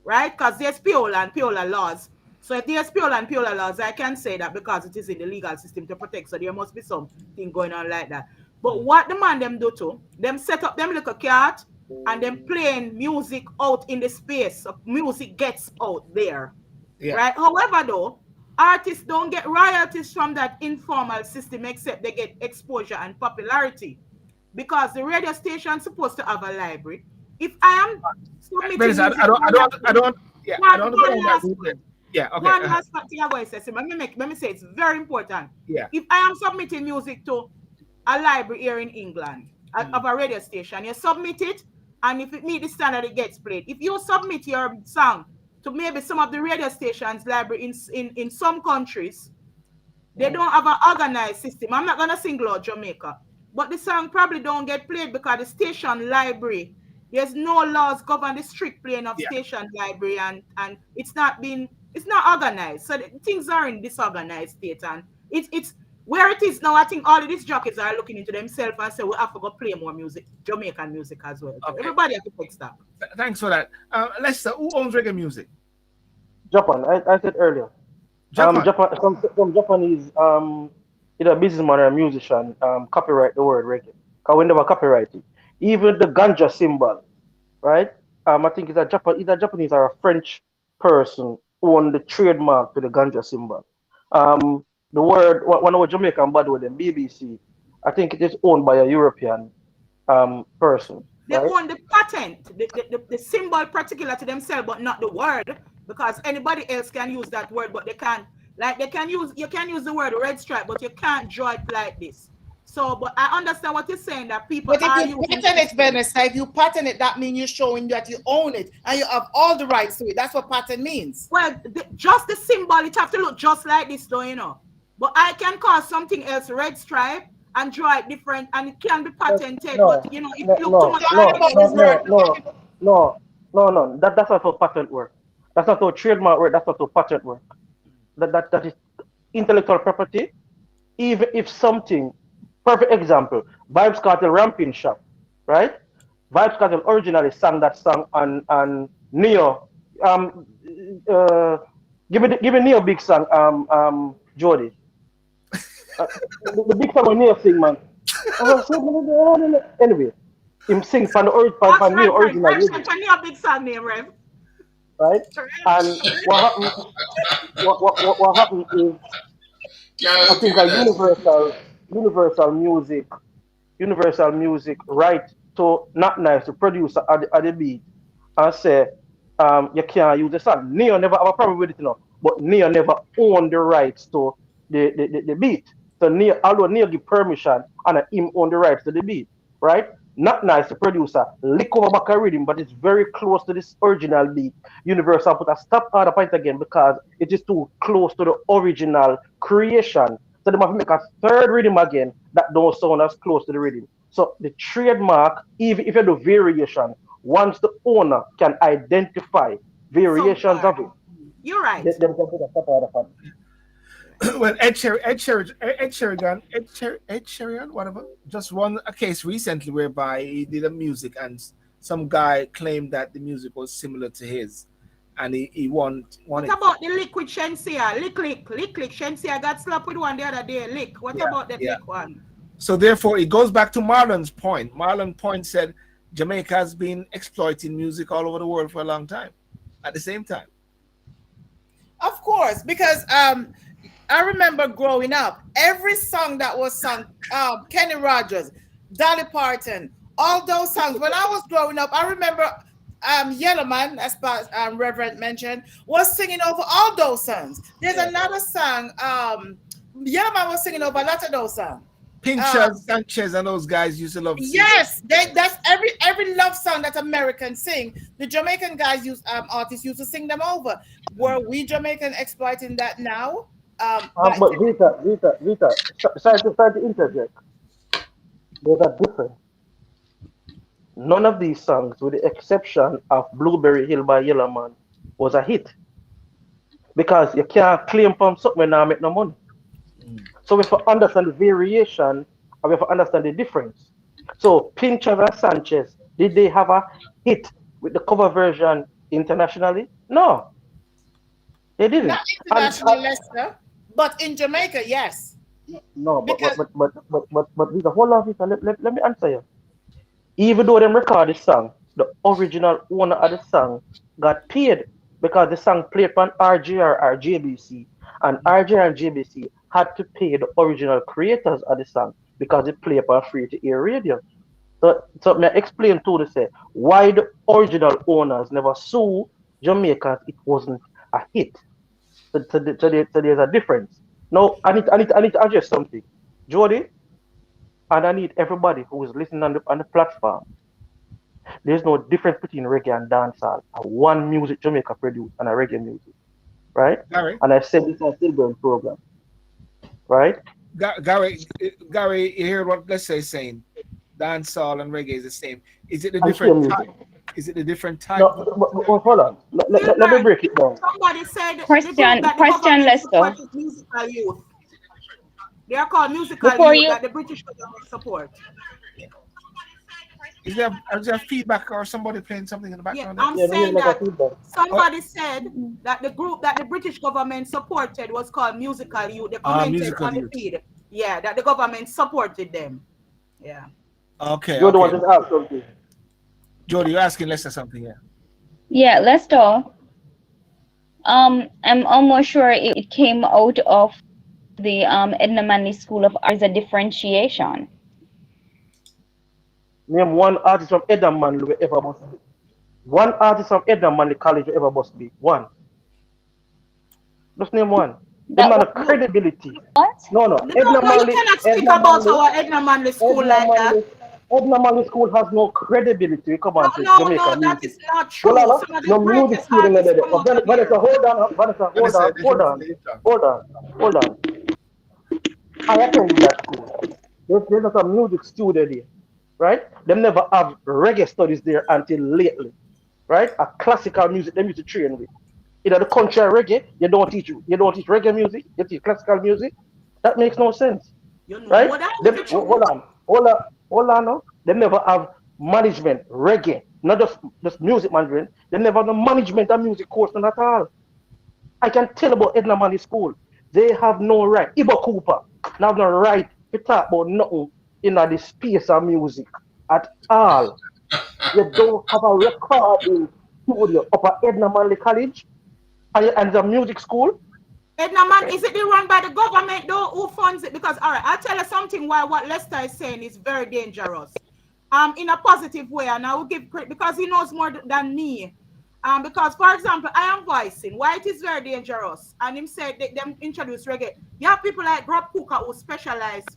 Speaker 5: Right? Because there's Piola and Piola laws. So if there's Piola and Piola laws, I can say that because it is in the legal system to protect. So there must be something going on like that. But what the man them do too, them set up them little cart and them playing music out in the space. So music gets out there. Yeah. Right? However, though, artists don't get royalties from that informal system except they get exposure and popularity. Because the radio station is supposed to have a library. If I am submitting music, I don't yeah, okay. One last thing I'm going to say. Let me say it's very important. Yeah. If I am submitting music to a library here in England of a radio station, you submit it, and if it meets the standard, it gets played. If you submit your song to maybe some of the radio stations library in some countries, they don't have an organized system. I'm not gonna single out Jamaica, but the song probably don't get played because the station library, there's no laws govern the strict playing of station library, and it's not organized. So things are in disorganized state, and it's where it is now. I think all of these jockeys are looking into themselves and say we have to go play more music, Jamaican music as well. So everybody has to take stock.
Speaker 1: Thanks for that. Lester, who owns reggae music?
Speaker 3: Japan. I said earlier.
Speaker 1: Japan.
Speaker 3: Some Japanese either businessman or a musician copyright the word reggae. Because we never copyright it. Even the ganja symbol, right? I think it's either Japanese or a French person own the trademark to the ganja symbol. The word one of our Jamaican bad with them, BBC, I think it is owned by a European person.
Speaker 5: They
Speaker 3: right?
Speaker 5: own the patent, the symbol particular to themselves, but not the word, because anybody else can use that word, but they can't. Like you can use the word red stripe, but you can't draw it like this. So, but I understand what you're saying, that people
Speaker 6: But if you patent it, Vanessa, if you patent it, that means you're showing that you own it and you have all the rights to it. That's what patent means.
Speaker 5: Well, just the symbol, it have to look just like this, though, you know. But I can call something else red stripe and draw it different, and it can be patented. But you know, if you look too much
Speaker 3: no. That's not how patent work. That's not how trademark work. That's not how patent work. That is intellectual property. Even if something, perfect example, Vibes Cartel Ramping Shop, right? Vibes Cartel originally sang that song on Neo. Give me Neo big song, Jody. The big song when Neo sing, man. Anyway, him sing from the Neo original.
Speaker 5: Neo big song name, Rev.
Speaker 3: Right? And what happened is I think a universal music right to not nice to produce at the beat and say you can't use the song. Neo never have a problem with it, you know, but Neo never own the rights to the beat. So Neo, although Neo give permission and him own the rights to the beat, right? Not nice to producer lick over back a rhythm, but it's very close to this original beat. Universal put a stop at the point again because it is too close to the original creation. So they must make a third rhythm again that don't sound as close to the rhythm. So the trademark, even if you do variation, once the owner can identify variations of it,
Speaker 5: you're right.
Speaker 3: Them can put a stop at the point.
Speaker 1: Well, Ed Sheeran, whatever, just won a case recently whereby he did a music and some guy claimed that the music was similar to his, and he won
Speaker 5: what
Speaker 1: it.
Speaker 5: About the lick with Shensia? Lick. Shensia got slapped with one the other day. Lick. What about that lick one?
Speaker 1: So therefore, it goes back to Marlon's point. Marlon point said Jamaica has been exploiting music all over the world for a long time. At the same time,
Speaker 6: of course, because I remember growing up, every song that was sung, Kenny Rogers, Dolly Parton, all those songs. When I was growing up, I remember Yellowman, as Reverend mentioned, was singing over all those songs. There's another song, Yellowman was singing over a lot of those songs.
Speaker 1: Pinchas, Sanchez, and those guys used to love.
Speaker 6: Yes, that's every love song that Americans sing. The Jamaican guys artists used to sing them over. Were we Jamaican exploiting that now?
Speaker 3: But Vita, sorry to interject. There's a difference. None of these songs, with the exception of Blueberry Hill by Yellowman, was a hit. Because you can't claim from something and not make no money. So we have to understand the variation and we have to understand the difference. So Pinchas and Sanchez, did they have a hit with the cover version internationally? No. They didn't.
Speaker 6: Not internationally, Lester. But in Jamaica, yes.
Speaker 3: No, but there's a whole lot of it. Let me answer you. Even though them record the song, the original owner of the song got paid because the song played on RJR or JBC, and RJR and JBC had to pay the original creators of the song because it played on free-to-air radio. So me explain to the say why the original owners never sue Jamaica. It wasn't a hit. So there's a difference. Now I need to address something, Jody, and I need everybody who is listening on the platform. There's no difference between reggae and dancehall. One music Jamaica produce and a reggae music, right?
Speaker 1: Gary,
Speaker 3: And I said this on Stillburn program, right?
Speaker 1: Gary, you hear what let's say saying? Dancehall and reggae is the same. Is it the
Speaker 3: And same
Speaker 1: different
Speaker 3: music.
Speaker 1: type? Is it the different type?
Speaker 3: No, hold on. Let me break it down.
Speaker 5: Somebody said the group
Speaker 4: Question,
Speaker 5: that the
Speaker 4: question,
Speaker 5: government
Speaker 4: Lesto.
Speaker 5: support is musical youth. They are called musical
Speaker 4: Before
Speaker 5: youth
Speaker 4: you,
Speaker 5: that the British government support.
Speaker 1: Is there feedback or somebody playing something in the
Speaker 5: Yeah,
Speaker 1: background?
Speaker 5: I'm
Speaker 3: Yeah, we hear
Speaker 5: saying
Speaker 3: like a
Speaker 5: that
Speaker 3: feedback.
Speaker 1: Oh,
Speaker 5: somebody said that the group that the British government supported was called musical youth. They commented
Speaker 1: musical
Speaker 5: on the
Speaker 1: youth.
Speaker 5: feed. Yeah, that the government supported them. Yeah.
Speaker 1: Okay,
Speaker 3: You're the one
Speaker 1: okay.
Speaker 3: that asked something.
Speaker 1: Jody, you're asking Lester something, yeah.
Speaker 4: yeah, Lesto. I'm almost sure it came out of the Edna Manley School of Art. There's a differentiation.
Speaker 3: Name one artist from Edna Manley we ever must be. One artist from Edna Manley College we ever must be. One. Just name one. Them
Speaker 4: That
Speaker 3: not
Speaker 4: was
Speaker 3: a credibility.
Speaker 4: what?
Speaker 3: No, no.
Speaker 5: No, no, you cannot speak about our Edna Manley school
Speaker 3: Edna
Speaker 5: like that.
Speaker 3: Manley, Edna Manley School has no credibility. Come
Speaker 5: No,
Speaker 3: on to
Speaker 5: no, no,
Speaker 3: Jamaica
Speaker 5: that
Speaker 3: music.
Speaker 5: is not
Speaker 3: Well,
Speaker 5: true.
Speaker 3: no,
Speaker 5: Some of the
Speaker 3: no music
Speaker 5: greatest
Speaker 3: student
Speaker 5: artists
Speaker 3: there.
Speaker 5: come out of
Speaker 3: Vanessa,
Speaker 5: here.
Speaker 3: hold on, Vanessa, hold on, hold on, hold on, hold on. I attended that school. There's not a music studio there, right? Them never have reggae studies there until lately, right? A classical music, them used to train with. In the country of reggae, you don't teach reggae music, you teach classical music. That makes no sense,
Speaker 5: You know
Speaker 3: right?
Speaker 5: more than
Speaker 3: Them,
Speaker 5: the
Speaker 3: hold
Speaker 5: truth.
Speaker 3: on, hold on, hold on now. They never have management, reggae, not just music management. They never have the management and music course none at all. I can tell about Edna Manley School. They have no right. Ibo Cooper, they have no right to talk about nothing in the space of music at all. You don't have a recording studio up at Edna Manley College and the music school.
Speaker 5: Edna Man, is it run by the government though? Who funds it? Because all right, I'll tell you something why what Lester is saying is very dangerous. In a positive way, and I will give credit because he knows more than me. Because for example, I am voicing why it is very dangerous. And him said they them introduce reggae. You have people like Rob Cooker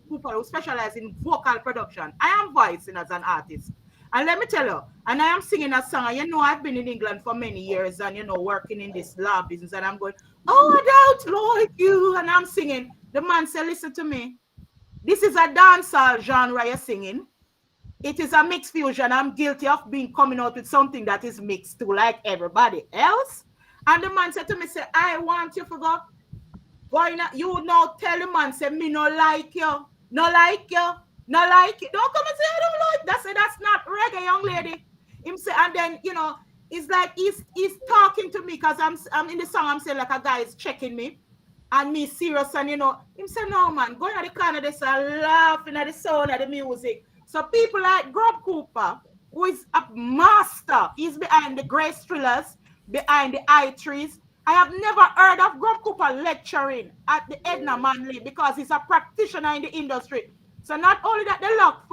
Speaker 5: people who specialize in vocal production. I am voicing as an artist. And let me tell you, and I am singing a song. And you know, I've been in England for many years and, you know, working in this lab business. And I'm going, oh, I don't like you. And I'm singing. The man said, listen to me. This is a dancehall genre you're singing. It is a mixed fusion. I'm guilty of being coming out with something that is mixed too, like everybody else. And the man said to me, say, I want you to go. Going, you know, tell the man, say, me no like you. No like you. No like it. Don't come and say I don't like. That's not reggae, young lady. Him say, and then you know, it's like he's talking to me because I'm in the song. I'm saying like a guy is checking me, and me serious, and you know, him say no man, going at the corner, they start laughing at the sound of the music. So people like Grub Cooper, who is a master, he's behind the Grace Thrillers, behind the I Trees. I have never heard of Grub Cooper lecturing at the Edna Manley because he's a practitioner in the industry. So not only that they lack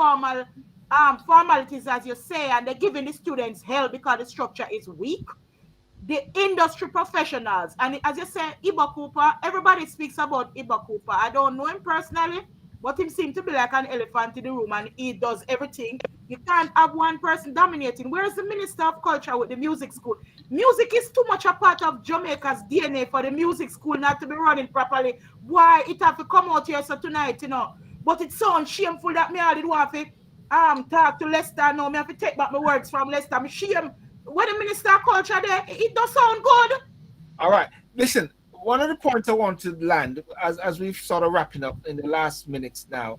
Speaker 5: formalities, as you say, and they're giving the students hell because the structure is weak. The industry professionals, and as you say, Iba Cooper, everybody speaks about Iba Cooper. I don't know him personally, but him seems to be like an elephant in the room and he does everything. You can't have one person dominating. Where's the Minister of Culture with the music school? Music is too much a part of Jamaica's DNA for the music school not to be running properly. Why it have to come out here so tonight, you know? But it sounds shameful that me I did want to talk to Lester now. Me have to take back my words from Lester. Me shame when the Minister of Culture there, it does sound good.
Speaker 1: All right. Listen, one of the points I want to land as we've sort of wrapping up in the last minutes now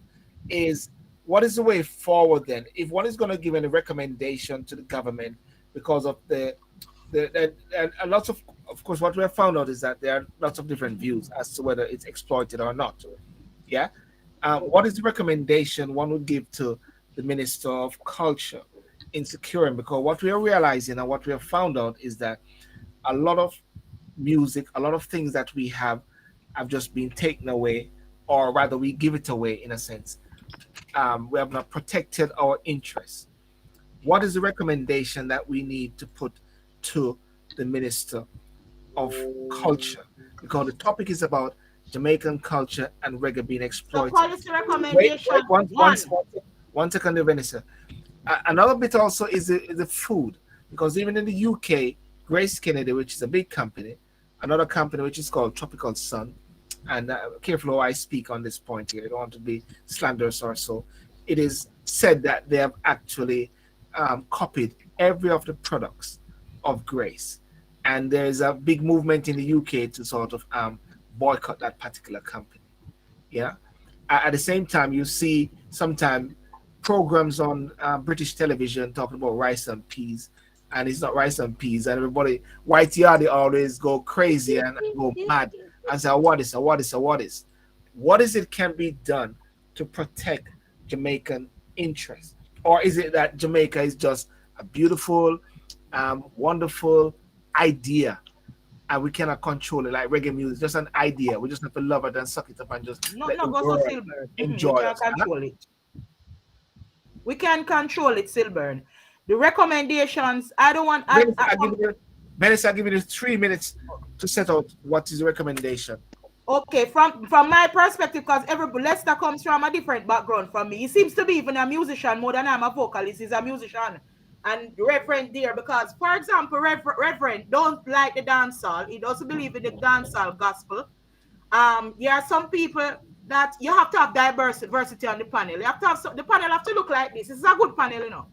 Speaker 1: is what is the way forward then? If one is going to give any recommendation to the government because of the and lots of course what we have found out is that there are lots of different views as to whether it's exploited or not. Yeah. What is the recommendation one would give to the Minister of Culture in securing? Because what we are realizing and what we have found out is that a lot of music, a lot of things that we have just been taken away, or rather we give it away in a sense. We have not protected our interests. What is the recommendation that we need to put to the Minister of Culture? Because the topic is about Jamaican culture and reggae being
Speaker 5: So
Speaker 1: exploited.
Speaker 5: policy recommendation
Speaker 1: One second, Vanessa. Another bit also is the food, because even in the UK, Grace Kennedy, which is a big company, another company which is called Tropical Sun, and careful how I speak on this point here. I don't want to be slanderous or so. It is said that they have actually copied every of the products of Grace, and there's a big movement in the UK to sort of boycott that particular company. Yeah. At the same time, you see sometimes programs on British television talking about rice and peas, and it's not rice and peas, and everybody white yardie always go crazy and go mad and say, "What is? What is? What is? What is it can be done to protect Jamaican interests, or is it that Jamaica is just a beautiful, wonderful idea?" And we cannot control it like reggae music, just an idea. We just have to love it and suck it up and just let the world enjoy
Speaker 7: We
Speaker 1: us.
Speaker 7: can control it. We can control it, Silburn. The recommendations, I don't want.
Speaker 1: Venice, I'll give you the 3 minutes to set out what is the recommendation.
Speaker 7: Okay, from my perspective, because every Lester comes from a different background from me. He seems to be even a musician more than I'm a vocalist. He's a musician. And Reverend there, because, for example, Reverend don't like the dancehall. He doesn't believe in the dancehall gospel. There are some people that you have to have diversity on the panel. You have to have the panel have to look like this. This is a good panel, you know,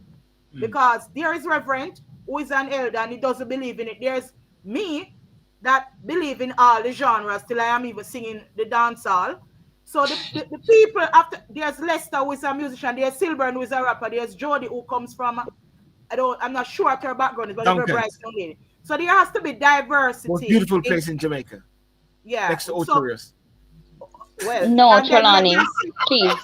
Speaker 7: because there is Reverend who is an elder and he doesn't believe in it. There's me that believe in all the genres till I am even singing the dancehall. So the people after, there's Lester who is a musician, there's Silburn who is a rapper, there's Jody who comes from I'm not sure what her background is, but it's very bright young lady. So there has to be diversity.
Speaker 1: Most beautiful place in Jamaica.
Speaker 7: Yeah.
Speaker 1: Next to Otorius.
Speaker 4: Well, no, Trelawney, please.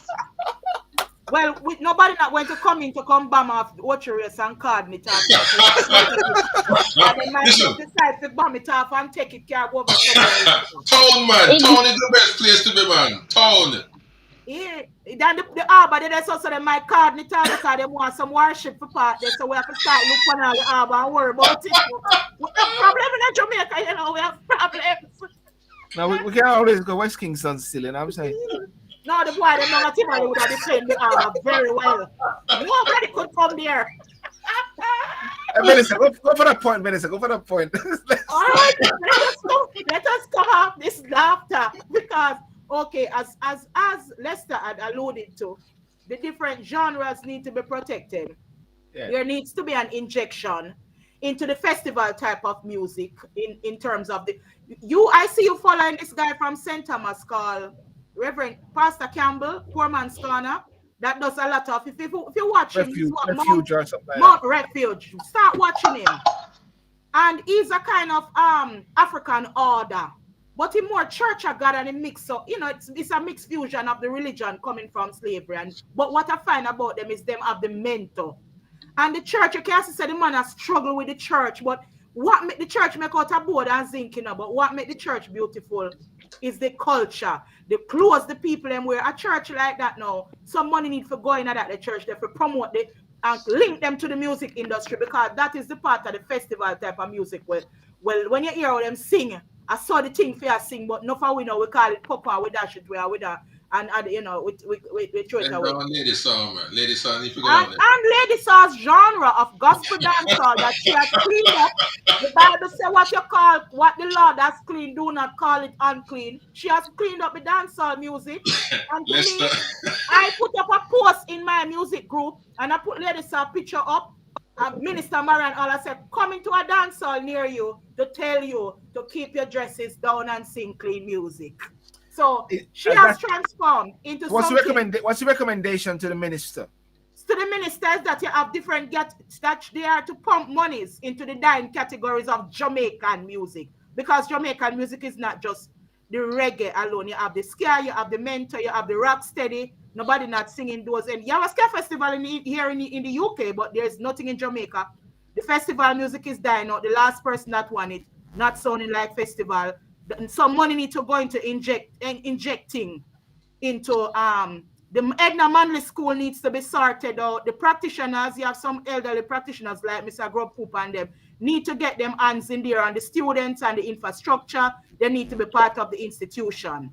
Speaker 7: Well, nobody not going to come in to come bomb off Otorius and card me off. And they might decide to bomb it off and take it care over somewhere.
Speaker 2: Town, man. Town is the best place to be, man. Town.
Speaker 7: Yeah, then the harbor, there's also they might card me town because they want some worship for part there, so we have to start looking at the harbor and worry about it. We have problems in Jamaica, you know, we have problems.
Speaker 1: Now we can't always go West Kingston still, you know what I'm saying?
Speaker 7: No, the boy, they know that he would have been playing the harbor very well. Nobody could come there.
Speaker 1: Melissa, go for that point, Melissa. Go for that point.
Speaker 7: All right, let us come off this laughter because, okay, as Lester had alluded to, the different genres need to be protected. Yeah. There needs to be an injection into the festival type of music in terms of I see you following this guy from St. Thomas called Reverend Pastor Campbell, Poor Man's Corner, that does a lot of, if you watch him,
Speaker 1: Refuge or something like
Speaker 7: Mount Refuge, start watching him. And he's a kind of African order, but he more Church of God and a mix. So, you know, it's a mixed fusion of the religion coming from slavery. But what I find about them is them have the mentor. And the church, you can't say the man has struggled with the church, but what make the church make out a board and zinc, you know, but what make the church beautiful is the culture, the clothes the people them wear. A church like that now, some money need for going at the church there for promote the and link them to the music industry, because that is the part of the festival type of music. Well, when you hear them sing, I saw the thing for you sing, but not for we know we call it pop and we dash it where with that. And you know, we throw it away.
Speaker 2: Lady song, man. Lady song, if you go
Speaker 7: and Lady Song's genre of gospel dancehall that she has cleaned up. The Bible says what the Lord has cleaned, do not call it unclean. She has cleaned up the dancehall music. And to me, I put up a post in my music group and I put Lady Song picture up. Minister Marian all I said, coming to a dancehall near you to tell you to keep your dresses down and sing clean music. So she has transformed into
Speaker 1: what's the recommendation to the minister?
Speaker 7: To the ministers that you have different that they are to pump monies into the dying categories of Jamaican music, because Jamaican music is not just the reggae alone. You have the ska, you have the mentor, you have the rock steady. Nobody not singing those. And you have a ska festival here in the UK, but there's nothing in Jamaica. The festival music is dying out. The last person that won it, not sounding like festival. Some money need to go into injecting into the Edna Manley School needs to be sorted out. The practitioners, you have some elderly practitioners like Mr. Grub Poop and them, need to get them hands in there, and the students and the infrastructure, they need to be part of the institution.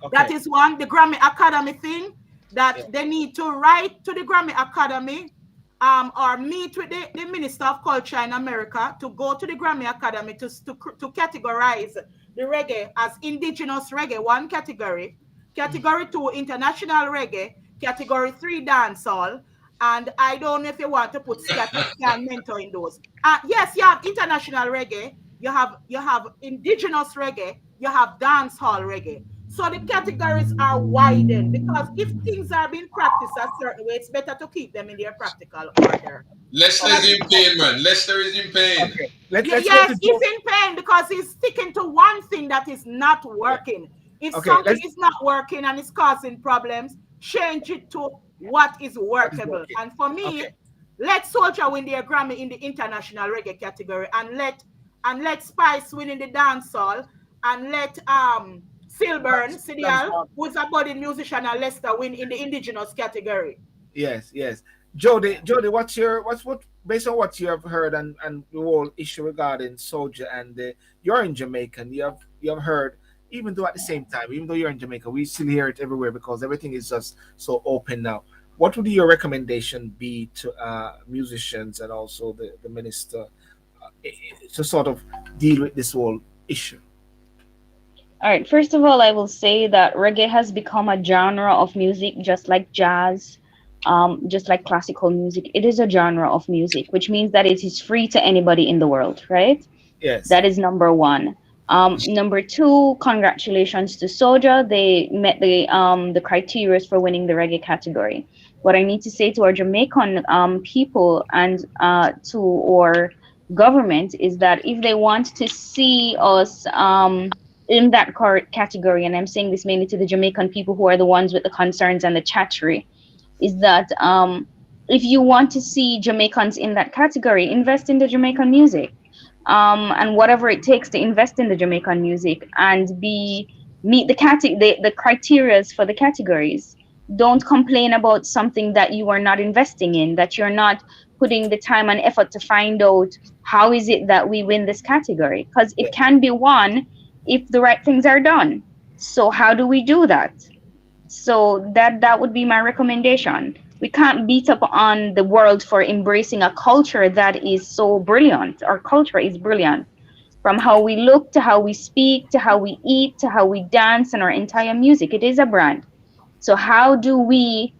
Speaker 7: Okay. That is one. The Grammy Academy thing, that they need to write to the Grammy Academy or meet with the Minister of Culture in America to go to the Grammy Academy to categorize the reggae as indigenous reggae, one category, category 2 international reggae, category 3 dancehall, and I don't know if you want to put scan mentor in those. Yes, you have international reggae, you have indigenous reggae, you have dancehall reggae. So the categories are widened because if things are being practiced a certain way, it's better to keep them in their practical order.
Speaker 2: Lester is in pain, man. Lester is in pain.
Speaker 1: Okay. Let's go
Speaker 7: Yes,
Speaker 1: to
Speaker 7: he's in pain because he's sticking to one thing that is not working. If
Speaker 1: Okay,
Speaker 7: something is not working and it's causing problems, change it to what is workable.
Speaker 1: working.
Speaker 7: And for me,
Speaker 1: Okay.
Speaker 7: let Soulja win their Grammy in the international reggae category, and let Spice win in the dancehall, and let Silburn, Sidial, who's a budding musician, and Lester win in the indigenous category.
Speaker 1: Yes, yes. Jody, what's based on what you have heard and the whole issue regarding Soulja and you're in Jamaica and you have heard, even though at the same time, even though you're in Jamaica, we still hear it everywhere because everything is just so open now. What would your recommendation be to musicians and also the minister to sort of deal with this whole issue?
Speaker 4: All right. First of all, I will say that reggae has become a genre of music, just like jazz, just like classical music. It is a genre of music, which means that it is free to anybody in the world, right?
Speaker 1: Yes.
Speaker 4: That is number one. Number two, congratulations to Soulja. They met the criteria for winning the reggae category. What I need to say to our Jamaican people and to our government is that if they want to see us in that category, and I'm saying this mainly to the Jamaican people who are the ones with the concerns and the chattery, is that if you want to see Jamaicans in that category, invest in the Jamaican music. And whatever it takes to invest in the Jamaican music and meet the criteria for the categories. Don't complain about something that you are not investing in, that you're not putting the time and effort to find out how is it that we win this category, because it can be won if the right things are done. So how do we do that? So that would be my recommendation. We can't beat up on the world for embracing a culture that is so brilliant. Our culture is brilliant. From how we look, to how we speak, to how we eat, to how we dance, and our entire music. It is a brand. So how do we,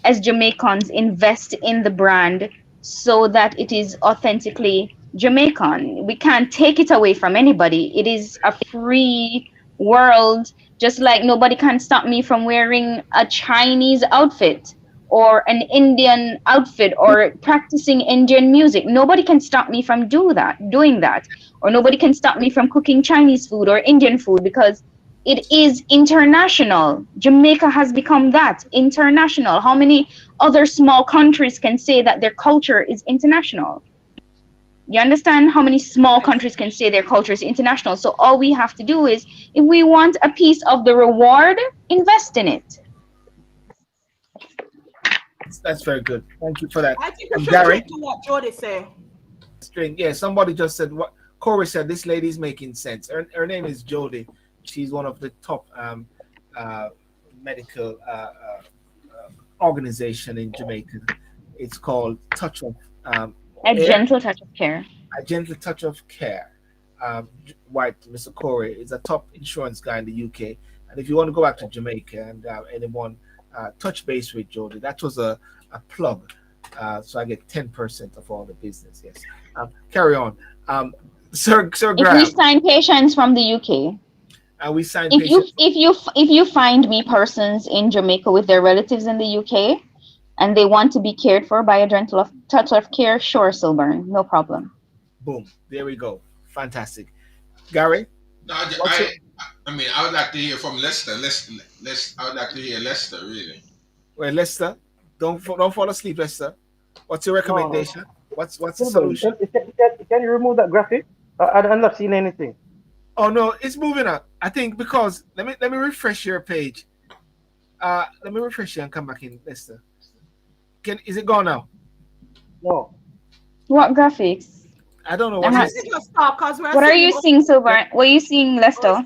Speaker 4: as Jamaicans, invest in the brand so that it is authentically Jamaican? We can't take it away from anybody. It is a free world, just like nobody can stop me from wearing a Chinese outfit or an Indian outfit or practicing Indian music. Nobody can stop me from doing that. Or nobody can stop me from cooking Chinese food or Indian food, because it is international. Jamaica has become that, international. How many other small countries can say that their culture is international? You understand how many small countries can say their culture is international? So all we have to do is, if we want a piece of the reward, invest in it.
Speaker 1: That's very good. Thank you for that.
Speaker 7: I think we should
Speaker 1: Gary?
Speaker 7: do what Jody said.
Speaker 1: Yeah, somebody just said what Corey said. This lady's making sense. Her name is Jody. She's one of the top medical organization in Jamaica. It's called Touch of
Speaker 4: Gentle Touch of Care.
Speaker 1: A Gentle Touch of Care. White Mr. Corey is a top insurance guy in the UK. And if you want to go back to Jamaica and anyone touch base with Jody, that was a plug. So I get 10% of all the business. Yes. Carry on. Sir Graham.
Speaker 4: If we sign patients from the UK.
Speaker 1: And we sign
Speaker 4: if you find me persons in Jamaica with their relatives in the UK and they want to be cared for by a gentle touch of care, sure, Silburn, no problem.
Speaker 1: Boom. There we go. Fantastic. Gary?
Speaker 2: No, I mean, I would like to hear from Lester. I would like to hear Lester, really.
Speaker 1: Well, Lester, don't fall asleep, Lester. What's your recommendation? What's the solution?
Speaker 3: Can you remove that graphic? I'm not seeing anything.
Speaker 1: Oh no, it's moving up. I think because let me refresh your page. Let me refresh you and come back in, Lester. Is it gone now?
Speaker 3: No.
Speaker 4: What graphics?
Speaker 1: I don't know
Speaker 4: what
Speaker 7: are
Speaker 4: you seeing, Silver? What are you seeing, Lester?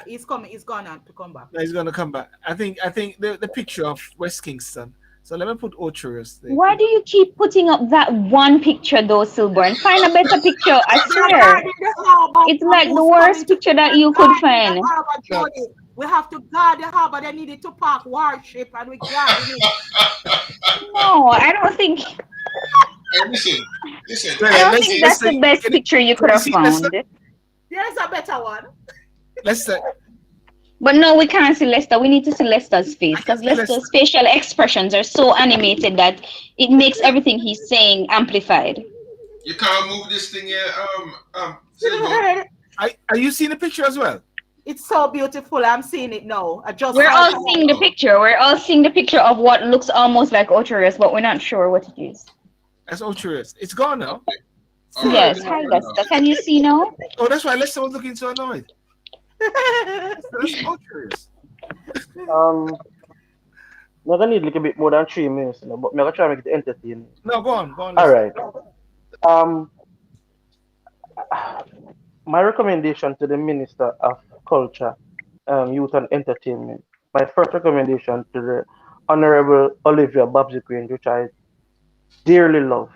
Speaker 7: He's coming. He's gone to come back.
Speaker 1: He's gonna come back. I think the picture of West Kingston So let me put Ultras there.
Speaker 4: Why do you keep putting up that one picture though, Silburn? Find a better picture. I
Speaker 7: We are
Speaker 4: swear.
Speaker 7: guarding the harbor
Speaker 4: It's
Speaker 7: from
Speaker 4: like the
Speaker 7: who's coming
Speaker 4: worst
Speaker 7: to
Speaker 4: picture that you could
Speaker 7: guarding
Speaker 4: find.
Speaker 7: the harbor,
Speaker 1: No.
Speaker 7: Jody. We have to guard the harbor. They needed to park warship and we guarding it.
Speaker 4: No, I don't think
Speaker 2: Hey, listen.
Speaker 1: Well,
Speaker 4: I don't
Speaker 1: let's
Speaker 4: think
Speaker 1: let's
Speaker 4: that's the
Speaker 1: say,
Speaker 4: best
Speaker 1: can
Speaker 4: picture you could
Speaker 1: you
Speaker 4: have
Speaker 1: see Lester?
Speaker 4: found.
Speaker 7: There's a better one.
Speaker 1: Lester,
Speaker 4: But no, we can't see Lester. We need to see Lester's face
Speaker 1: I can
Speaker 4: because
Speaker 1: see Lester.
Speaker 4: Lester's facial expressions are so animated that it makes everything he's saying amplified.
Speaker 2: You can't move this thing here. Silver.
Speaker 1: Are you seeing the picture as well?
Speaker 7: It's so beautiful. I'm seeing it now. I just
Speaker 4: We're
Speaker 7: saw
Speaker 4: all
Speaker 7: it.
Speaker 4: seeing the picture. We're all seeing the picture of what looks almost like Oturus, but we're not sure what it is.
Speaker 1: That's Ultras. It's gone now.
Speaker 2: All right,
Speaker 4: Yes,
Speaker 2: it's
Speaker 4: hi
Speaker 2: good
Speaker 4: Lester.
Speaker 2: enough.
Speaker 4: Can you see now?
Speaker 1: Oh, that's why Lester was looking so annoyed. That's Ultras.
Speaker 3: I'm gonna need a little bit more than 3 minutes, but I'm gonna try to make it entertaining.
Speaker 1: No, go on.
Speaker 3: All
Speaker 1: Lester.
Speaker 3: right. My recommendation to the Minister of Culture, Youth and Entertainment. My first recommendation to the Honorable Olivia Babs-Grange, which I dearly love.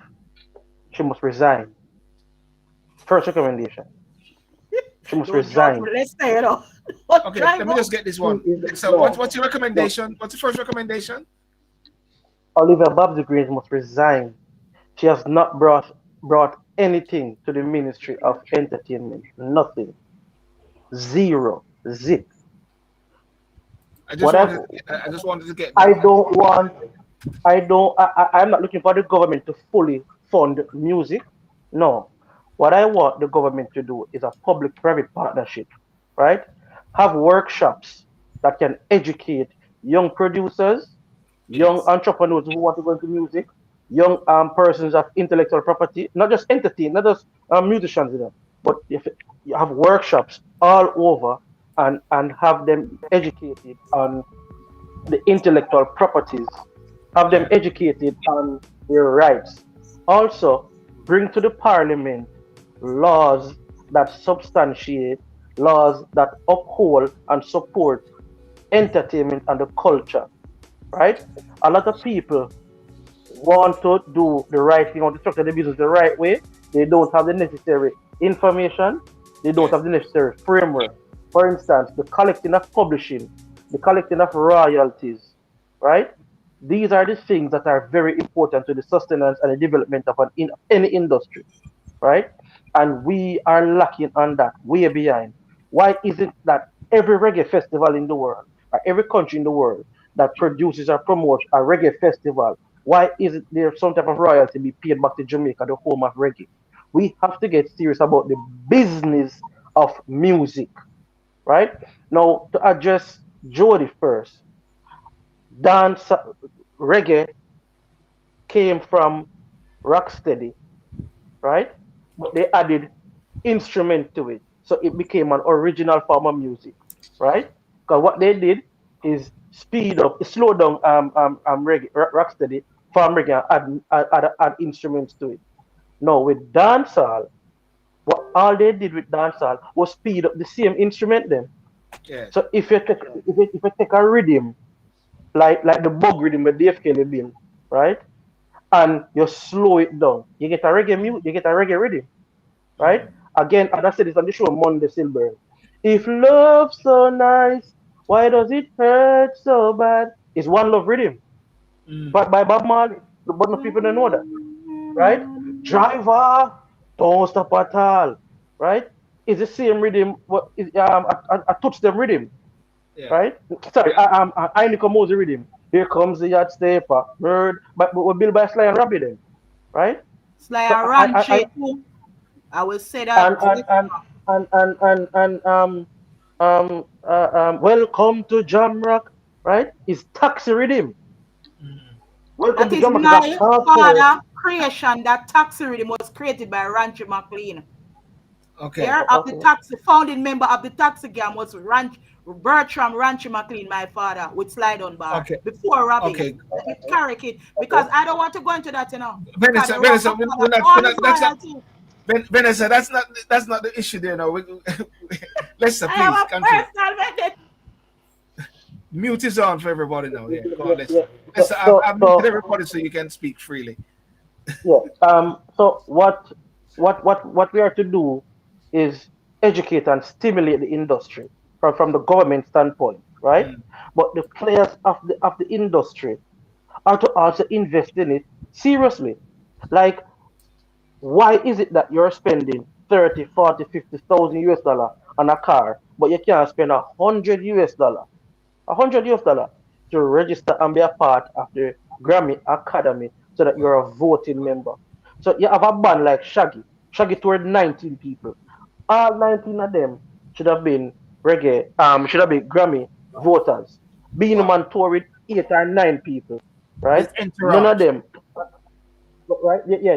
Speaker 3: She must resign. First recommendation. She must resign.
Speaker 7: Let's say it all.
Speaker 1: Okay, let me just get this one. So,
Speaker 3: No.
Speaker 1: what's your recommendation? What's the first recommendation?
Speaker 3: Olivia Babs-Grange must resign. She has not brought anything to the Ministry of Entertainment. Nothing. Zero. Zip.
Speaker 1: I just wanted to get.
Speaker 3: I'm not looking for the government to fully fund music. No. What I want the government to do is a public-private partnership, right? Have workshops that can educate young producers, young entrepreneurs who want to go into music, young persons of intellectual property, not just entertain, not just musicians, but if you have workshops all over and have them educated on the intellectual properties, have them educated on their rights. Also, bring to the parliament laws that substantiate, laws that uphold and support entertainment and the culture, right? A lot of people want to do the right thing, want to structure the business the right way. They don't have the necessary information. They don't have the necessary framework. For instance, the collecting of publishing, the collecting of royalties, right? These are the things that are very important to the sustenance and the development of any industry, right? And we are lacking on that, way behind. Why is it that every reggae festival in the world, or every country in the world that produces or promotes a reggae festival, why is it there some type of royalty be paid back to Jamaica, the home of reggae? We have to get serious about the business of music, right? Now, to address Jody first, dance reggae came from rocksteady, right? But they added instrument to it, so it became an original form of music, right? Because what they did is slow down reggae, rocksteady, farm reggae, and add instruments to it. Now with dancehall, what all they did with dancehall was speed up the same instrument then.
Speaker 1: Yeah.
Speaker 3: So if you take a rhythm like the bug rhythm with Dave Kelly built, right? And you slow it down, you get a reggae rhythm, right? Again, as I said this on the show Monday Silver. If love's so nice, why does it hurt so bad? It's one love rhythm. But by Bob Marley. But no people don't know that. Right? Driver, don't stop at all. Right? It's the same rhythm, what is I touch them rhythm.
Speaker 1: Yeah.
Speaker 3: Right? Sorry, I need to Mosey rhythm. Here comes the yacht stepper, bird, but we're built by Sly and Robbie then. Right?
Speaker 7: Sly
Speaker 3: So
Speaker 7: and Ranchi too. I will say that.
Speaker 3: Welcome to Jamrock, right? It's taxi rhythm. Welcome
Speaker 7: That
Speaker 3: to
Speaker 7: is
Speaker 3: Jamrock.
Speaker 7: my father creation. That taxi rhythm was created by Ranchi McLean.
Speaker 1: Okay.
Speaker 7: Here of the taxi, founding member of the taxi gang was Bertram Ranchi McLean, my father, with slide on bar.
Speaker 1: Okay.
Speaker 7: Before Robbie.
Speaker 1: Okay.
Speaker 7: Carrick it. Because I don't want to go into that, you know.
Speaker 1: Vanessa, Vanessa, that's not the issue there now. Lester, please continue. Mute is on for everybody now. Yeah, go on,
Speaker 3: Yeah.
Speaker 1: Lester. Lester, I've muted everybody so you can speak freely.
Speaker 3: Yeah. So what we are to do is educate and stimulate the industry from the government standpoint, right?
Speaker 1: Mm.
Speaker 3: But the players of the industry are to also invest in it seriously. Like, why is it that you're spending 30, 40, 50,000 US dollar on a car, but you can't spend 100 US dollar, 100 US dollar to register and be a part of the Grammy Academy so that you're a voting member? So you have a band like Shaggy. Shaggy toured 19 people. All 19 of them should have been reggae, should have been Grammy voters. Being a
Speaker 1: Wow.
Speaker 3: man tour with 8 or 9 people, right?
Speaker 1: This
Speaker 3: None of
Speaker 1: entourage.
Speaker 3: them, right? Yeah,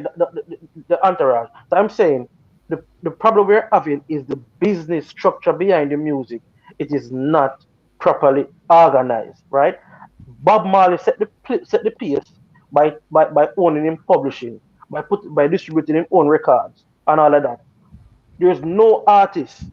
Speaker 3: the entourage. So I'm saying the problem we're having is the business structure behind the music. It is not properly organized, right? Bob Marley set the pace by owning him publishing, by distributing his own records and all of that. There's no artist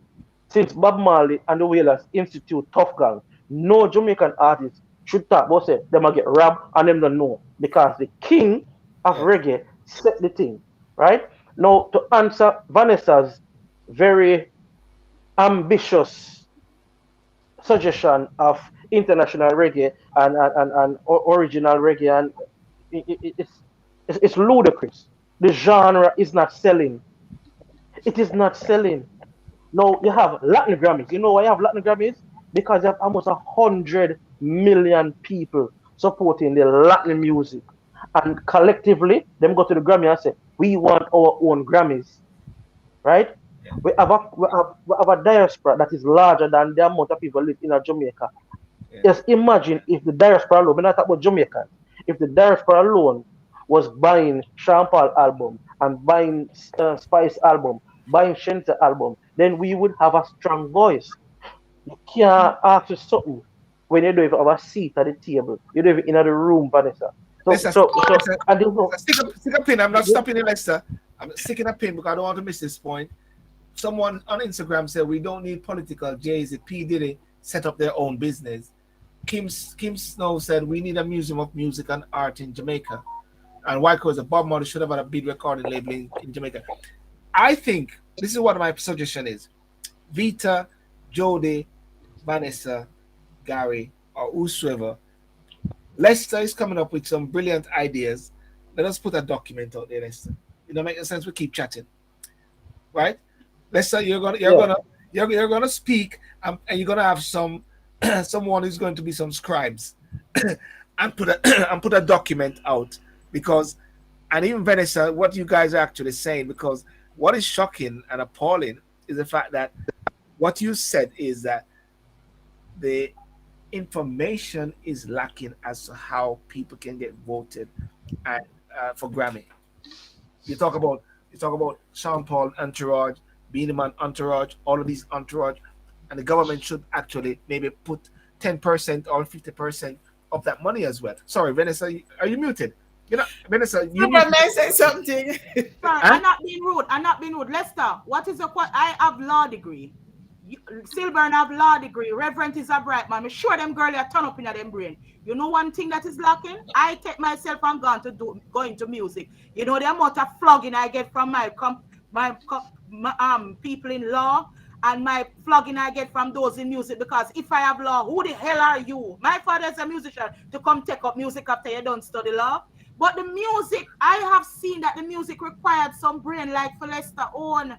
Speaker 3: since Bob Marley and the Wailers Institute Tough Gang, no Jamaican artist should talk about say them a get robbed and them don't know because the king of
Speaker 1: Yes.
Speaker 3: reggae set the thing, right? Now to answer Vanessa's very ambitious suggestion of international reggae and original reggae, and it's ludicrous. The genre is not selling. It is not selling. Now you have Latin Grammys. You know why you have Latin Grammys? Because you have almost 100 million people supporting the Latin music. And collectively, them go to the Grammy and say, we want our own Grammys. Right?
Speaker 1: Yeah.
Speaker 3: We have a diaspora that is larger than the amount of people live in Jamaica.
Speaker 1: Yeah.
Speaker 3: Just imagine if the diaspora alone, we're not talking about Jamaicans, if the diaspora alone was buying Sean Paul album and buying Spice album, buying Shenta album, then we would have a strong voice. You can't ask for something when you don't even have a seat at the table. You don't even in the room, Vanessa.
Speaker 1: Lester,
Speaker 3: I don't know.
Speaker 1: stick a pin. I'm not stopping you, Lester. I'm sticking a pin because I don't want to miss this point. Someone on Instagram said we don't need political Jay-Z, P. Diddy set up their own business. Kim Snow said we need a museum of music and art in Jamaica. And White Coast, Bob Marley should have had a big recording label in Jamaica. I think this is what my suggestion is. Vita, Jody, Vanessa, Gary, or whosoever, Lester is coming up with some brilliant ideas. Let us put a document out there, Lester. You know, make sense. We keep chatting, right? Lester, you're gonna speak, and you're gonna have someone who's going to be some scribes, and put a document out because, and even Vanessa, what you guys are actually saying, because what is shocking and appalling is the fact that what you said is that the information is lacking as to how people can get voted for Grammy. You talk about Sean Paul entourage, Beanie Man entourage, all of these entourage, and the government should actually maybe put 10% or 50% of that money as well. Sorry, Vanessa, are you muted? You know, Vanessa, you
Speaker 5: Someone may say something.
Speaker 7: Sorry, I'm not being rude. Lester, what is your question? I have law degree. Silburn have law degree. Reverend is a bright man. I'm sure them girl are turn up in them brain. You know one thing that is lacking? I take myself and go into music. You know the amount of flogging I get from my people in law and my flogging I get from those in music, because if I have law, who the hell are you? My father is a musician to come take up music after you don't study law. But the music, I have seen that the music required some brain, like for Lester own,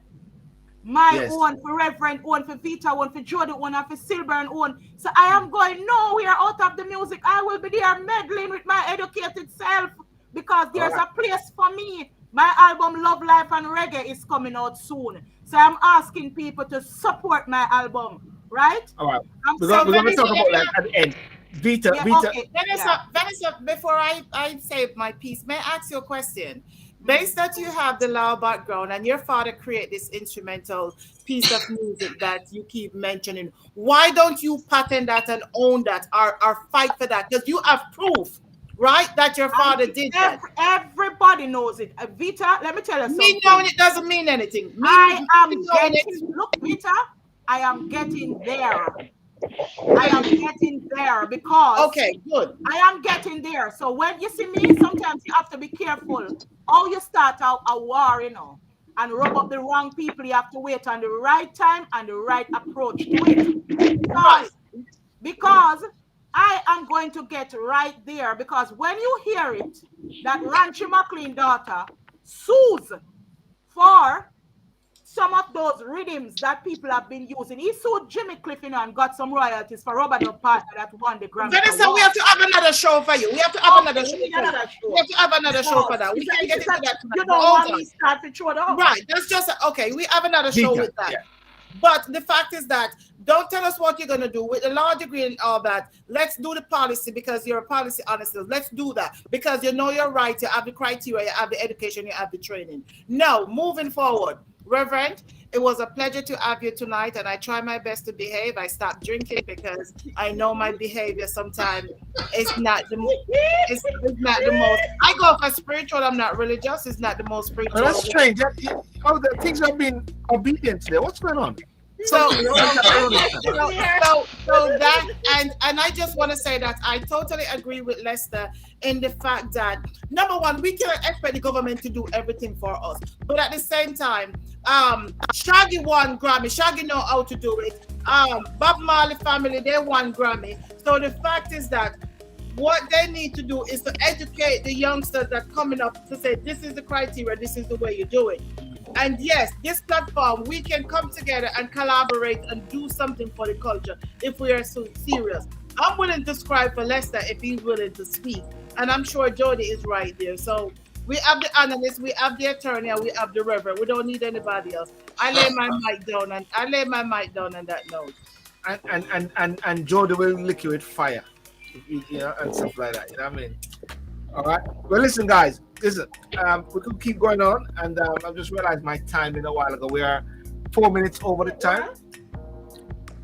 Speaker 7: my own, for Reverend own, for Veta own, for Jody own, and for Silburn own. So I am going nowhere out of the music. I will be there meddling with my educated self because there's a place for me. My album Love, Life and Reggae is coming out soon. So I'm asking people to support my album, right?
Speaker 1: All right. We're going to talk about that at the end. Veta.
Speaker 5: Okay. Vanessa, before I say my piece, may I ask you a question? Based that you have the law background and your father create this instrumental piece of music that you keep mentioning, why don't you patent that and own that or fight for that? Because you have proof, right, that your father did that.
Speaker 7: Everybody knows it. Veta, let me tell you something.
Speaker 5: Me knowing it doesn't mean anything.
Speaker 7: Look, Veta, I am getting there. I am getting there because
Speaker 5: Okay, good.
Speaker 7: I am getting there. So when you see me, sometimes you have to be careful how you start out a war, you know, and rub up the wrong people. You have to wait on the right time and the right approach to it. Because I am going to get right there. Because when you hear it, that Ranchi McLean daughter sues for some of those rhythms that people have been using. He sued Jimmy Cliff, you know, and got some royalties for Robert Dub partner that won the Grammy
Speaker 5: Vanessa,
Speaker 7: Award.
Speaker 5: we have to have another show for you. We have to have another show. We have to have another show for that. We can get into that tonight.
Speaker 7: You don't want me to start to show that.
Speaker 5: Right. That's just okay. We have another show with that. Yeah. But the fact is that don't tell us what you're going to do with a law degree and all that. Let's do the policy because you're a policy honest. Let's do that because you know you're right. You have the criteria, you have the education, you have the training. No, moving forward. Reverend, it was a pleasure to have you tonight, and I try my best to behave. I stopped drinking because I know my behavior sometimes is not the it's not the most. I go for spiritual. I'm not religious. It's not the most spiritual.
Speaker 1: Oh, that's strange. Oh, the things have been obedient today. What's going on?
Speaker 5: So that and I just want to say that I totally agree with Lester in the fact that number one, we cannot expect the government to do everything for us, but at the same time, Shaggy won Grammy. Shaggy know how to do it. Bob Marley family, they won Grammy. So the fact is that what they need to do is to educate the youngsters that coming up to say this is the criteria, this is the way you do it. And yes, this platform, we can come together and collaborate and do something for the culture if we are so serious. I'm willing to scribe for Lester if he's willing to speak. And I'm sure Jody is right there. So we have the analyst, we have the attorney, and we have the reverend. We don't need anybody else. I lay my mic down on that note.
Speaker 1: And Jody will lick you with fire. You know, and stuff like that. You know what I mean? All right. Well, listen, guys. Listen, we could keep going on, and I just realized my time in a while ago. We are 4 minutes over the time.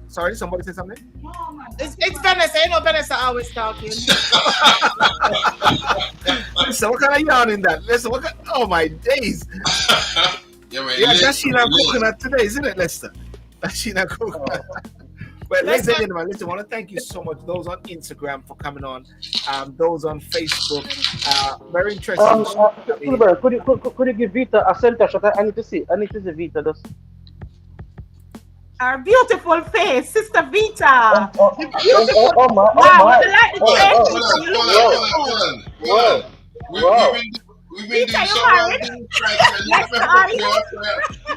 Speaker 1: Sorry, somebody said something?
Speaker 5: It's Vanessa. You know Vanessa always talking.
Speaker 1: Listen, what kind of yarn in that? Listen, oh my days. That's Sheena coconut today, isn't it, Lester? That's Sheena coconut. Well, ladies and gentlemen, listen, I want to thank you so much. Those on Instagram for coming on. Those on Facebook. Very interesting.
Speaker 3: Could you give Vita a center shot? I need to see Vita. Just.
Speaker 7: Our beautiful face, Sister Vita.
Speaker 3: Oh my.
Speaker 2: We've been doing so
Speaker 5: well.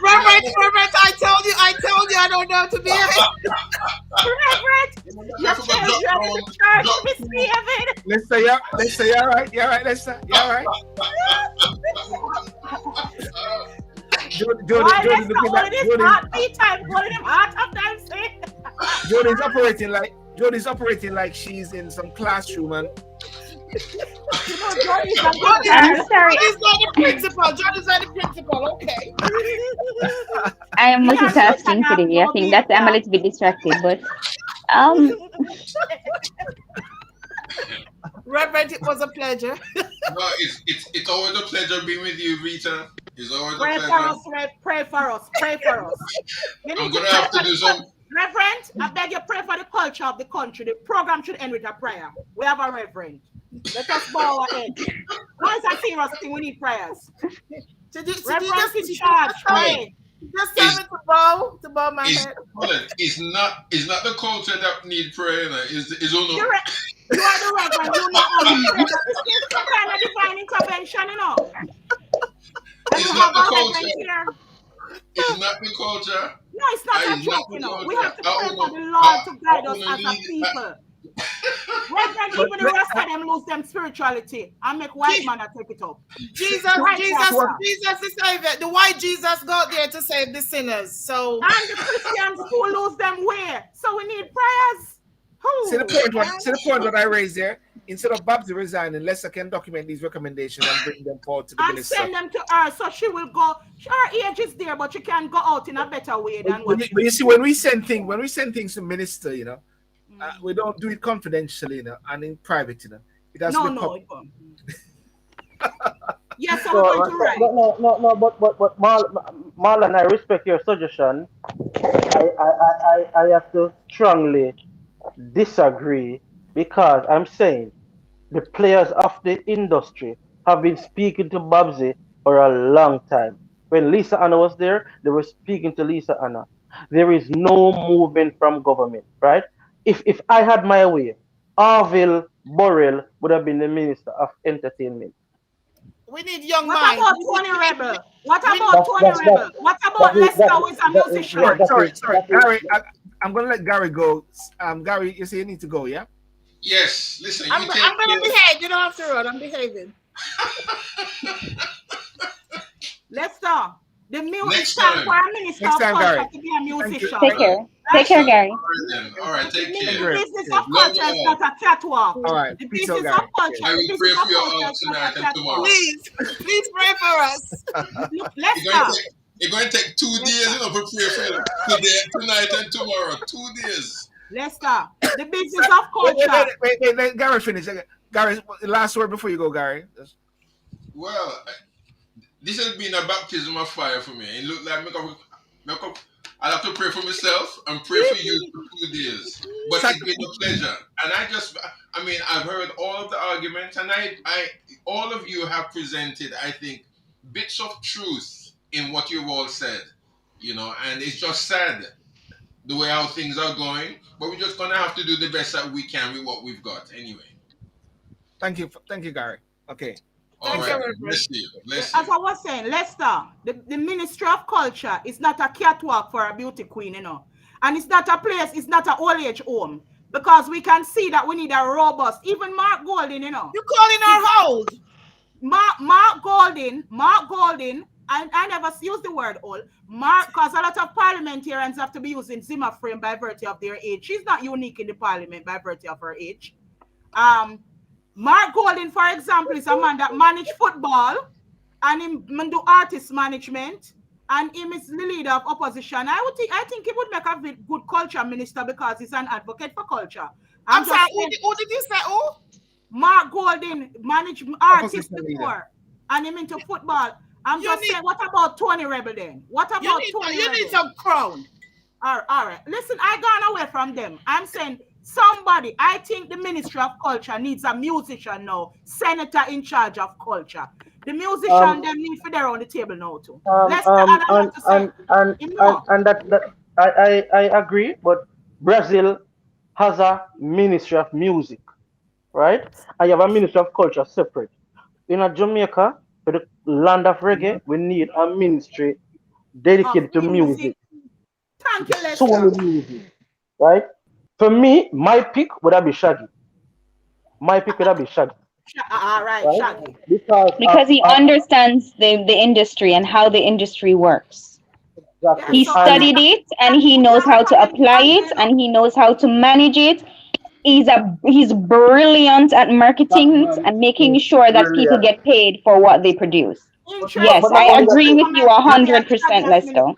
Speaker 5: Reverend, I told you I don't know to be
Speaker 7: Reverend, your children in church misbehaving.
Speaker 1: Lester, you're right. You're right, Lester. You're right. Jody's operating like she's in some classroom and.
Speaker 4: I'm sorry.
Speaker 5: Jody's not the principal. Okay.
Speaker 4: I am multitasking today. I think that's I'm a little bit distracted, but
Speaker 5: Reverend, it was a pleasure.
Speaker 2: No, it's always a pleasure being with you, Vita. It's always a pleasure.
Speaker 7: Pray for us.
Speaker 2: I'm gonna have to do some.
Speaker 7: Reverend, I beg you, pray for the culture of the country. The program should end with a prayer. We have a reverend. Let us bow our head. No, it's a serious thing. We need prayers. Reverend in charge. Pray.
Speaker 5: Just tell me to bow my head.
Speaker 2: It's not the culture that need prayer. It's only.
Speaker 7: You are the reverend. You know how to pray. It's some kind of divine intervention, you know.
Speaker 2: It's not the culture. It's not the culture.
Speaker 7: No, it's not a joke, you know. We have to pray for the Lord to guide us as a people. Reverend, even the rest of them lose them spirituality and make white man take it up.
Speaker 5: Jesus is saving. The white Jesus got there to save the sinners. So
Speaker 7: and the Christians who lose them where? So we need prayers.
Speaker 1: See the point what I raised there? Instead of Babsy resigning, Lester can document these recommendations and bring them forward to the minister.
Speaker 7: And send them to her so she will go. Her age is there, but she can go out in a better way than what.
Speaker 1: But you see, when we send things to minister, you know, we don't do it confidentially, you know, and in private, you know. It has to be public.
Speaker 7: Yes, I'm going to write.
Speaker 3: No, but Marlon, I respect your suggestion. I I have to strongly disagree because I'm saying the players of the industry have been speaking to Babsy for a long time. When Lisa Anna was there, they were speaking to Lisa Anna. There is no movement from government, right? If I had my way, Arville Burrell would have been the Minister of Entertainment.
Speaker 5: We need young
Speaker 7: What
Speaker 5: minds.
Speaker 7: about Tony Rebel? What
Speaker 5: we-
Speaker 7: about Tony
Speaker 3: That's
Speaker 7: Rebel? What about Lester, who is a musician?
Speaker 1: Sorry, Gary. I'm gonna let Gary go. Gary, you say you need to go, yeah?
Speaker 2: Yes, listen,
Speaker 5: I'm
Speaker 2: you
Speaker 5: going
Speaker 2: take
Speaker 5: to behave. You don't have to run. I'm behaving.
Speaker 7: Lester, the music
Speaker 2: Next
Speaker 7: time
Speaker 2: time.
Speaker 7: for a minister
Speaker 1: Next
Speaker 7: of
Speaker 1: time,
Speaker 7: culture
Speaker 1: Gary.
Speaker 7: to be a musician.
Speaker 4: Take care. Take care, Gary.
Speaker 2: All right, then. All right, take
Speaker 7: The
Speaker 2: care.
Speaker 7: business
Speaker 1: Yeah.
Speaker 7: of culture is not a catwalk.
Speaker 1: All right.
Speaker 7: The
Speaker 1: Peace out,
Speaker 7: business
Speaker 1: Gary.
Speaker 7: of culture,
Speaker 2: I
Speaker 7: the
Speaker 2: will pray
Speaker 7: business
Speaker 2: for
Speaker 7: of
Speaker 2: your
Speaker 7: culture
Speaker 2: heart
Speaker 7: is not
Speaker 2: tonight
Speaker 7: a
Speaker 2: and
Speaker 7: catwalk.
Speaker 2: tomorrow.
Speaker 5: Please pray for us.
Speaker 7: Look,
Speaker 2: You're going to take 2 days, you know, to pray for you. Today, tonight, and tomorrow. 2 days.
Speaker 7: Lester, the business of culture.
Speaker 1: Wait, let Gary finish. Gary, last word before you go, Gary.
Speaker 2: Well, this has been a baptism of fire for me. It looked like I have to pray for myself and pray for you for 2 days. But it's been a pleasure. And I've heard all of the arguments, and all of you have presented, I think, bits of truth in what you've all said. And it's just sad the way how things are going. But we're just gonna have to do the best that we can with what we've got anyway.
Speaker 1: Thank you, Gary. Okay.
Speaker 2: All
Speaker 5: Thank
Speaker 2: right.
Speaker 5: you,
Speaker 2: Bless you. Bless
Speaker 7: As
Speaker 2: you.
Speaker 7: I was saying, Lester, the Ministry of Culture is not a catwalk for a beauty queen, And it's not a place, it's not an old age home. Because we can see that we need a robust, even Mark Golding,
Speaker 5: You're calling our hold.
Speaker 7: Mark Golding, I never use the word old. Mark, because a lot of parliamentarians have to be using Zimmer frame by virtue of their age. She's not unique in the parliament by virtue of her age. Mark Golding, for example, is a man that manage football and him do artist management, and him is the leader of opposition. I think he would make a good culture minister because he's an advocate for culture.
Speaker 5: I'm sorry, who did you say? Who?
Speaker 7: Mark Golding managed artists
Speaker 1: Opposition
Speaker 7: before,
Speaker 1: leader.
Speaker 7: and him into football. I'm just saying, what about Tony Rebel then? What about Tony Rebel?
Speaker 5: You need some crown.
Speaker 7: All right. Listen, I gone away from them. I'm saying somebody, I think the Ministry of Culture needs a musician now, senator in charge of culture. The musician them need for their on the table now too.
Speaker 3: I agree, but Brazil has a Ministry of Music, right? I have a Ministry of Culture separate. In Jamaica, for the land of reggae, we need a ministry dedicated to music.
Speaker 7: Thank you, Lester.
Speaker 3: Solely music, right? For me, my pick would have been Shaggy.
Speaker 7: All right, Shaggy.
Speaker 4: Because he understands the industry and how the industry works.
Speaker 3: Exactly.
Speaker 4: He studied it and he knows how to apply it and he knows how to manage it. He's brilliant at marketing and making sure that people get paid for what they produce. Yes, I agree with you 100%, Lester.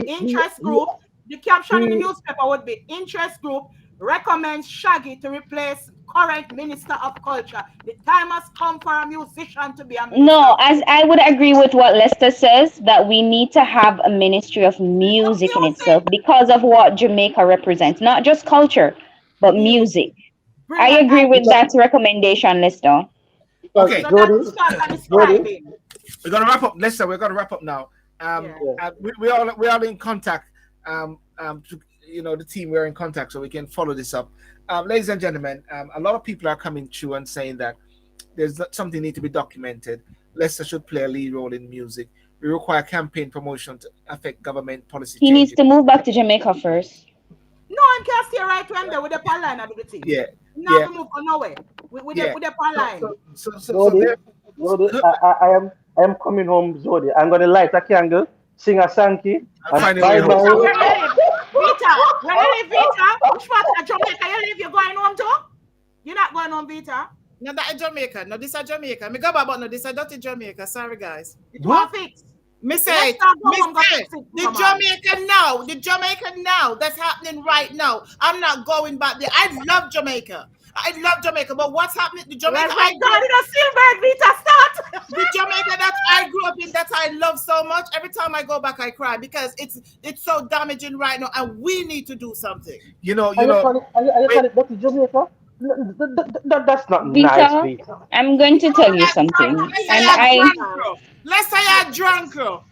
Speaker 7: Interest group, the caption in the newspaper would be interest group recommends Shaggy to replace current Minister of Culture. The time has come for a musician to be a minister.
Speaker 4: No, as I would agree with what Lester says, that we need to have a Ministry of Music in itself because of what Jamaica represents, not just culture, but music. I agree with that recommendation, Lester.
Speaker 1: Okay,
Speaker 7: Jody,
Speaker 1: we're gonna wrap up. Lester, we're gonna wrap up now. We're all in contact. The team, we're in contact, so we can follow this up. Ladies and gentlemen, a lot of people are coming through and saying that there's something need to be documented. Lester should play a lead role in music. We require campaign promotion to affect government policy.
Speaker 4: He needs to move back to Jamaica first.
Speaker 7: No, I'm can't stay right when there with the pan line of the team.
Speaker 1: Yeah.
Speaker 7: Not move on nowhere. With the pan line.
Speaker 3: I am coming home, Zodi. I'm gonna light a candle, sing a Sankey,
Speaker 7: Vita, where you live, Vita? Which part of Jamaica you live? You're going home too? You're not going home, Vita?
Speaker 5: No, that is Jamaica. No, this is Jamaica. Me go about no, this is not Jamaica. Sorry, guys.
Speaker 7: It won't fix.
Speaker 5: The Jamaica now that's happening right now. I'm not going back there. I love Jamaica. I love Jamaica, but what's happening? The Jamaica,
Speaker 7: Reverend Cardinal Silver, Vita, start.
Speaker 5: the Jamaica that I grew up in, that I love so much. Every time I go back, I cry because it's so damaging right now, and we need to do something.
Speaker 3: Are you calling it dirty Jamaica? That's not nice,
Speaker 4: Vita,
Speaker 3: Vita.
Speaker 4: I'm going to tell you something.
Speaker 5: Let's say I drunk, girl.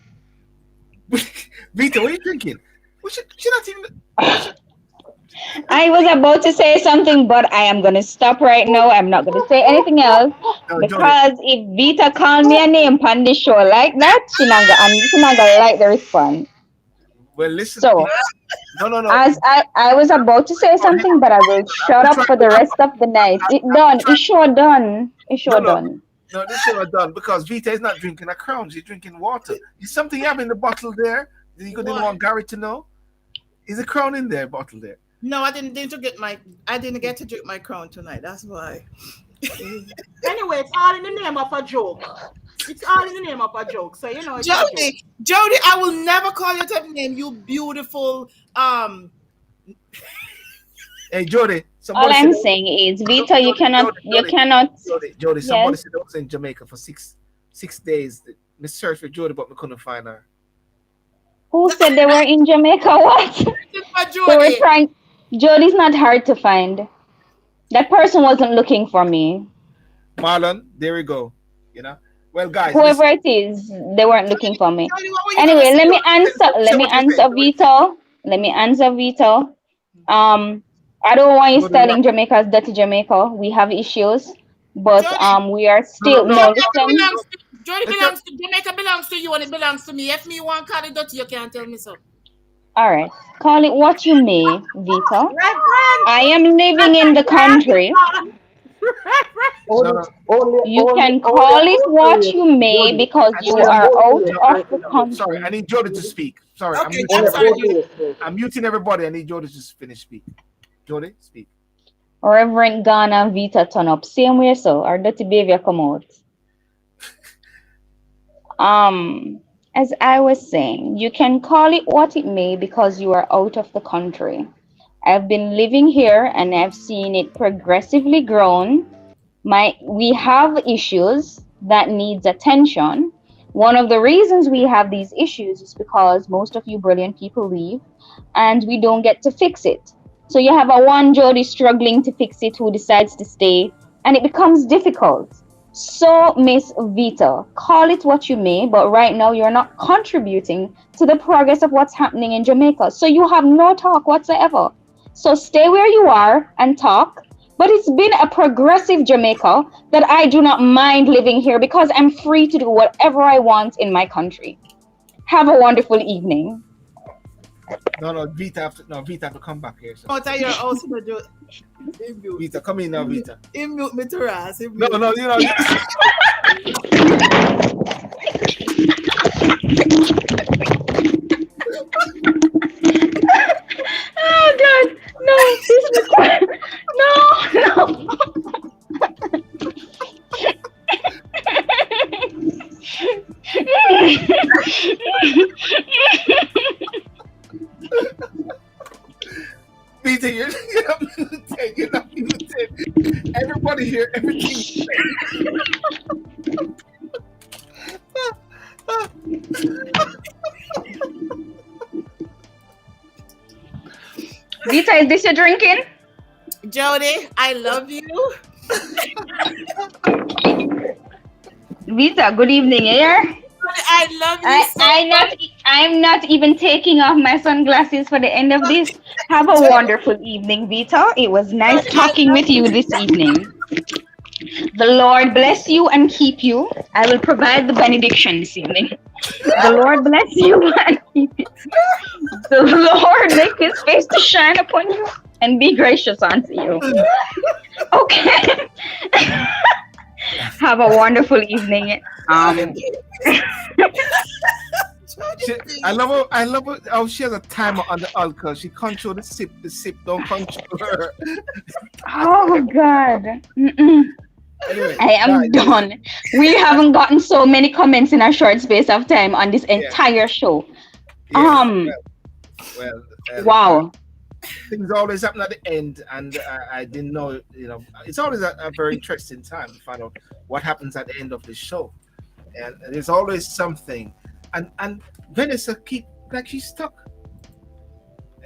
Speaker 1: Vita, what are you drinking? She not even.
Speaker 4: I was about to say something, but I am going to stop right now. I'm not going to say anything else because if Vita called me a name on the show like that, she not gonna like the response.
Speaker 1: Well, listen.
Speaker 4: So,
Speaker 1: no.
Speaker 4: as I was about to say something, but I will shut up for the rest of the night. It done. It's sure done. It's sure done.
Speaker 1: No, this is not done because Vita is not drinking a crown. She's drinking water. Is something you have in the bottle there? You didn't want Gary to know? Is a crown in there, bottle there?
Speaker 5: No, I didn't get to drink my crown tonight. That's why.
Speaker 7: Anyway, it's all in the name of a joke. It's all in the name of a joke. So you know it's
Speaker 5: Jody, I will never call you that name, you beautiful
Speaker 1: Hey Jody.
Speaker 4: All I'm saying is, Vita, you cannot.
Speaker 1: Jody, somebody said I was in Jamaica for six days. We searched for Jody, but we couldn't find her.
Speaker 4: Who said they were in Jamaica? What? They were trying. Jody's not hard to find. That person wasn't looking for me.
Speaker 1: Marlon, there we go. You know. Well, guys.
Speaker 4: Whoever it is, they weren't looking for me. Anyway, let me answer Vito. I don't want you styling Jamaica as dirty Jamaica. We have issues, but we are still
Speaker 5: Jamaica belongs to you and it belongs to me. If me want call it dirty, you can't tell me so.
Speaker 4: All right, call it what you may, Vito. I am living in the country. You can call it what you may because you are out of the country.
Speaker 1: Sorry, I need Jody to speak. Sorry,
Speaker 5: Okay,
Speaker 1: I'm muting everybody. I need Jody to finish speaking. Jody, speak.
Speaker 4: Reverend Ghana and Vita turn up. Same way, so our dirty behavior come out. As I was saying, you can call it what it may because you are out of the country. I've been living here and I've seen it progressively grown. We have issues that needs attention. One of the reasons we have these issues is because most of you brilliant people leave and we don't get to fix it. So you have a one Jody struggling to fix it who decides to stay, and it becomes difficult. So, Miss Vita, call it what you may, but right now you're not contributing to the progress of what's happening in Jamaica. So you have no talk whatsoever. So stay where you are and talk. But it's been a progressive Jamaica that I do not mind living here because I'm free to do whatever I want in my country. Have a wonderful evening.
Speaker 1: No, Vita have to come back here. So.
Speaker 5: Oh, tell your house to do.
Speaker 1: Vita, come in now, Vita.
Speaker 5: Mute me to us.
Speaker 1: No, you know.
Speaker 4: Oh God, no, no.
Speaker 1: Vita, you're not muted. Everybody here, everything.
Speaker 4: Vita, is this your drinking?
Speaker 5: Jody, I love you.
Speaker 4: Vita, good evening, here.
Speaker 5: I love you
Speaker 4: I'm not even taking off my sunglasses for the end of this. Have a wonderful evening, Vita. It was nice talking with you this evening. The Lord bless you and keep you. I will provide the benediction this evening. The Lord bless you and keep you. The Lord make his face to shine upon you and be gracious unto you. Okay. Have a wonderful evening.
Speaker 1: I love her. Oh, she has a timer on the alcohol. She control the sip don't control her.
Speaker 4: Oh God.
Speaker 1: Anyway,
Speaker 4: I am done. We haven't gotten so many comments in a short space of time on this entire show.
Speaker 1: Yeah,
Speaker 4: Wow.
Speaker 1: things always happen at the end, and I didn't know. It's always a very interesting time to find out what happens at the end of the show, and there's always something. And Vanessa keep like she's stuck.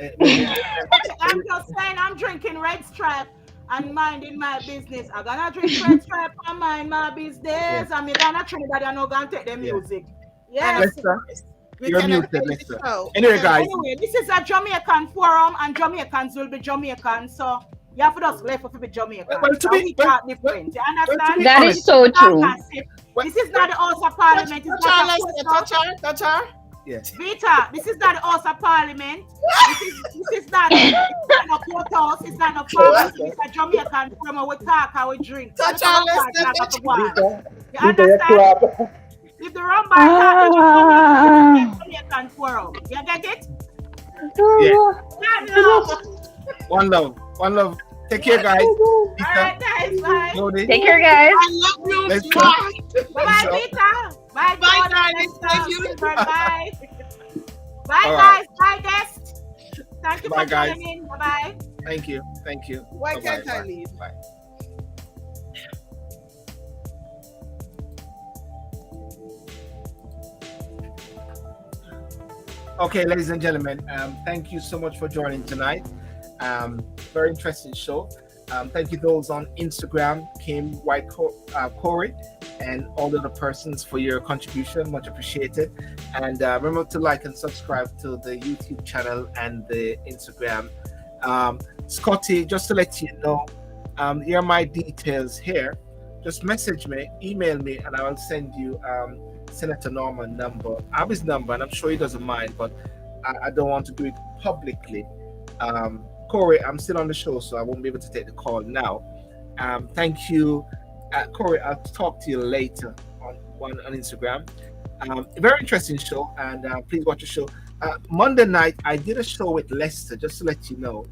Speaker 7: I'm just saying, I'm drinking Red Stripe and minding my business. I'm gonna drink Red Stripe and mind my business. I'm gonna Trinidad and I'm gonna take the music. Yes.
Speaker 1: You're muted, Lester. Anyway, guys.
Speaker 7: Anyway, this is a Jamaican forum, and Jamaicans will be Jamaican, so you have to just left to be Jamaican.
Speaker 1: Well, to be
Speaker 7: different. You understand?
Speaker 4: That is so true.
Speaker 7: This is not the House of Parliament.
Speaker 5: Touch her.
Speaker 1: Yes.
Speaker 7: Veta, this is not the House of Parliament. This is not no courthouse. It's not no pharmacy. It's a Jamaican forum. We talk and we drink.
Speaker 5: Touch her,
Speaker 7: you understand? If the wrong bar Jamaican forum. You get it?
Speaker 1: Yeah. One love. Take care, guys.
Speaker 7: All right, guys. Bye.
Speaker 1: Jody.
Speaker 4: Take care, guys.
Speaker 5: I love you.
Speaker 1: Let's go.
Speaker 7: Bye, Vita. Bye,
Speaker 5: darling. Thank you.
Speaker 7: Bye. Bye,
Speaker 1: All
Speaker 7: guys. Bye, guests. Thank you
Speaker 1: Bye,
Speaker 7: for
Speaker 1: guys.
Speaker 7: joining in. Bye-bye.
Speaker 1: Thank you.
Speaker 5: Why
Speaker 1: Bye-bye.
Speaker 5: can't I leave?
Speaker 1: Bye. Okay, ladies and gentlemen, thank you so much for joining tonight. Very interesting show. Thank you those on Instagram, Kim White Corey, and all the other persons for your contribution. Much appreciated. And remember to like and subscribe to the YouTube channel and the Instagram. Scotty, just to let you know, here are my details here. Just message me, email me, and I will send you Senator Norman number. I have his number, and I'm sure he doesn't mind, but I don't want to do it publicly. Corey, I'm still on the show, so I won't be able to take the call now. Thank you, Corey. I'll talk to you later on Instagram. Very interesting show, and please watch the show. Monday night, I did a show with Lester, just to let you know,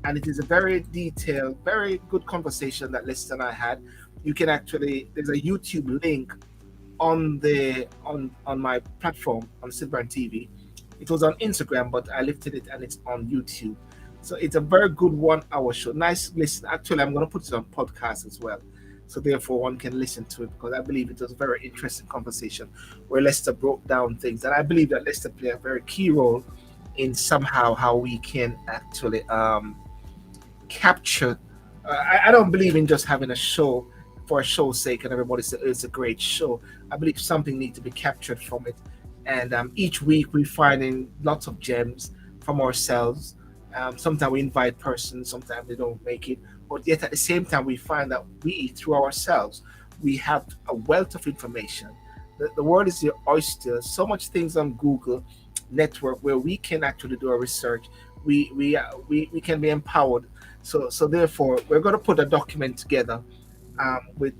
Speaker 1: and it is a very detailed, very good conversation that Lester and I had. You can actually, there's a YouTube link on my platform on Silverbrand TV. It was on Instagram, but I lifted it and it's on YouTube. So it's a very good 1 hour show. Nice listen. Actually, I'm going to put it on podcast as well. So therefore one can listen to it, because I believe it was a very interesting conversation where Lester broke down things. And I believe that Lester played a very key role in somehow how we can actually capture. I don't believe in just having a show for a show's sake and everybody says it's a great show. I believe something needs to be captured from it. And each week we're finding lots of gems from ourselves. Sometimes we invite persons, sometimes they don't make it. But yet at the same time, we find that we, through ourselves, we have a wealth of information. The world is your oyster. So much things on Google network where we can actually do our research. We can be empowered. So therefore, we're going to put a document together with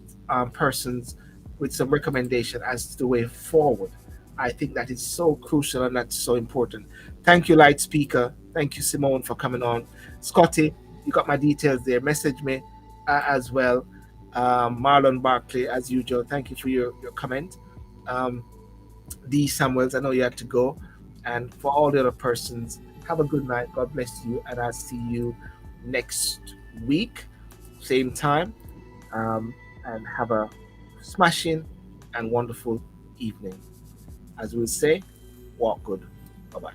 Speaker 1: persons with some recommendation as to the way forward. I think that is so crucial and that's so important. Thank you, Light Speaker. Thank you, Simone, for coming on. Scotty, you got my details there. Message me as well. Marlon Barkley, as usual. Thank you for your comment. D. Samuels, I know you had to go. And for all the other persons, have a good night. God bless you. And I'll see you next week, same time. And have a smashing and wonderful evening. As we'll say, walk good. Bye-bye.